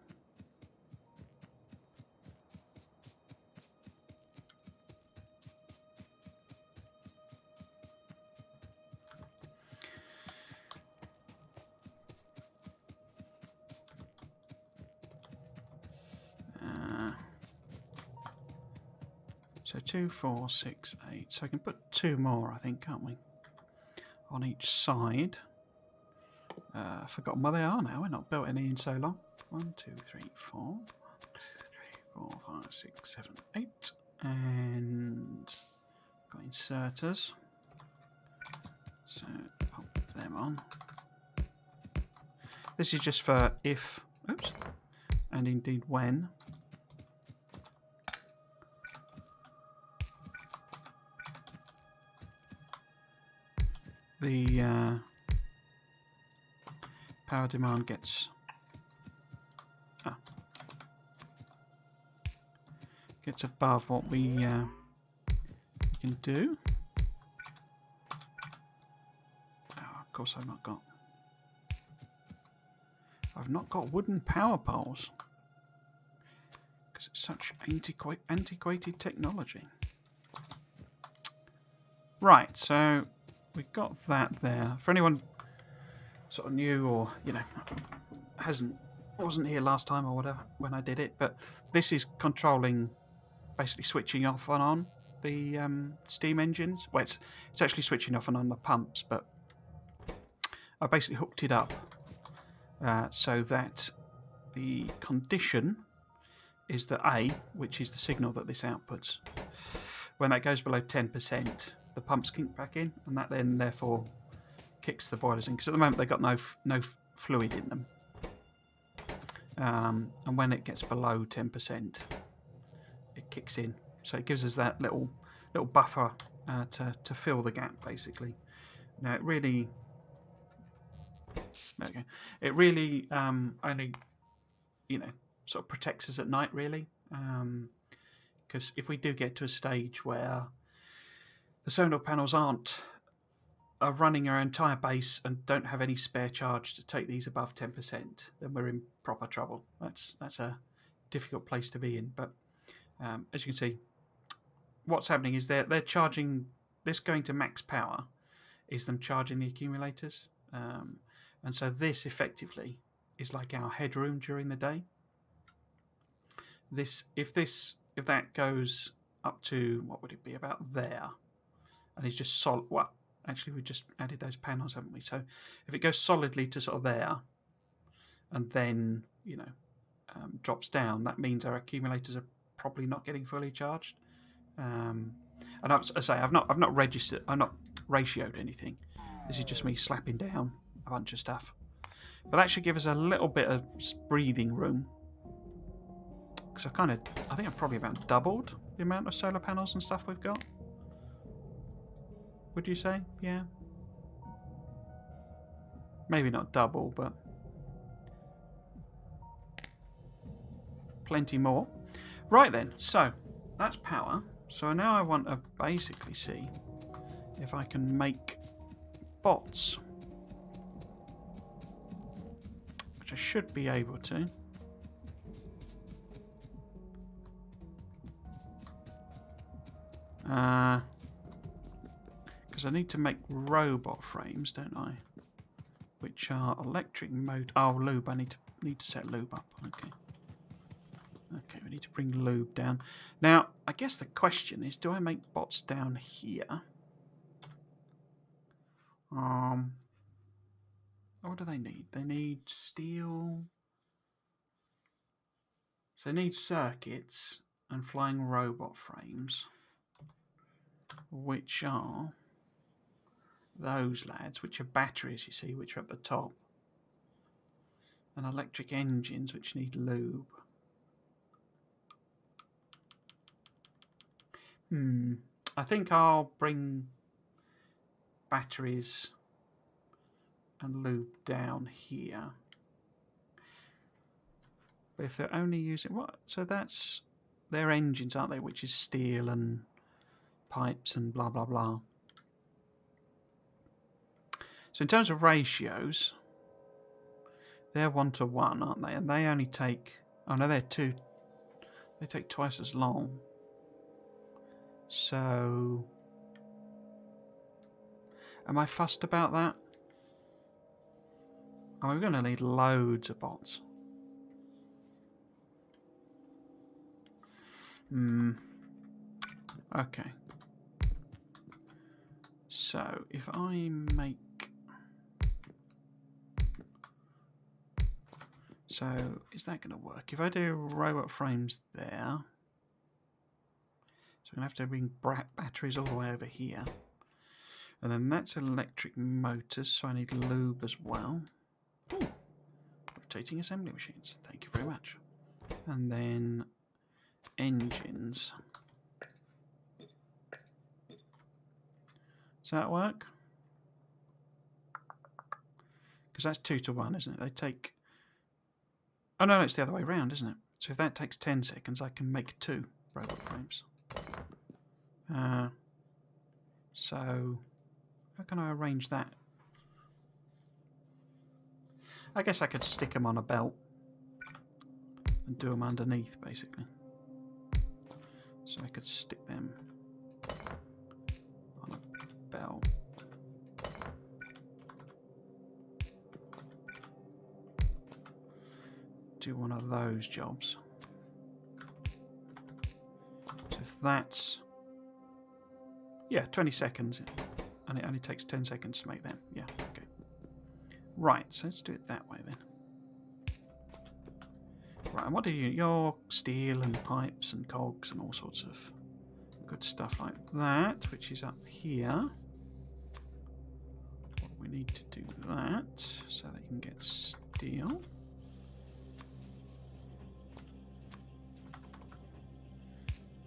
So 2, 4, 6, 8. So I can put 2 more, I think, can't we? On each side. I've forgotten where they are now. We're not built any in so long. 1, 2, 3, 4. 1, 2, 3, 4, 5, 6, 7, 8. And got inserters. So pop them on. This is just for if, oops, and indeed when. The power demand gets above what we can do. Oh, of course, I've not got wooden power poles because it's such antiquated technology. Right, so we've got that there. For anyone sort of new or, wasn't here last time or whatever when I did it, but this is controlling, basically switching off and on the steam engines. Well, it's actually switching off and on the pumps, but I basically hooked it up so that the condition is that A, which is the signal that this outputs, when that goes below 10%, the pumps kick back in, and that then therefore kicks the boilers in, because at the moment they've got no fluid in them. And when it gets below 10%, it kicks in. So it gives us that little buffer to fill the gap, basically. Now it really, only, sort of protects us at night, really. Because if we do get to a stage where the solar panels are running our entire base and don't have any spare charge to take these above 10%, then we're in proper trouble. That's a difficult place to be in. But as you can see, what's happening is they're charging. This going to max power is them charging the accumulators, and so this effectively is like our headroom during the day. If that goes up to, what would it be, about there, and it's just solid. Well, actually, we just added those panels, haven't we? So if it goes solidly to sort of there, and then drops down, that means our accumulators are probably not getting fully charged. And I say I've not registered, I've not ratioed anything. This is just me slapping down a bunch of stuff. But that should give us a little bit of breathing room. Because I think I've probably about doubled the amount of solar panels and stuff we've got. Would you say? Yeah. Maybe not double, but plenty more. Right then, so that's power. So now I want to basically see if I can make bots, which I should be able to. Because I need to make robot frames, don't I? Which are electric mode. Oh, lube. I need to set lube up. Okay. Okay, we need to bring lube down. Now, I guess the question is, do I make bots down here? What do they need? They need steel. So they need circuits and flying robot frames, which are those lads, which are batteries, you see, which are at the top, and electric engines, which need lube. I think I'll bring batteries and lube down here. But if they're only using what? So that's their engines, aren't they? Which is steel and pipes and blah blah blah. So in terms of ratios, they're 1-to-1, aren't they? And they only take. Oh no, they're 2. They take twice as long. So, am I fussed about that? Oh, we're going to need loads of bots. Okay. So, if I make... So, is that going to work? If I do robot frames there... So I'm going to have to bring batteries all the way over here. And then that's electric motors, so I need lube as well. Ooh. Rotating assembly machines. Thank you very much. And then engines. Does that work? Because that's 2-to-1, isn't it? They take... Oh, no, it's the other way around, isn't it? So if that takes 10 seconds, I can make 2 robot frames. So, how can I arrange that? I guess I could stick them on a belt and do them underneath, basically. So I could stick them on a belt. Do one of those jobs. So if that's... yeah, 20 seconds. And it only takes 10 seconds to make them. Yeah, okay. Right, so let's do it that way then. Right, and what do you... your steel and pipes and cogs and all sorts of good stuff like that, which is up here. We need to do that so that you can get steel.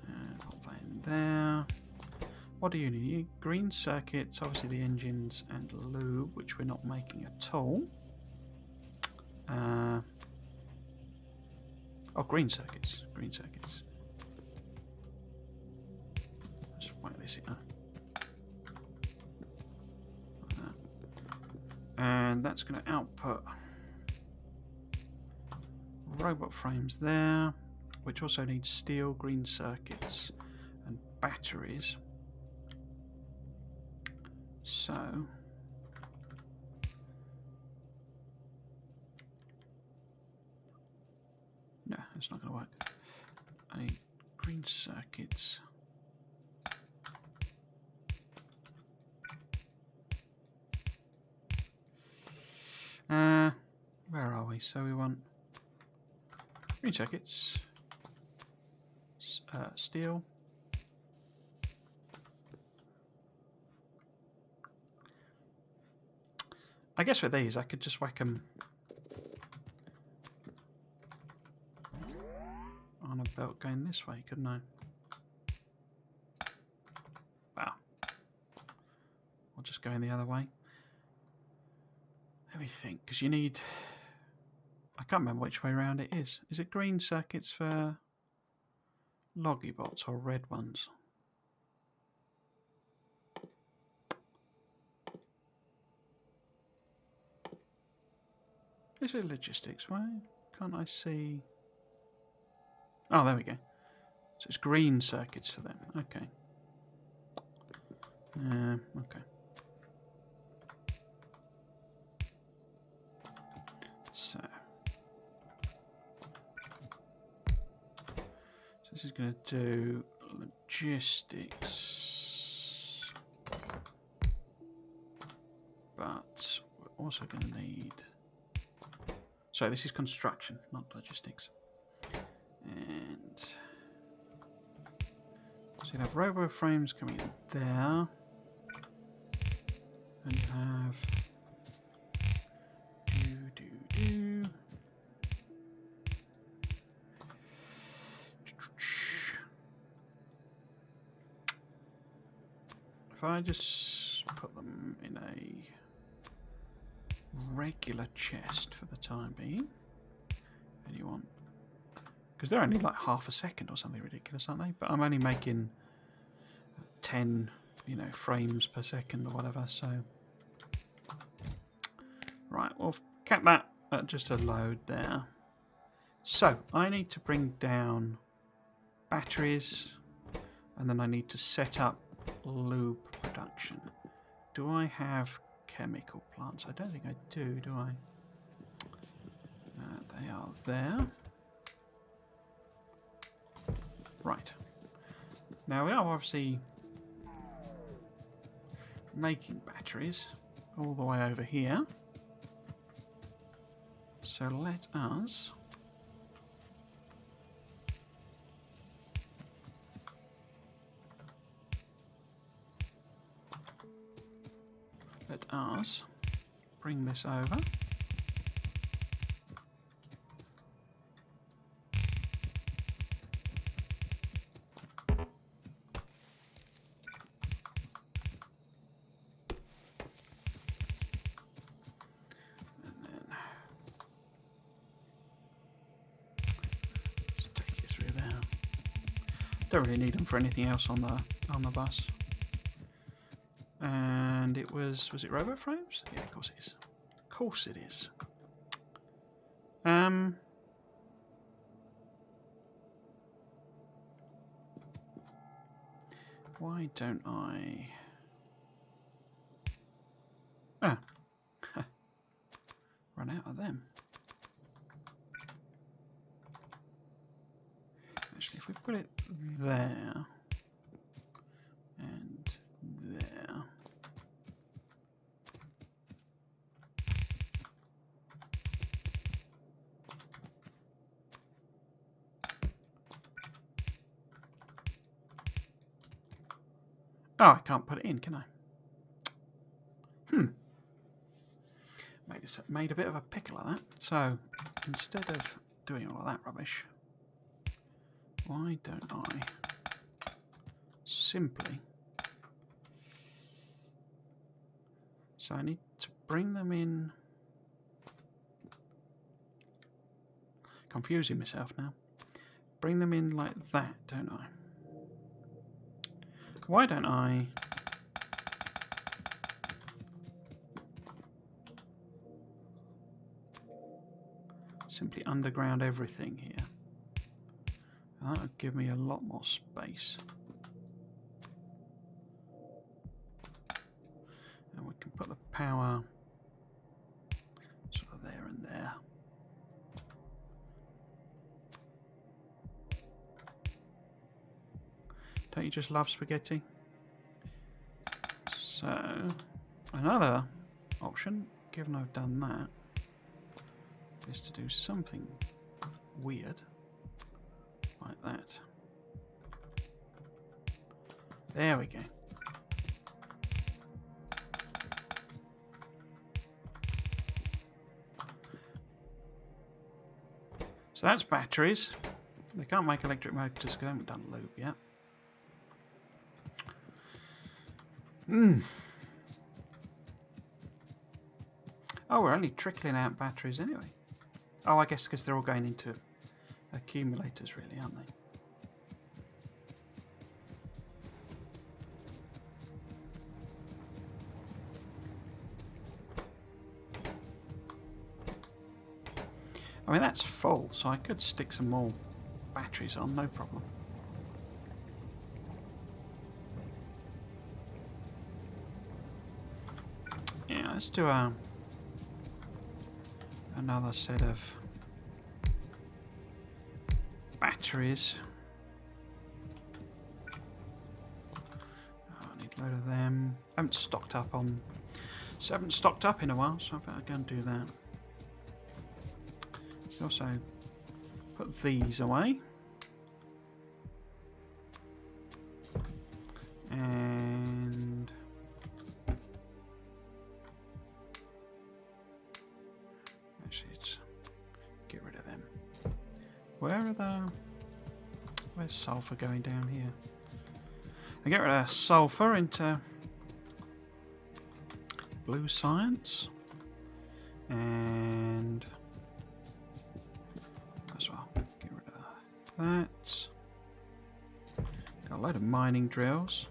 And pop that in there. What do you need? You need green circuits, obviously the engines and lube, which we're not making at all. Oh, green circuits. Green circuits. Just whack this in. Like that. And that's going to output robot frames there, which also needs steel, green circuits, and batteries. So no, it's not going to work. I need green circuits. Where are we? So we want green circuits, steel. I guess with these I could just whack them on a belt going this way, couldn't I? Wow. I'll just go in the other way. Let me think, because you need... I can't remember which way around it is. Is it green circuits for loggy bots or red ones? Is it logistics? Why can't I see... oh, there we go. So it's green circuits for them. Okay. Okay. So this is going to do logistics, but we're also going to need... so this is construction, not logistics. And so you have robo frames coming in there, and you have if I just put them in a regular chest for the time being, and you want... because they're only like half a second or something ridiculous, aren't they? But I'm only making 10, frames per second or whatever, so... right, we'll cap that at just a load there. So, I need to bring down batteries, and then I need to set up lube production. Do I have chemical plants? I don't think I do I? They are there. Right. Now we are obviously making batteries all the way over here. So let us bring this over. Don't really need them for anything else on the bus. And it was it robo frames? Yeah, of course it is. Of course it is. Why don't I there. And there. Oh, I can't put it in, can I? Made a bit of a pickle of that. So, instead of doing all of that rubbish, why don't I simply... So I need to bring them in... Confusing myself now. Bring them in like that, don't I? Why don't I... simply underground everything here? And that would give me a lot more space. And we can put the power sort of there and there. Don't you just love spaghetti? So, another option, given I've done that, is to do something weird like that. There we go. So that's batteries. They can't make electric motors because I haven't done the loop yet. Oh, we're only trickling out batteries anyway. Oh, I guess because they're all going into accumulators, really, aren't they? I mean, that's full, so I could stick some more batteries on, no problem. Yeah, let's do another set of batteries. Oh, I need a load of them. I haven't stocked up on... So I haven't stocked up in a while, so I think I'll go and do that. Also, put these away. And... actually, let's get rid of them. Where are the... where's sulfur going down here? I get rid of sulfur into blue science. And... as well, get rid of that. Got a load of mining drills.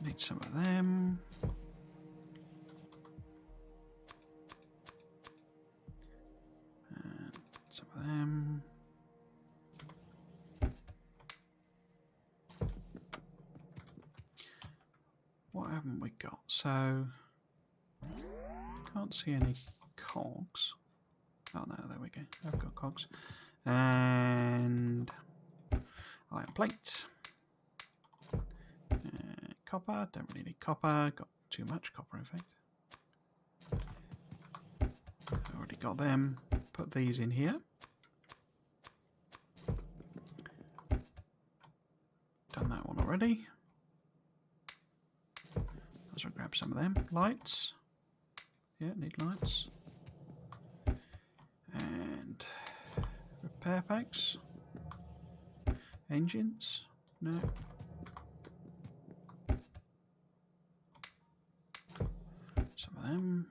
Need some of them. And some of them. What haven't we got? So, can't see any cogs. Oh no, there we go. I've got cogs. And iron plate. Copper, don't really need copper. Got too much copper, in fact. Already got them. Put these in here. Done that one already. Let's grab some of them. Lights. Yeah, need lights. And repair packs. Engines. No. Some of them.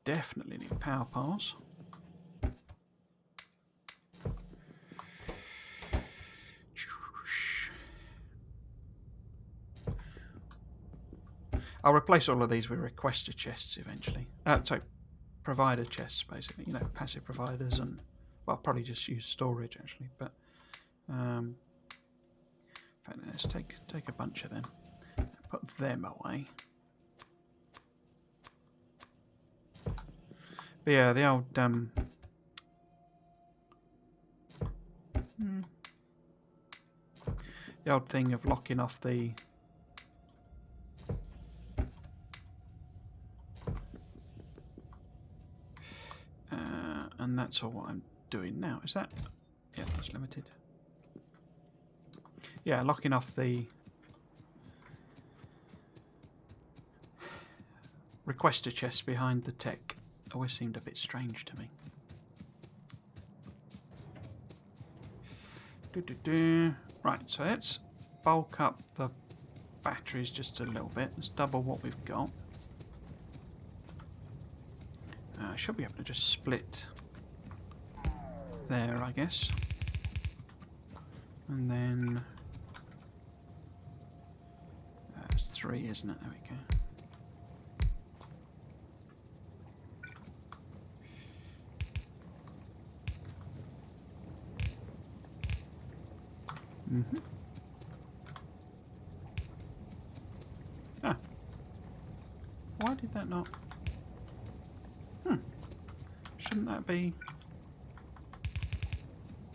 Definitely need power poles. I'll replace all of these with requester chests eventually. So provider chests, basically. You know, passive providers, and well, I'll probably just use storage actually. But in fact, let's take a bunch of them, put them away. But yeah, the old The old thing of locking off the... and that's all what I'm doing now. Is that... Yeah, that's limited. Yeah, locking off the... requester chest behind the tech always seemed a bit strange to me. Right, so let's bulk up the batteries just a little bit. Let's double what we've got. I should be able to just split there, I guess. And then... it's 3, isn't it? There we go. Ah. Why did that not... Shouldn't that be...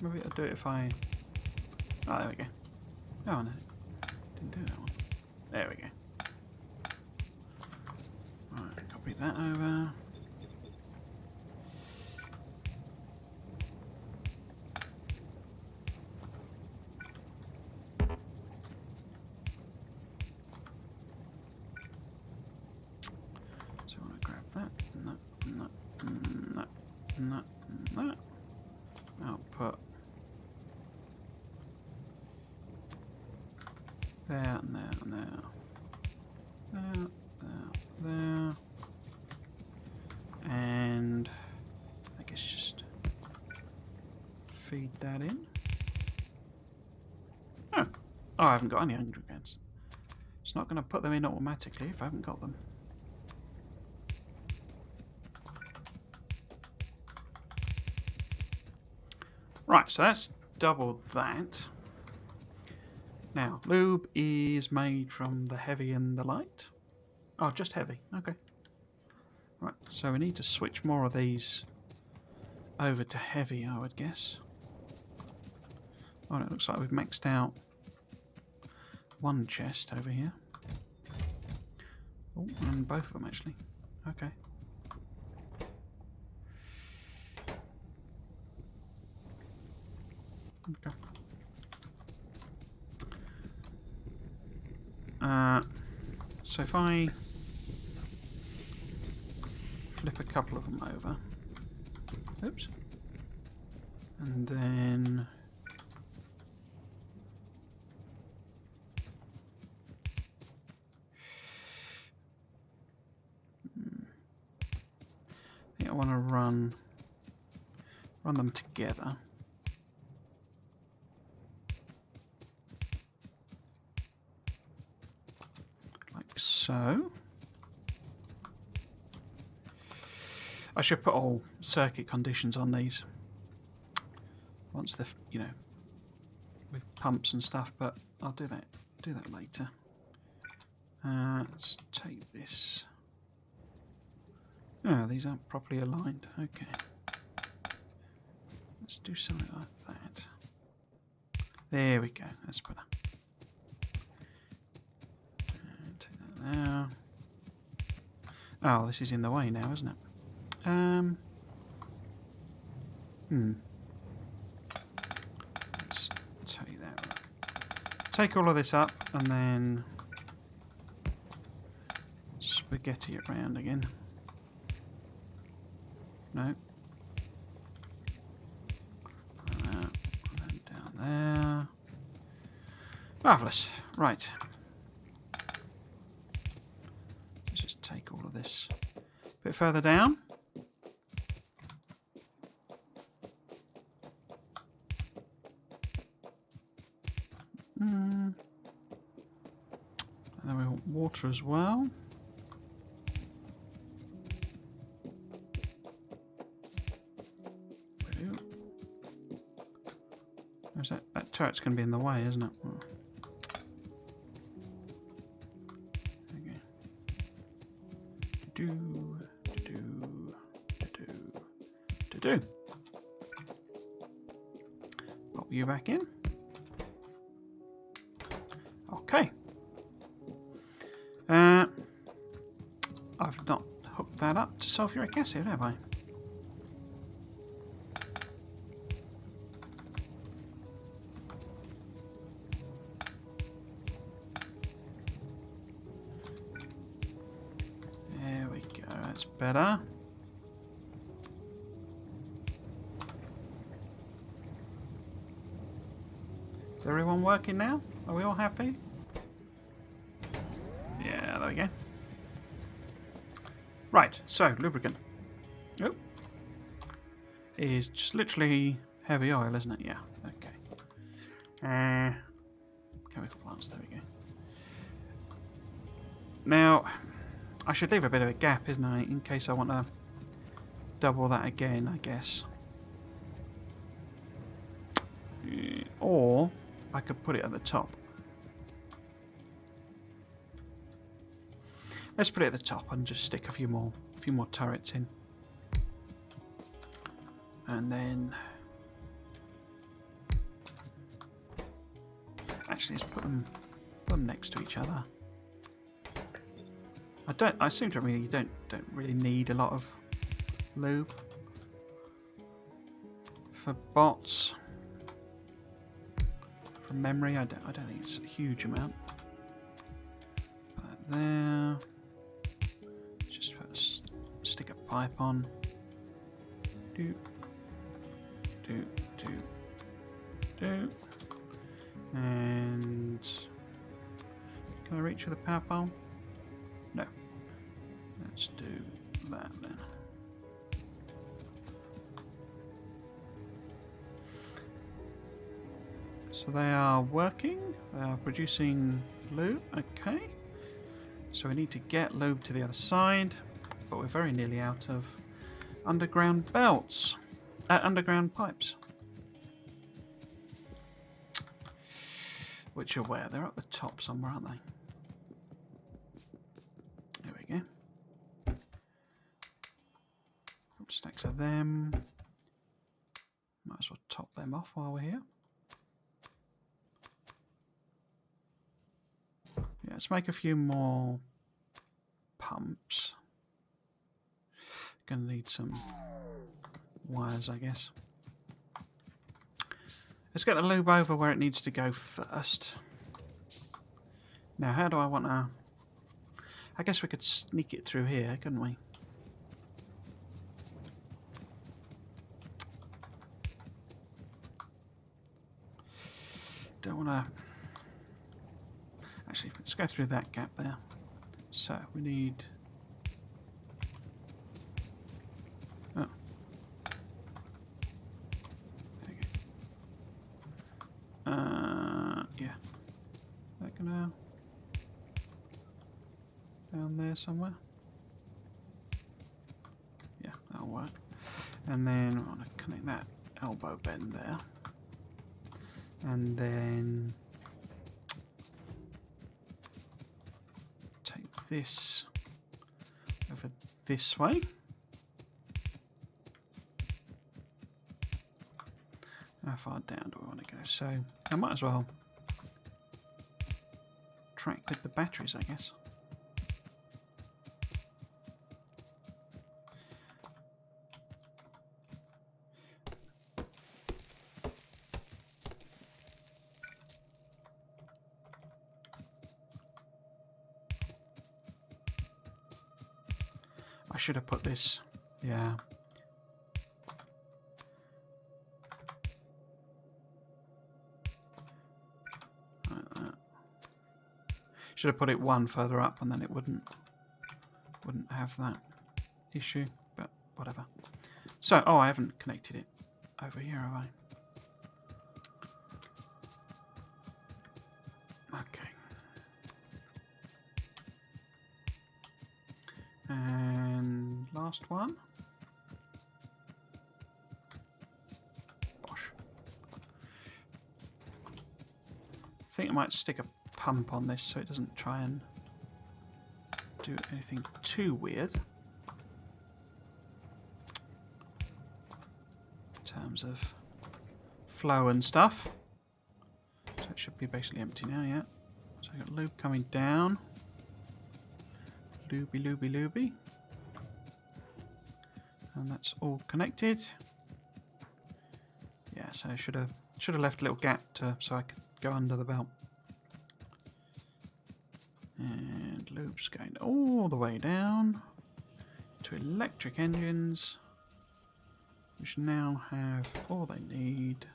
Maybe I'll do it if I... Oh, there we go. Oh, no. Didn't do that one. There we go. Right, copy that over. So I want to grab that, and that, and that, and that, and that, and that. I'll put there and there and there. There, there, there. And I guess just feed that in. Oh, I haven't got any aggregates. It's not going to put them in automatically if I haven't got them. Right, so that's doubled that. Now, lube is made from the heavy and the light. Oh, just heavy. Okay. Right, so we need to switch more of these over to heavy, I would guess. Oh, it looks like we've maxed out one chest over here. Oh, and both of them actually. Okay. Okay. So if I flip a couple of them over, oops, and then I think I want to run them together. So, I should put all circuit conditions on these once they're, you know, with pumps and stuff. But I'll do that later. Let's take this. Oh, these aren't properly aligned. Okay, let's do something like that. There we go. That's better. Now, oh, this is in the way now, isn't it? Let's take that. Take all of this up and then spaghetti it round again. No. And then down there. Marvellous. Right. Take all of this a bit further down. And then we want water as well. Where's that? That turret's going to be in the way, isn't it? Oh. Pop you back in. Okay. I've not hooked that up to sulfuric acid, have I? There we go, that's better. Is everyone working now? Are we all happy? Yeah, there we go. Right, so lubricant. Oh. Is just literally heavy oil, isn't it? Yeah, okay. Chemical plants, there we go. Now, I should leave a bit of a gap, isn't I, in case I want to double that again, I guess. Or I could put it at the top. Let's put it at the top and just stick a few more turrets in. And then actually let's put them next to each other. I seem to really don't really need a lot of lube for bots. From memory, I don't think it's a huge amount. Put that there. Just stick a pipe on. Do. And can I reach with a power pole? No. Let's do that then. So they are working. They are producing lube. Okay. So we need to get lube to the other side, but we're very nearly out of underground belts. Underground pipes. Which are where? They're up the top somewhere, aren't they? There we go. Stacks of them. Might as well top them off while we're here. Yeah, let's make a few more pumps. Gonna need some wires, I guess. Let's get the lube over where it needs to go first. Now, how do I want to... I guess we could sneak it through here, couldn't we? Don't want to... Actually, let's go through that gap there. So, we need... Oh. There you go. Yeah. That gonna... down there somewhere? Yeah, that'll work. And then I want to connect that elbow bend there. And then take this over this way. How far down do we want to go? So I might as well track with the batteries, I guess. I should have put this, yeah. Like that. Should have put it one further up, and then it wouldn't have that issue. But whatever. So, oh, I haven't connected it over here, have I? Okay. And last one. Bosh. I think I might stick a pump on this so it doesn't try and do anything too weird. In terms of flow and stuff. So it should be basically empty now, yeah. So I've got lube coming down. Looby, looby, looby. And that's all connected. Yeah, so I should have left a little gap so I could go under the belt. And lube's going all the way down to electric engines, which now have all they need.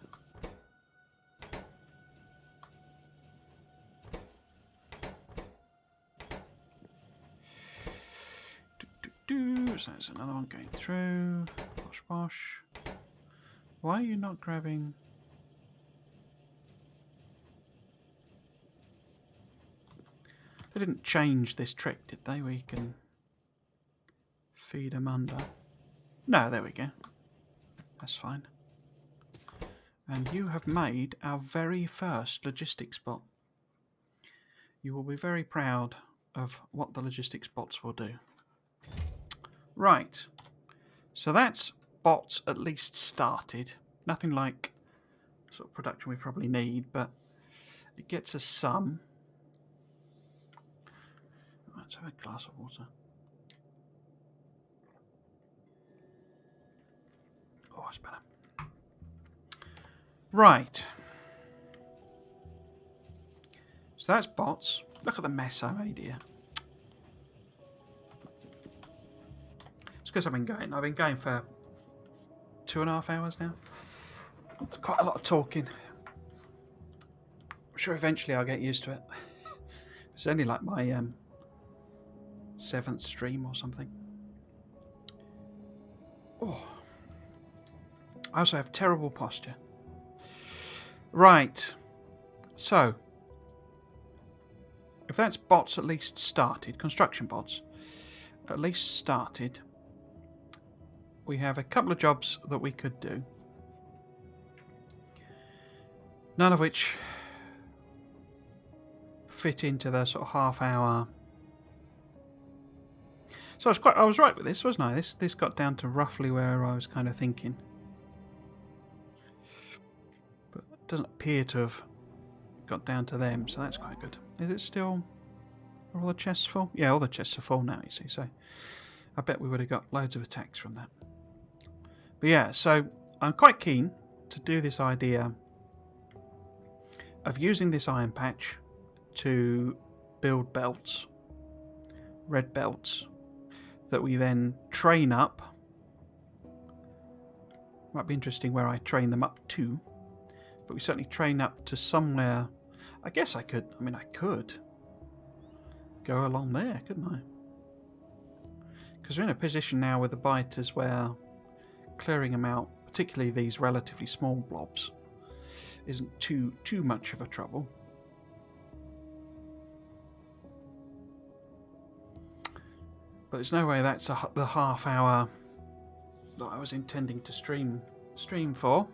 So there's another one going through. Bosh, bosh. Why are you not grabbing? They didn't change this trick, did they? Where you can feed them under. No, there we go. That's fine. And you have made our very first logistics bot. You will be very proud of what the logistics bots will do. Right. So that's bots at least started. Nothing like sort of production we probably need, but it gets us some. Let's have a glass of water. Oh, it's better. Right. So that's bots. Look at the mess I made here. It's because I've been going for 2.5 hours now. It's quite a lot of talking. I'm sure eventually I'll get used to it. It's only like my 7th stream or something. Oh. I also have terrible posture. Right. So, if that's bots at least started, construction bots at least started, we have a couple of jobs that we could do. None of which fit into the sort of half-hour. So I was right with this, wasn't I? This got down to roughly where I was kind of thinking. But it doesn't appear to have got down to them, so that's quite good. Is it still... Are all the chests full? Yeah, all the chests are full now, you see, so I bet we would have got loads of attacks from that. But yeah, so I'm quite keen to do this idea of using this iron patch to build belts, red belts, that we then train up. Might be interesting where I train them up to, but we certainly train up to somewhere. I guess I could go along there, couldn't I? Because we're in a position now with the biters where clearing them out, particularly these relatively small blobs, isn't too much of a trouble. But there's no way that's the half hour that I was intending to stream for.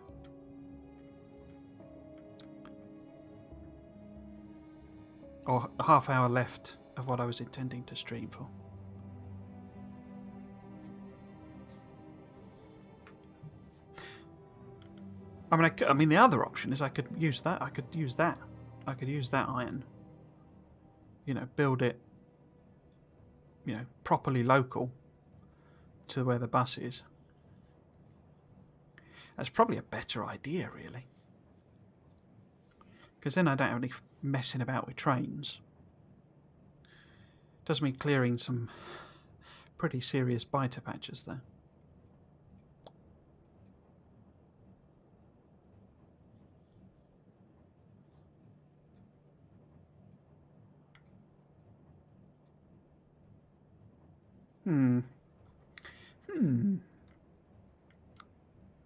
Or a half hour left of what I was intending to stream for. I mean, the other option is I could use that iron. You know, build it, you know, properly local to where the bus is. That's probably a better idea, really. Because then I don't have any messing about with trains. Does mean clearing some pretty serious biter patches, though.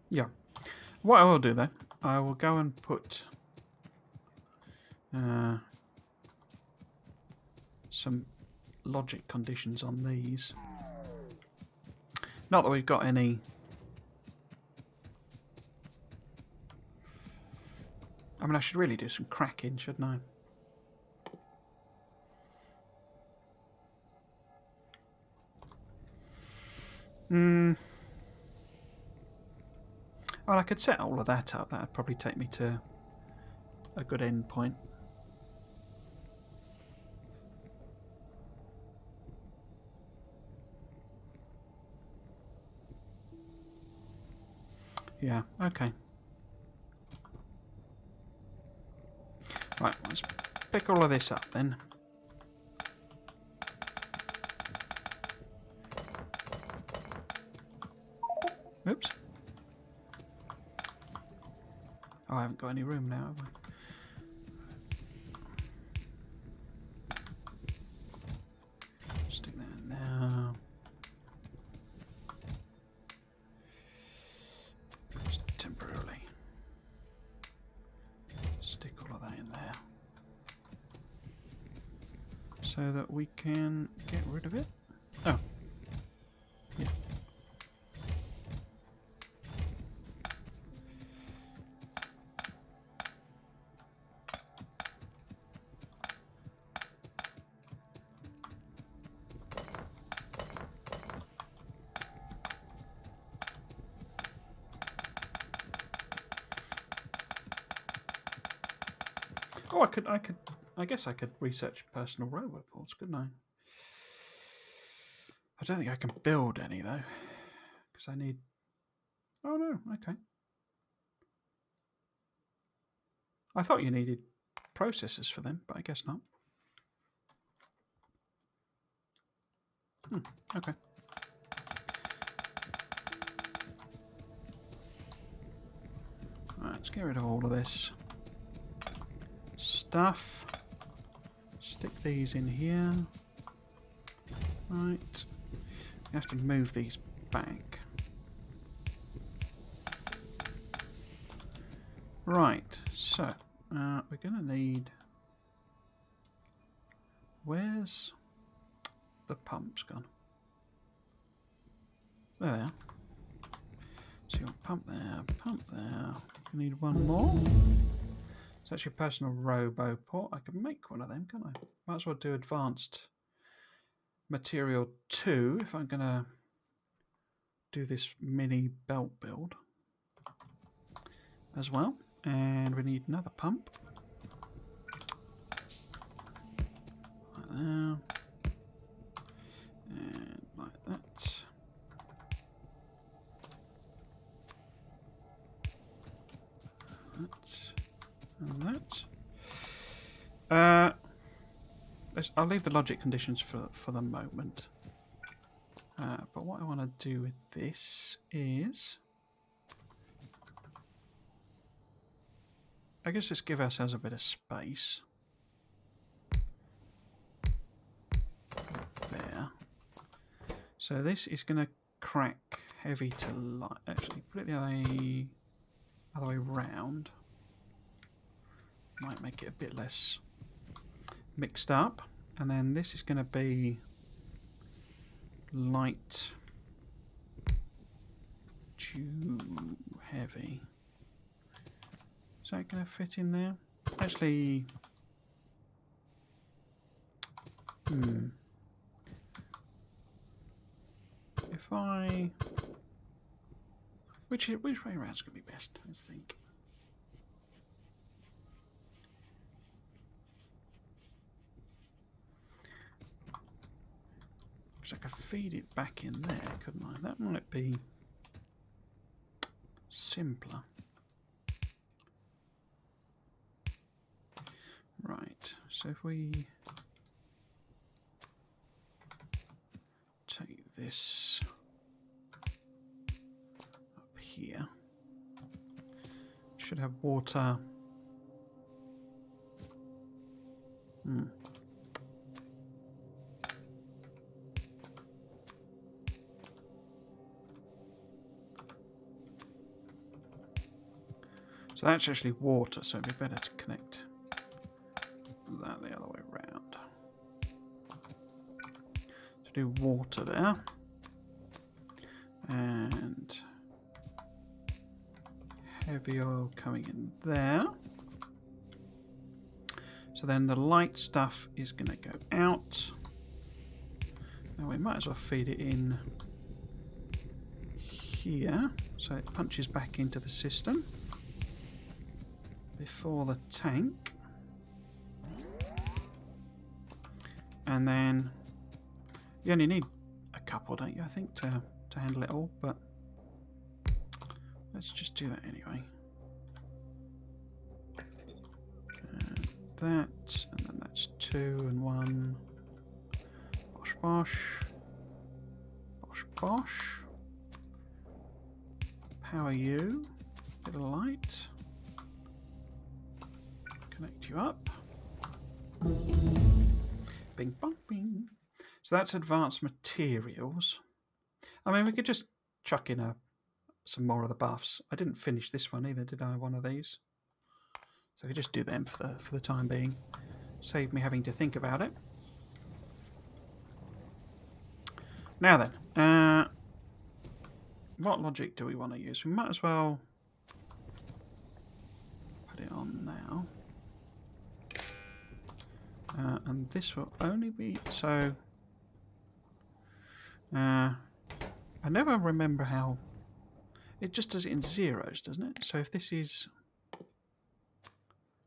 Yeah. What I will do, though, I will go and put some logic conditions on these. Not that we've got any. I mean, I should really do some cracking, shouldn't I? Oh, I could set all of that up. That would probably take me to a good end point. Yeah, okay. Right, let's pick all of this up then. Oops. Oh, I haven't got any room now, have I? Stick that in there. Just temporarily. Stick all of that in there. So that we can get rid of it. Oh. Yeah. Oh, I guess I could research personal robot ports, couldn't I? I don't think I can build any though, because I need. Oh no, okay. I thought you needed processors for them, but I guess not. Okay. Right, let's get rid of all of this stuff. Stick these in here. Right. You have to move these back. Right, so we're going to need. Where's the pumps gone? There they are. So you want pump there, pump there. You need one more. So that's your personal robo port. I can make one of them, can't I? Might as well do advanced material 2 if I'm going to do this mini belt build as well. And we need another pump. Like there. And like that. And that. I'll leave the logic conditions for the moment. But what I want to do with this is, I guess let's give ourselves a bit of space. There. So this is going to crack heavy to light. Actually, put it the other way round. Might make it a bit less mixed up. And then this is going to be light to heavy. Is that going to fit in there? Actually, if I, which way around is going to be best? Let's think. Because I could feed it back in there, couldn't I? That might be simpler. Right, so if we take this up here, should have water. So that's actually water, so it'd be better to connect that the other way around. To do water there. And heavy oil coming in there. So then the light stuff is going to go out. Now we might as well feed it in here, so it punches back into the system before the tank. And then you only need a couple, don't you, I think, to handle it all, but let's just do that anyway. That, and then that's 2 and 1. Bosh, bosh. Bosh, bosh. Power you. Bit of light. Connect you up. Bing, bong, bing. So that's advanced materials. I mean, we could just chuck in some more of the buffs. I didn't finish this one either, did I? One of these. So I could just do them for the time being. Save me having to think about it. Now then, what logic do we want to use? We might as well put it on now. And this will only be... So... I never remember how... It just does it in zeros, doesn't it? So if this is...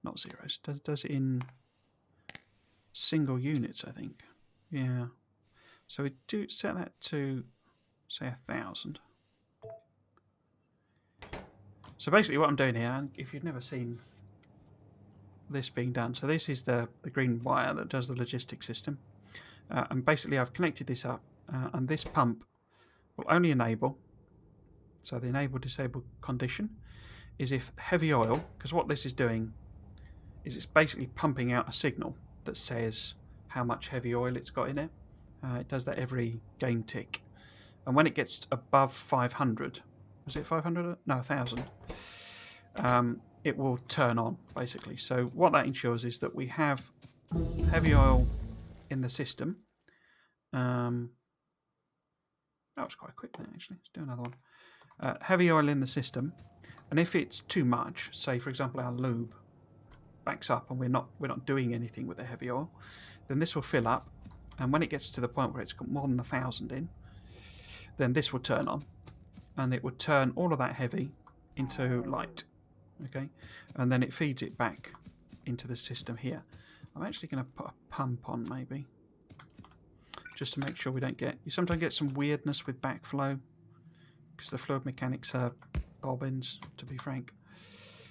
Not zeros. Does it in single units, I think. Yeah. So we do set that to, say, 1,000. So basically what I'm doing here, and if you've never seen this being done, so this is the green wire that does the logistics system. And basically I've connected this up, and this pump will only enable, so the enable disable condition is if heavy oil, because what this is doing is it's basically pumping out a signal that says how much heavy oil it's got in it. It does that every game tick. And when it gets above 500, is it 500? No, 1,000. It will turn on, basically. So what that ensures is that we have heavy oil in the system. That was quite quick there, actually. Let's do another one. Heavy oil in the system. And if it's too much, say, for example, our lube backs up and we're not doing anything with the heavy oil, then this will fill up, and when it gets to the point where it's got more than 1,000 in, then this will turn on, and it would turn all of that heavy into light. Okay, and then it feeds it back into the system here. I'm actually going to put a pump on, maybe, just to make sure we don't get... You sometimes get some weirdness with backflow because the fluid mechanics are bobbins, to be frank.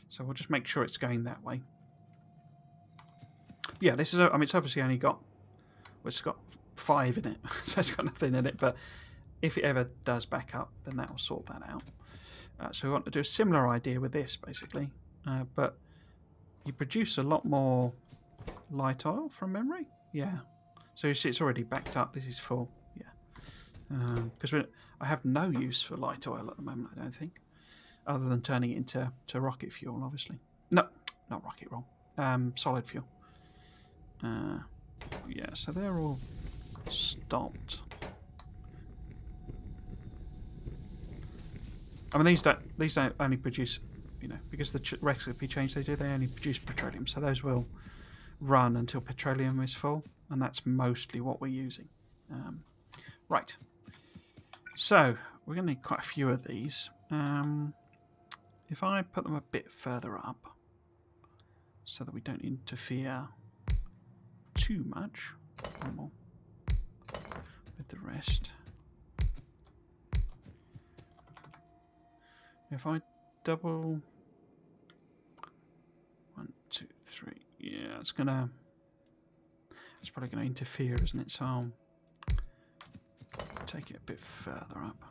So we'll just make sure it's going that way. Yeah, this is... I mean, it's obviously only got... Well, it's got 5 in it, so it's got nothing in it, but if it ever does back up, then that will sort that out. So we want to do a similar idea with this, basically, but you produce a lot more light oil from memory. Yeah, so you see it's already backed up. This is full. Yeah, because I have no use for light oil at the moment, I don't think, other than turning it into rocket fuel, obviously. No, not rocket fuel. Solid fuel. Yeah, so they're all stopped. I mean, these don't only produce, you know, because the recipe change they do, they only produce petroleum. So those will run until petroleum is full, and that's mostly what we're using. Right. So we're going to need quite a few of these. If I put them a bit further up, so that we don't interfere too much with the rest. If I double 1, 2, 3, yeah, it's probably gonna interfere, isn't it? So I'll take it a bit further up.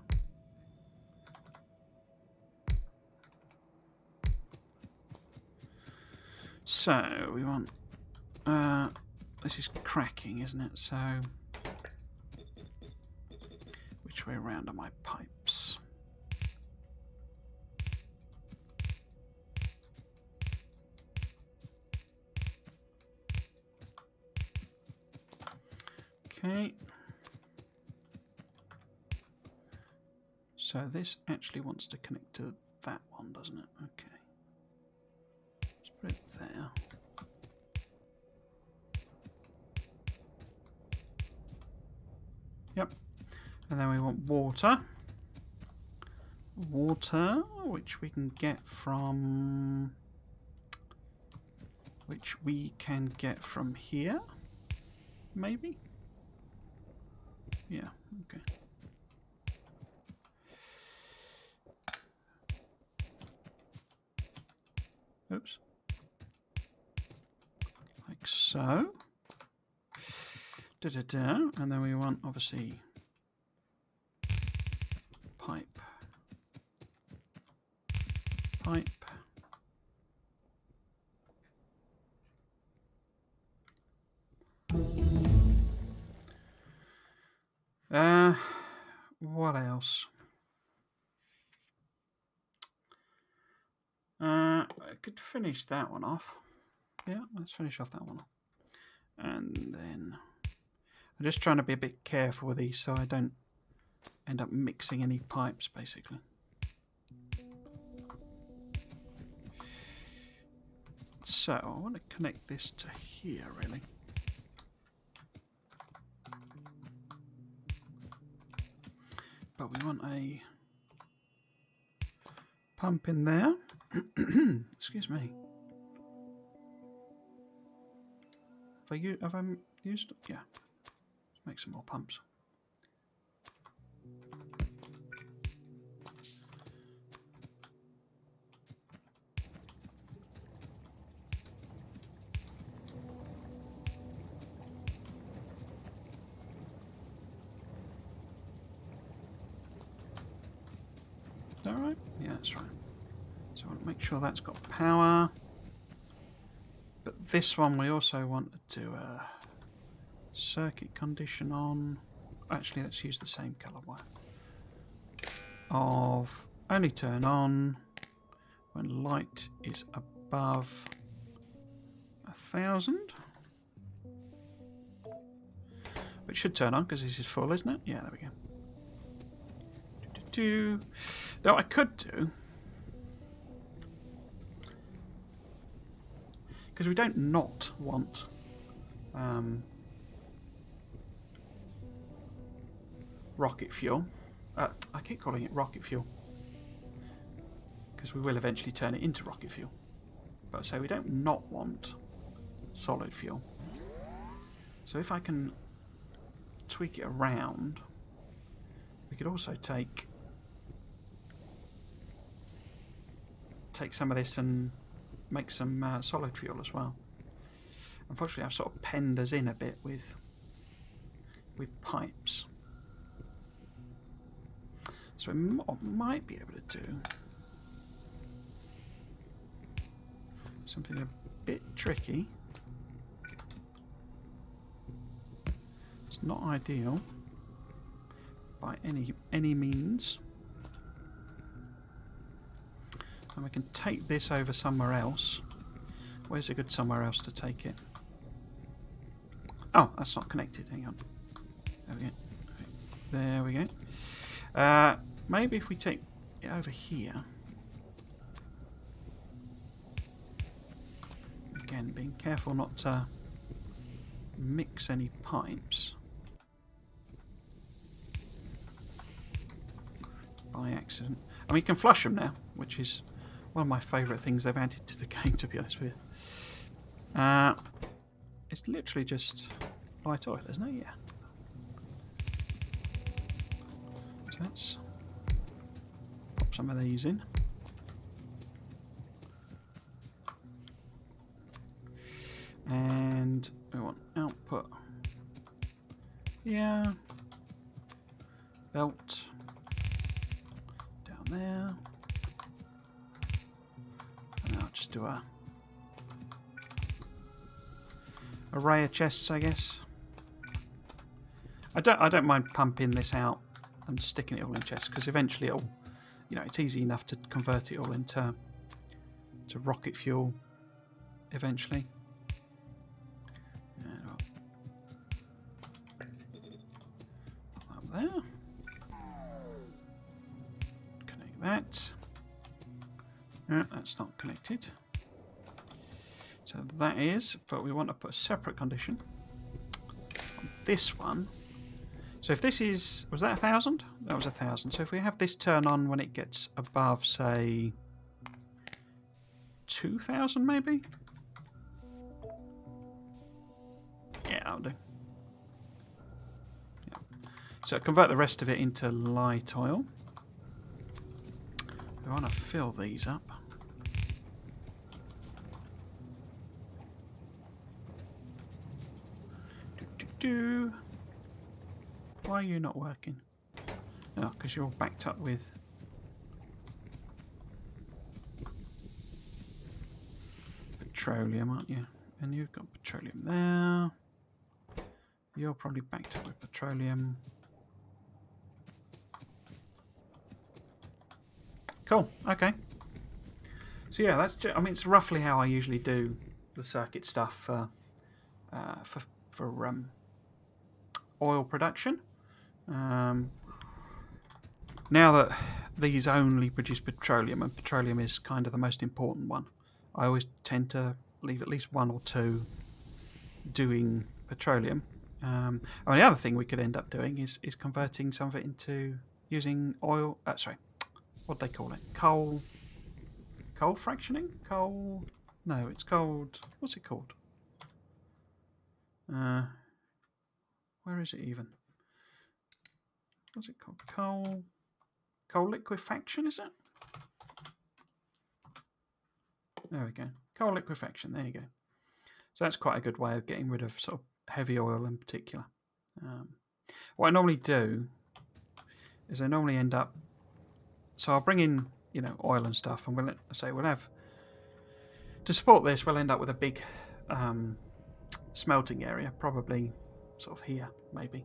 So we want this is cracking, isn't it? So which way around are my pipes? Okay. So this actually wants to connect to that one, doesn't it? Okay. Let's put it there. Yep. And then we want water water, which we can get from here, maybe. Yeah. Okay. Oops. Like so. And then we want, obviously, pipe. What else? I could finish that one off. Yeah, let's finish off that one. And then I'm just trying to be a bit careful with these so I don't end up mixing any pipes, basically. So I want to connect this to here, really. But we want a pump in there. Excuse me. Have I used it? Yeah. Let's make some more pumps. Is that right? Yeah, that's right. So I want to make sure that's got power. But this one we also want to do a circuit condition on. Actually, let's use the same colour wire. Of only turn on when light is above 1,000. It should turn on because this is full, isn't it? Yeah, there we go. Now I could do, because we don't not want rocket fuel. I keep calling it rocket fuel because we will eventually turn it into rocket fuel. But so we don't not want solid fuel. So if I can tweak it around, we could also take some of this and make some solid fuel as well. Unfortunately, I've sort of penned us in a bit with pipes. So what I might be able to do something a bit tricky. It's not ideal by any means. And we can take this over somewhere else. Where's a good somewhere else to take it? Oh, that's not connected. Hang on. There we go. There we go. Maybe if we take it over here. Again, being careful not to mix any pipes by accident. I mean, you can flush them now, which is one of my favourite things they've added to the game, to be honest with you. It's literally just light oil, isn't it? Yeah. So let's pop some of these in. And we want output. Yeah. Belt. Down there. And I'll just do a array of chests, I guess. I don't mind pumping this out and sticking it all in chests because eventually it'll, it's easy enough to convert it all into rocket fuel eventually. Up there. Connect that. That's not connected. So that is, but we want to put a separate condition on this one. So if this is... Was that 1,000? That was 1,000. So if we have this turn on when it gets above, say, 2,000 maybe? Yeah, that'll do. Yeah. So convert the rest of it into light oil. We want to fill these up. Why are you not working? Oh, because you're backed up with... petroleum, aren't you? And you've got petroleum there. You're probably backed up with petroleum. Cool, okay. So yeah, that's I mean, it's roughly how I usually do the circuit stuff for oil production. Now that these only produce petroleum, and petroleum is kind of the most important one, I always tend to leave at least one or two doing petroleum. I mean, the other thing we could end up doing is converting some of it into using oil. Sorry, what do they call it? Coal fractioning? No, it's called... What's it called? Where is it even? What's it called? Coal liquefaction, is it? There we go. Coal liquefaction, there you go. So that's quite a good way of getting rid of sort of heavy oil in particular. What I normally do is I normally end up... So I'll bring in, you know, oil and stuff, and we'll have... To support this, we'll end up with a big smelting area, probably sort of here, maybe.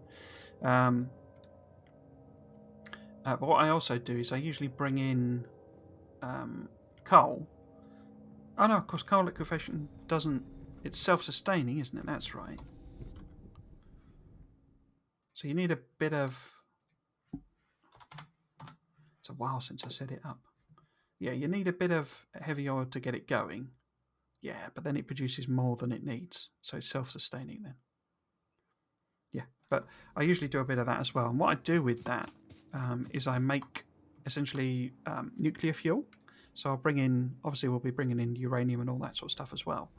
But what I also do is I usually bring in coal. Oh no, of course, coal liquefaction doesn't... It's self-sustaining, isn't it? That's right. So you need a bit of... It's a while since I set it up. Yeah, you need a bit of heavy oil to get it going. Yeah, but then it produces more than it needs. So it's self-sustaining then. Yeah, but I usually do a bit of that as well. And what I do with that is I make essentially nuclear fuel. So I'll bring in... Obviously, we'll be bringing in uranium and all that sort of stuff as well.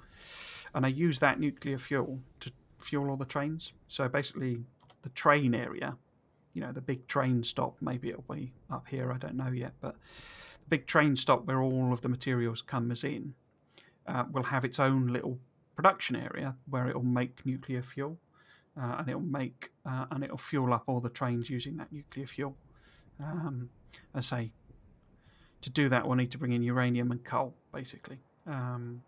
And I use that nuclear fuel to fuel all the trains. So basically, the train area, you know, the big train stop, maybe it'll be up here, I don't know yet, but the big train stop where all of the materials comes in will have its own little production area where it'll make nuclear fuel, and it'll fuel up all the trains using that nuclear fuel. I say, to do that, we'll need to bring in uranium and coal, basically. And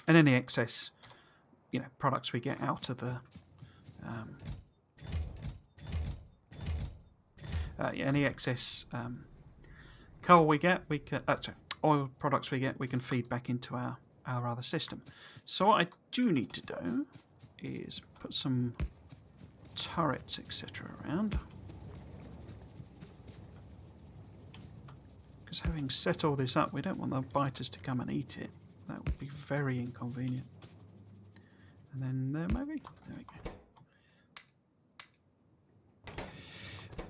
any excess, you know, products we get out of the any excess coal we get, we can oil products we get, we can feed back into our other system. So what I do need to do is put some turrets, etc. around. Because having set all this up, we don't want the biters to come and eat it. That would be very inconvenient. And then there, maybe? There we go.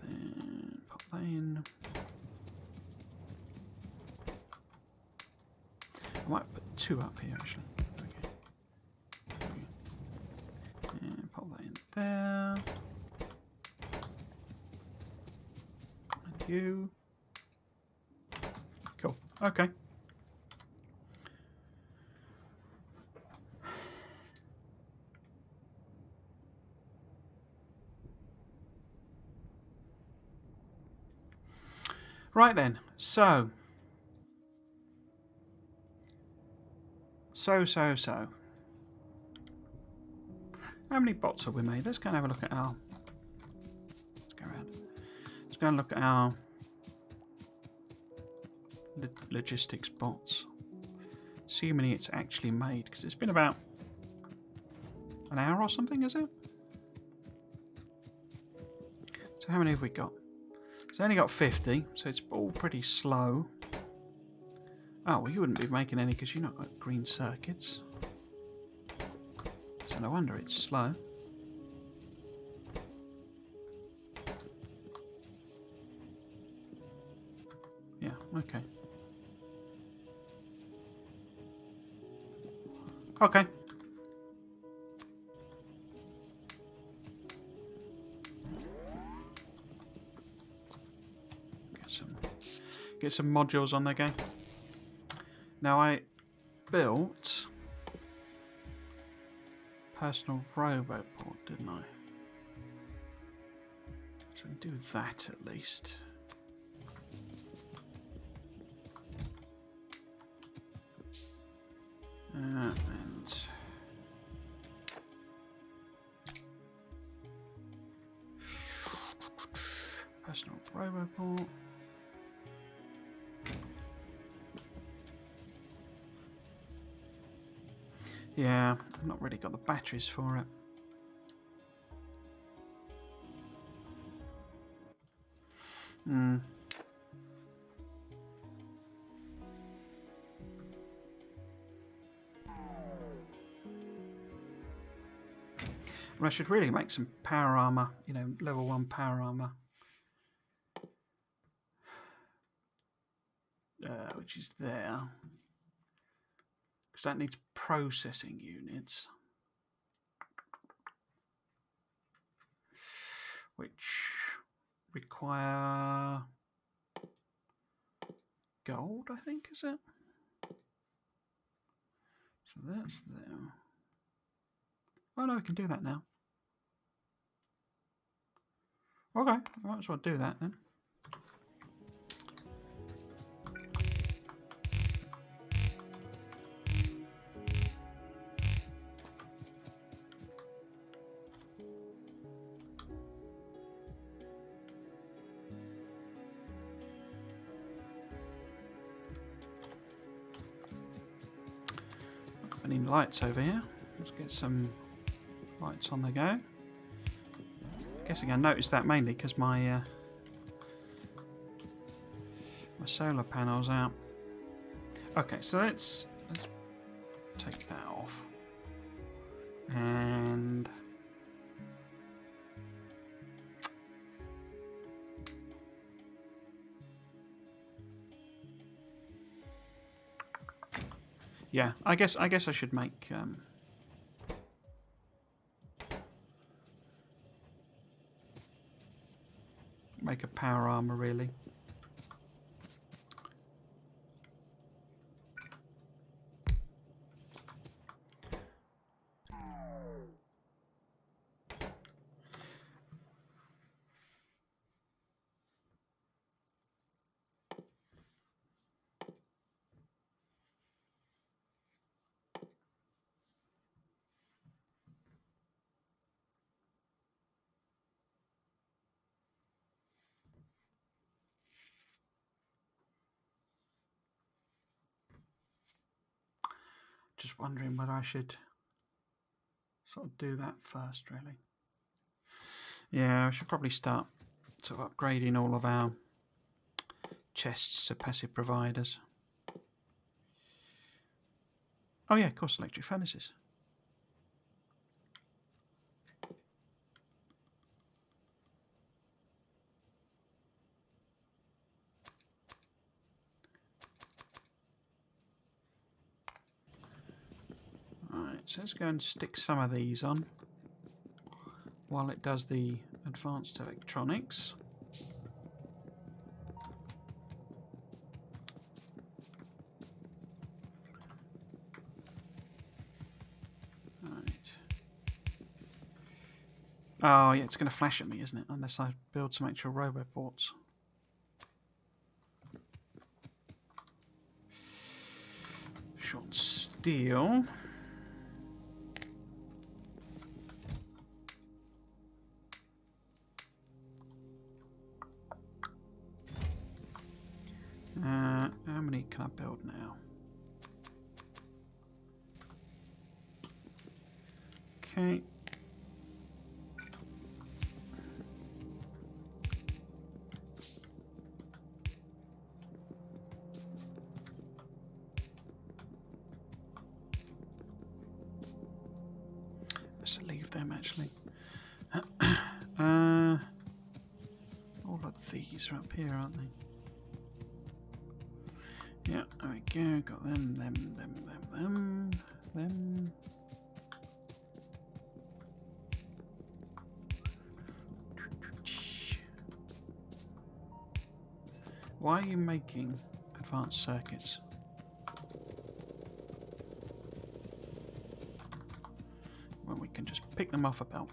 Then pop that in. I might put two up here, actually. Okay. And pop that in there. And you. Cool. Okay. Right then, so. How many bots have we made? Let's go and have a look at our... Let's go around. Let's go and look at our logistics bots. See how many it's actually made, because it's been about an hour or something, is it? So how many have we got? It's only got 50, so it's all pretty slow. Oh, well, you wouldn't be making any because you've not got green circuits. So no wonder it's slow. Okay. Okay. Get some modules on there, gang. Now I built personal roboport, didn't I? So I can do that at least. And personal roboport. Yeah, I've not really got the batteries for it. Hmm. Well, I should really make some power armor, you know, level 1 power armor. Which is there. Because that needs processing units. Which require gold, I think, is it? So that's there. Oh no, we can do that now. Okay, I might as well do that then. I need lights over here. Let's get some lights on the go. Guessing I noticed that mainly because my my solar panel's out. Okay, so let's take that off. And yeah, I guess I should make a power armor really. Just wondering whether I should sort of do that first, really. Yeah, I should probably start sort of upgrading all of our chests to passive providers. Oh yeah, of course, electric furnaces. Right, so let's go and stick some of these on while it does the advanced electronics. Right. Oh yeah, it's going to flash at me, isn't it? Unless I build some actual roboports. Short steel. How many can I build now? Okay. Let's leave them actually. All of these are up here, aren't they? Yeah, there we go. Got them. Why are you making advanced circuits? When we can just pick them off a belt.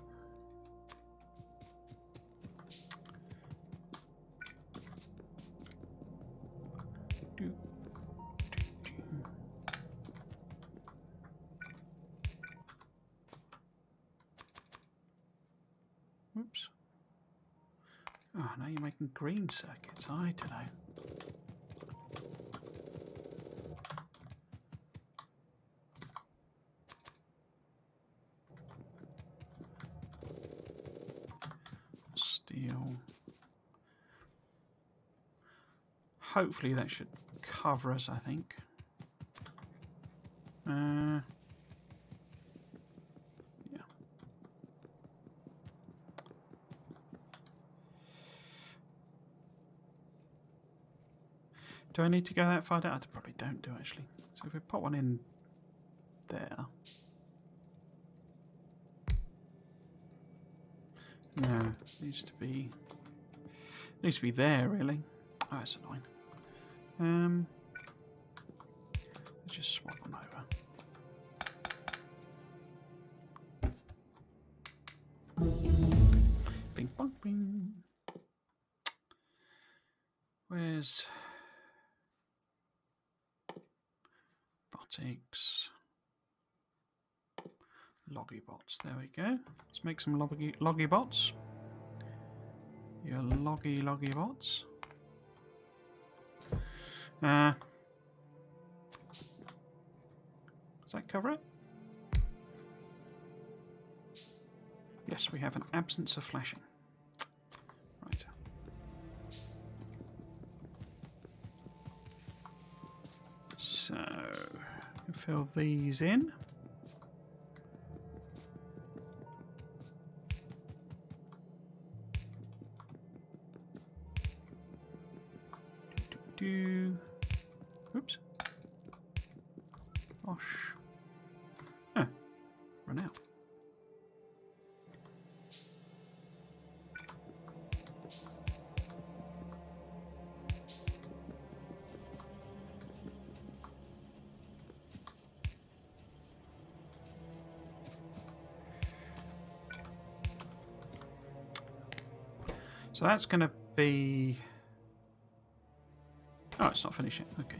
Oops. Oh, now you're making green circuits. I don't know. Steel. Hopefully that should cover us, I think. Yeah. Do I need to go that far down? I probably don't do actually. So if we put one in there. No, needs to be there really. Oh, that's annoying. Let's just swap them over. Bing bong bing. Where's botics? Loggy bots. There we go. Let's make some loggy bots. Your loggy bots. Does that cover it? Yes, we have an absence of flashing. Right. So, fill these in. Oops. Gosh. Oh, run out. So that's going to be... Oh, it's not finished yet. Okay.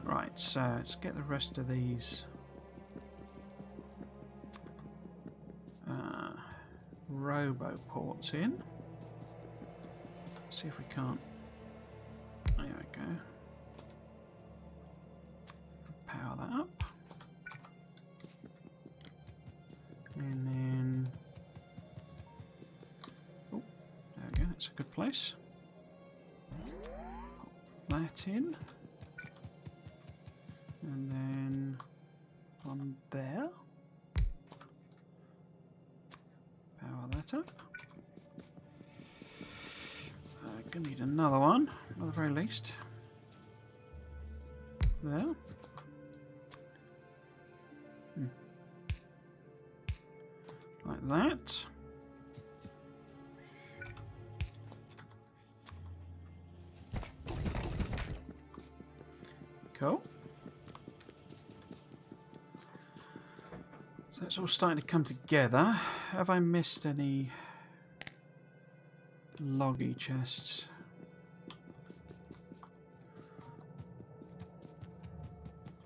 Right, so let's get the rest of these robo ports in. See if we can't. There we go. Power that up. And then. Oh, there we go. That's a good place. Pop that in. And then on there. Power that up. Gonna need another one, at the very least. There. Like that. Cool. So it's all starting to come together. Have I missed any loggy chests?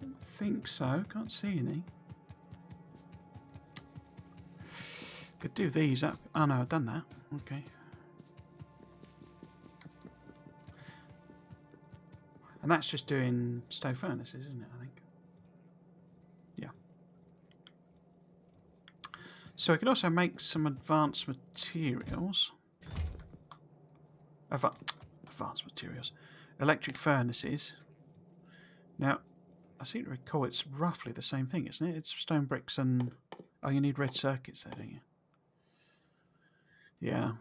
I don't think so. Can't see any. Could do these up. Oh no, I've done that. Okay. And that's just doing stove furnaces, isn't it, I think? Yeah. So we could also make some advanced materials. Advanced materials. Electric furnaces. Now, I seem to recall it's roughly the same thing, isn't it? It's stone bricks and... Oh, you need red circuits there, don't you? Yeah.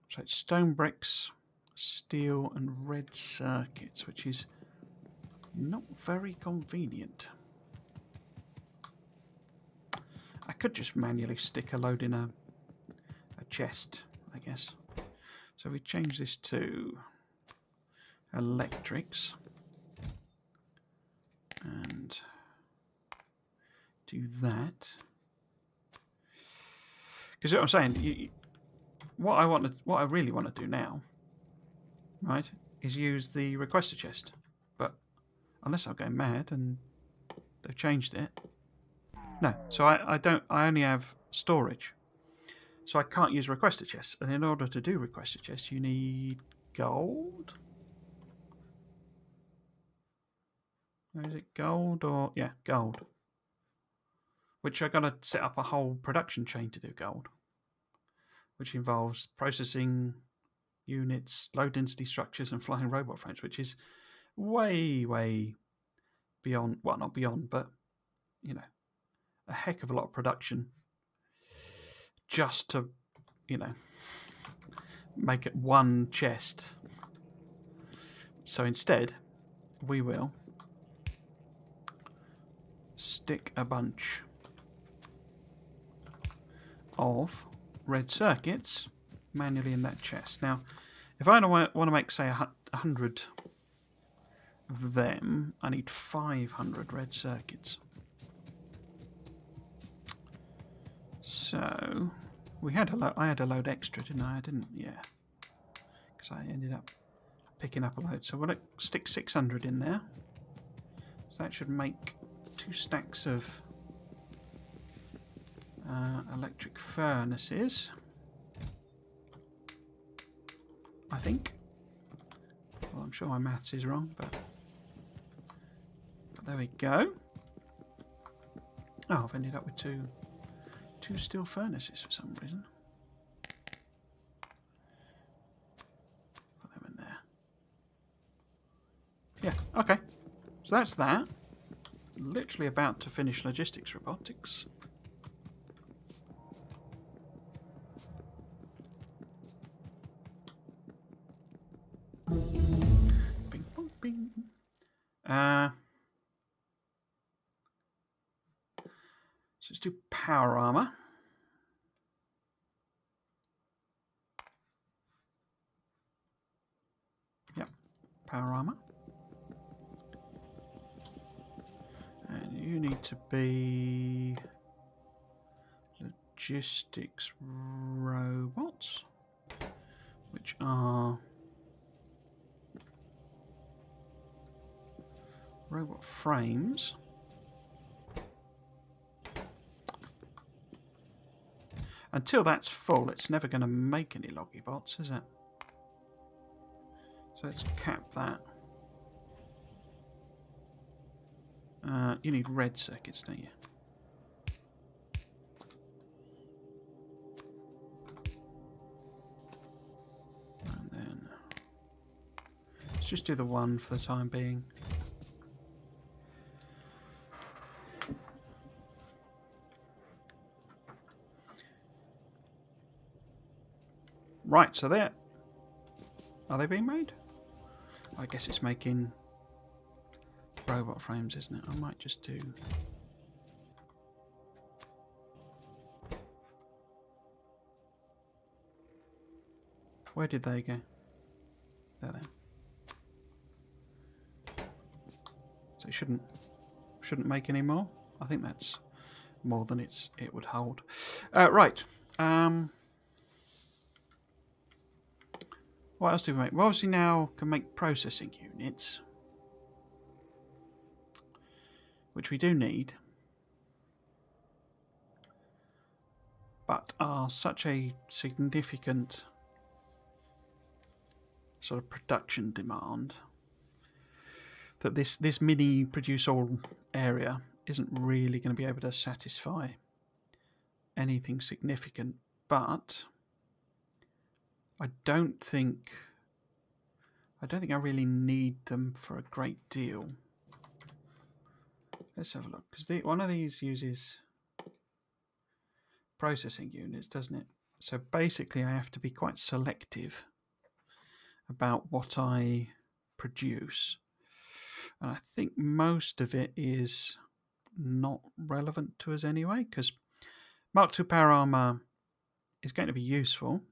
So it's stone bricks, steel and red circuits, which is Not very convenient. I could just manually stick a load in a chest, I guess. So we change this to electrics and do that. Because what I'm saying, what I really want to do now, right, is use the requester chest. But unless I'm going mad and they've changed it, no. So I only have storage, so I can't use requester chests. And in order to do requester chests, you need gold. Or is it gold or yeah, gold? Which I got to set up a whole production chain to do gold, which involves processing units, low density structures, and flying robot frames, which is way, way beyond, well, not beyond, but, you know, a heck of a lot of production just to, you know, make it one chest. So instead, we will stick a bunch of red circuits manually in that chest. Now, if I want to make, say, 100 of them, I need 500 red circuits. So I had a load extra, didn't I? I didn't, yeah, because I ended up picking up a load. So we'll stick 600 in there. So that should make 2 stacks of electric furnaces, I think. Well, I'm sure my maths is wrong, but there we go. Oh, I've ended up with two steel furnaces for some reason. Put them in there. Yeah, okay. So that's that. Literally about to finish logistics robotics. Bing, bong, bing. So let's do power armor. Yep, power armor. And you need to be logistics robots, which are robot frames. Until that's full, it's never going to make any loggy bots, is it? So let's cap that. You need red circuits, don't you? And then let's just do the one for the time being. Right, so there. Are they being made? I guess it's making robot frames, isn't it? I might just do... Where did they go? There. So it shouldn't make any more. I think that's more than it would hold. Right. What else do we make? We obviously now can make processing units, which we do need, but are such a significant sort of production demand that this mini produce all area isn't really going to be able to satisfy anything significant. But I don't think I really need them for a great deal. Let's have a look, because one of these uses processing units, doesn't it? So basically I have to be quite selective about what I produce. And I think most of it is not relevant to us anyway, because Mark II power armor is going to be useful.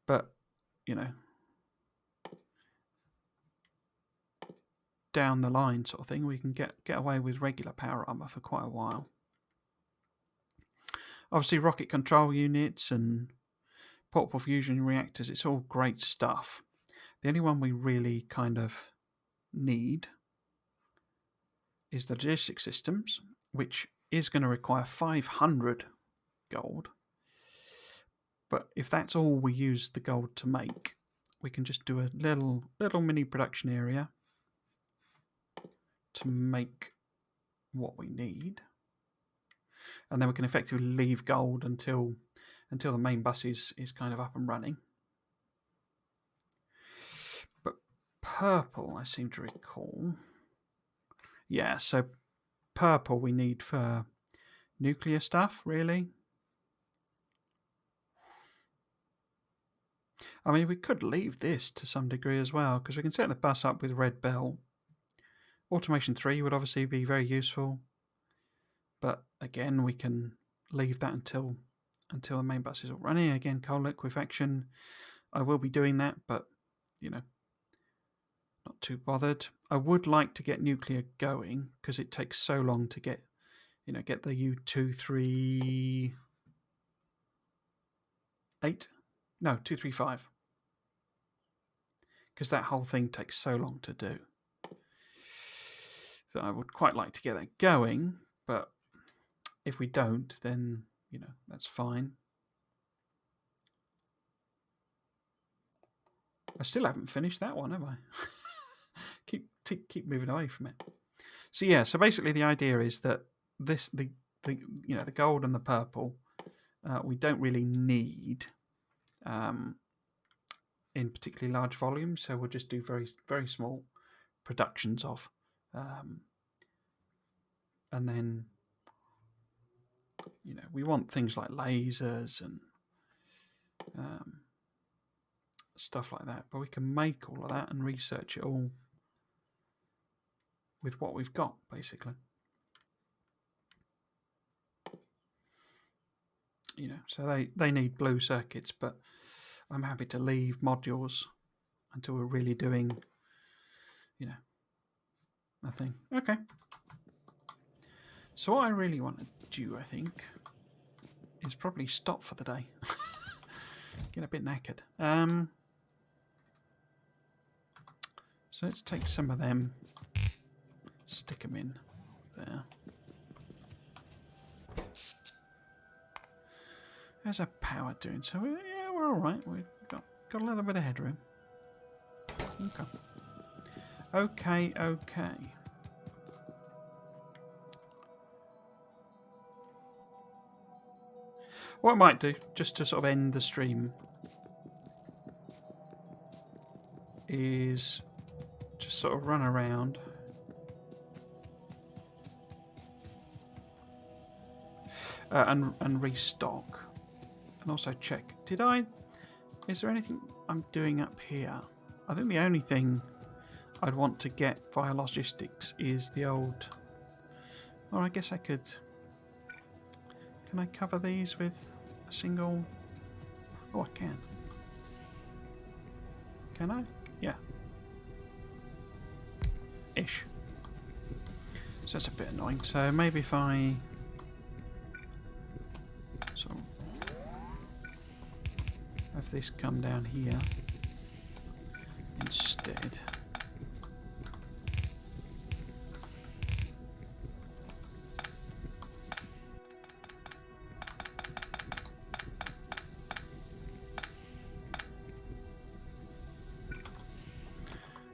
But, you know, down the line sort of thing, we can get away with regular power armor for quite a while. Obviously, rocket control units and portable fusion reactors, it's all great stuff. The only one we really kind of need is the logistics systems, which is going to require 500 gold. But if that's all we use the gold to make, we can just do a little mini production area to make what we need. And then we can effectively leave gold until the main bus is kind of up and running. But purple, I seem to recall. Yeah, so purple we need for nuclear stuff, really. I mean, we could leave this to some degree as well, because we can set the bus up with red belt. Automation 3 would obviously be very useful. But again, we can leave that until the main bus is all running. Again, coal liquefaction, I will be doing that, but, you know, not too bothered. I would like to get nuclear going, because it takes so long to get the U238. No, 235. Because that whole thing takes so long to do. That I would quite like to get that going, but if we don't, then, you know, that's fine. I still haven't finished that one, have I? keep moving away from it. So yeah, so basically the idea is that the gold and the purple we don't really need in particularly large volumes, so we'll just do very, very small productions of, and then, you know, we want things like lasers and stuff like that, but we can make all of that and research it all with what we've got, basically. You know, so they need blue circuits, but I'm happy to leave modules until we're really doing, you know, a thing. Okay. So what I really want to do, I think, is probably stop for the day. Get a bit knackered. So let's take some of them, stick them in there. How's our power doing? So yeah, we're all right. We've got a little bit of headroom. Okay. What I might do, just to sort of end the stream, is just sort of run around and restock, and also check. Is there anything I'm doing up here? I think the only thing I'd want to get via logistics is the old. Or I guess I could. Can I cover these with a single? Oh, I can. Can I? Yeah. Ish. So that's a bit annoying. So maybe if I sort of have this come down here instead.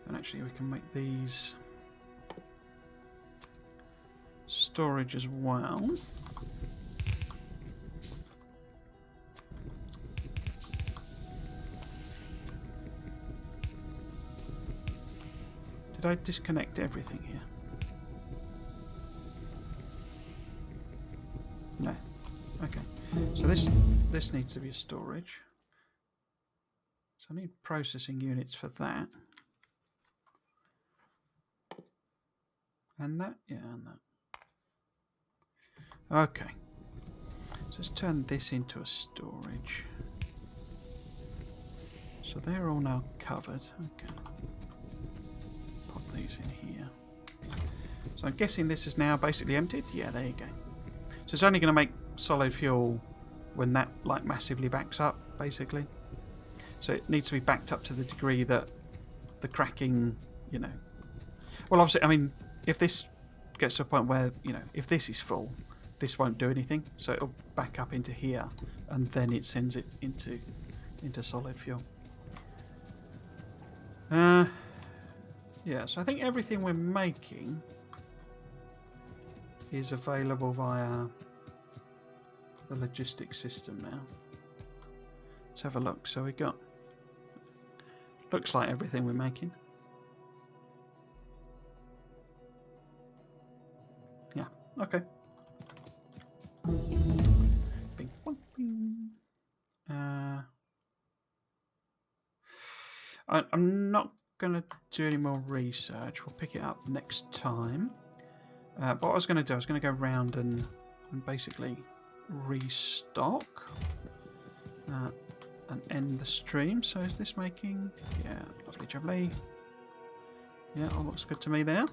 And actually we can make these storage as well. Did I disconnect everything here? No. Okay. So this needs to be a storage. So I need processing units for that. And that? Yeah, and that. Okay. So let's turn this into a storage. So they're all now covered. Okay. Pop these in here. So I'm guessing this is now basically emptied? Yeah, there you go. So it's only going to make solid fuel when that like massively backs up, basically. So it needs to be backed up to the degree that the cracking, you know... Well, obviously, I mean, if this gets to a point where, you know, if this is full, this won't do anything. So it'll back up into here, and then it sends it into solid fuel. Yeah, so I think everything we're making is available via the logistics system now. Let's have a look. So we got... Looks like everything we're making. Yeah, okay. Bing, bong, bing. I'm not going to do any more research. We'll pick it up next time. But what I was going to do, I was going to go around and basically restock and end the stream. So is this making... Yeah, lovely jubbly. Yeah, all looks good to me there.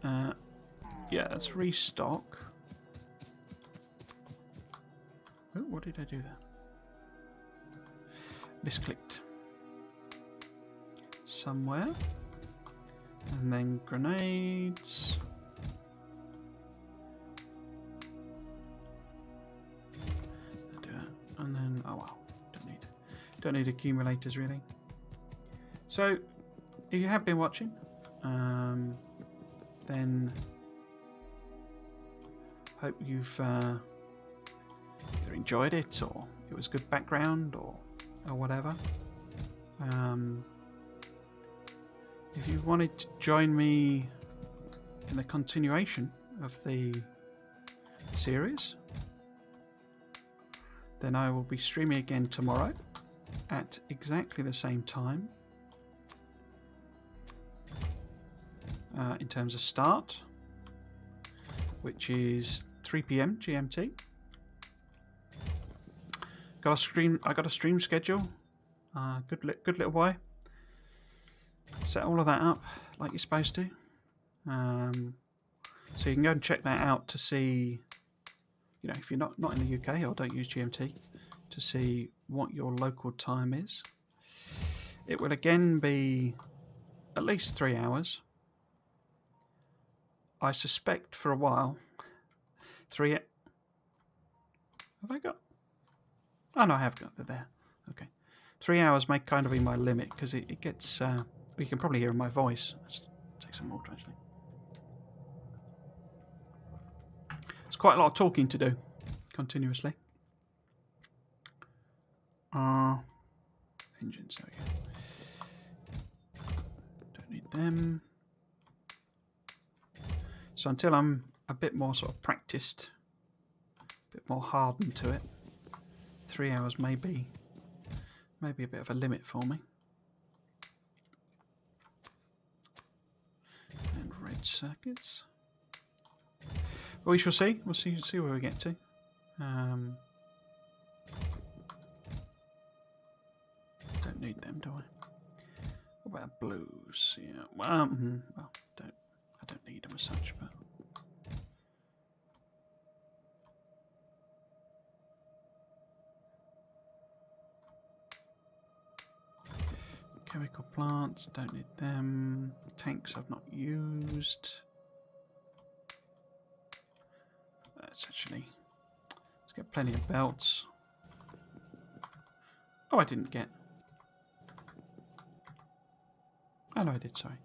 Yeah, let's restock. Oh, what did I do there? Misclicked. Somewhere. And then grenades. Do it. And then, oh well, don't need accumulators really. So, if you have been watching, then hope you've either enjoyed it or it was good background or whatever. If you wanted to join me in the continuation of the series, then I will be streaming again tomorrow at exactly the same time in terms of start, which is 3 PM GMT. I got a stream schedule. Good little boy. Set all of that up like you're supposed to. So you can go and check that out to see, you know, if you're not in the UK or don't use GMT, to see what your local time is. It will again be at least 3 hours. I suspect for a while. 3. Have I got? Oh no, I have got. They're there. Okay. 3 hours may kind of be my limit because it gets. You can probably hear in my voice. Let's take some water actually. It's quite a lot of talking to do continuously. Engines, there we go. Don't need them. So until I'm a bit more sort of practiced, a bit more hardened to it, 3 hours may be a bit of a limit for me. And red circuits. But we shall see. We'll see where we get to. Don't need them, do I? What about blues? Yeah. Well, I don't need them as such, but. Chemical plants, don't need them. Tanks I've not used. Let's get plenty of belts. Oh, I didn't get. Oh no, I did. Sorry.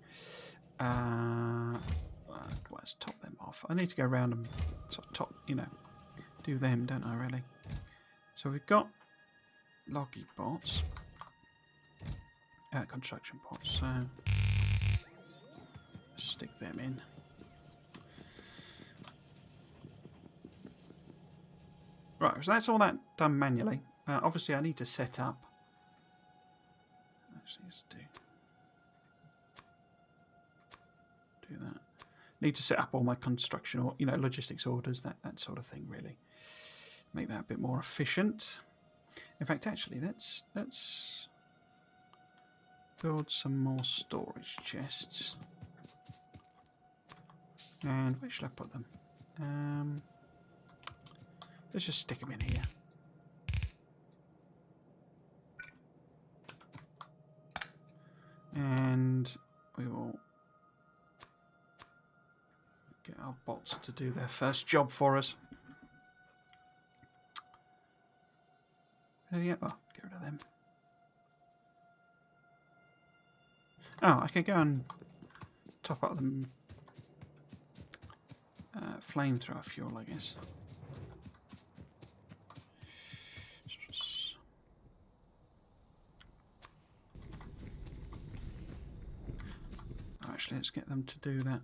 Let's top them off. I need to go around and sort of top, do them, don't I? Really. So we've got loggy bots. Construction pots, so stick them in. Right, so that's all that done manually. Obviously, I need to set up. Actually, let's do that. need to set up all my construction or logistics orders, that sort of thing. Really, make that a bit more efficient. In fact, actually, let's build some more storage chests. And where should I put them? Let's just stick them in here. And we will get our bots to do their first job for us. Oh, get rid of them. Oh, I can go and top up them flamethrower fuel, I guess. Actually, let's get them to do that.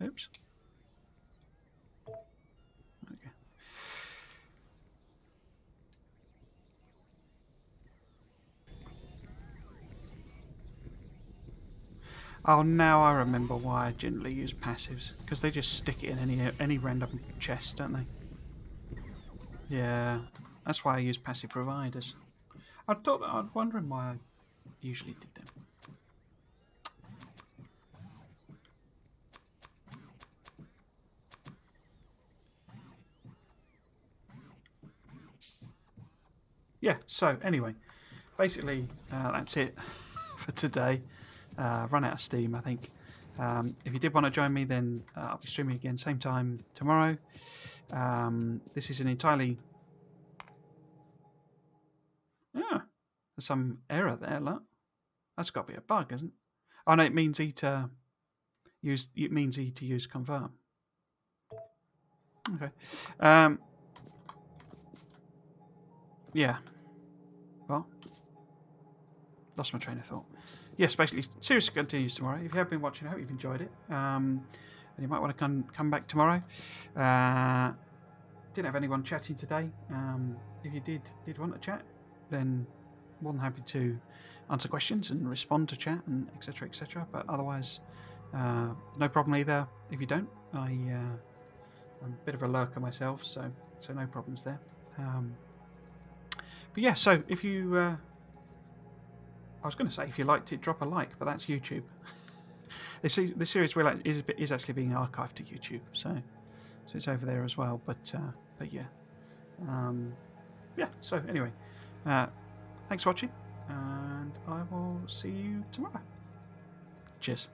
Oops. Okay. Oh, now I remember why I generally use passives, because they just stick it in any random chest, don't they? Yeah, that's why I use passive providers. I was wondering why I usually did them. Yeah, so anyway, basically that's it for today. Run out of steam, I think. If you did want to join me, then I'll be streaming again same time tomorrow. This is an entirely... there's some error there, look. That's got to be a bug, isn't it? Oh no, it means E to use confirm. Okay. Yeah. Well, lost my train of thought. Yes, basically, series continues tomorrow. If you have been watching, I hope you've enjoyed it. And you might want to come back tomorrow. Didn't have anyone chatting today. If you did want to chat, then more than happy to answer questions and respond to chat and etc. etc. But otherwise, no problem either. If you don't, I'm a bit of a lurker myself, so no problems there. But yeah, so if you, I was going to say if you liked it, drop a like, but that's YouTube. This series is actually being archived to YouTube, so it's over there as well. But yeah, yeah. So anyway, thanks for watching, and I will see you tomorrow. Cheers.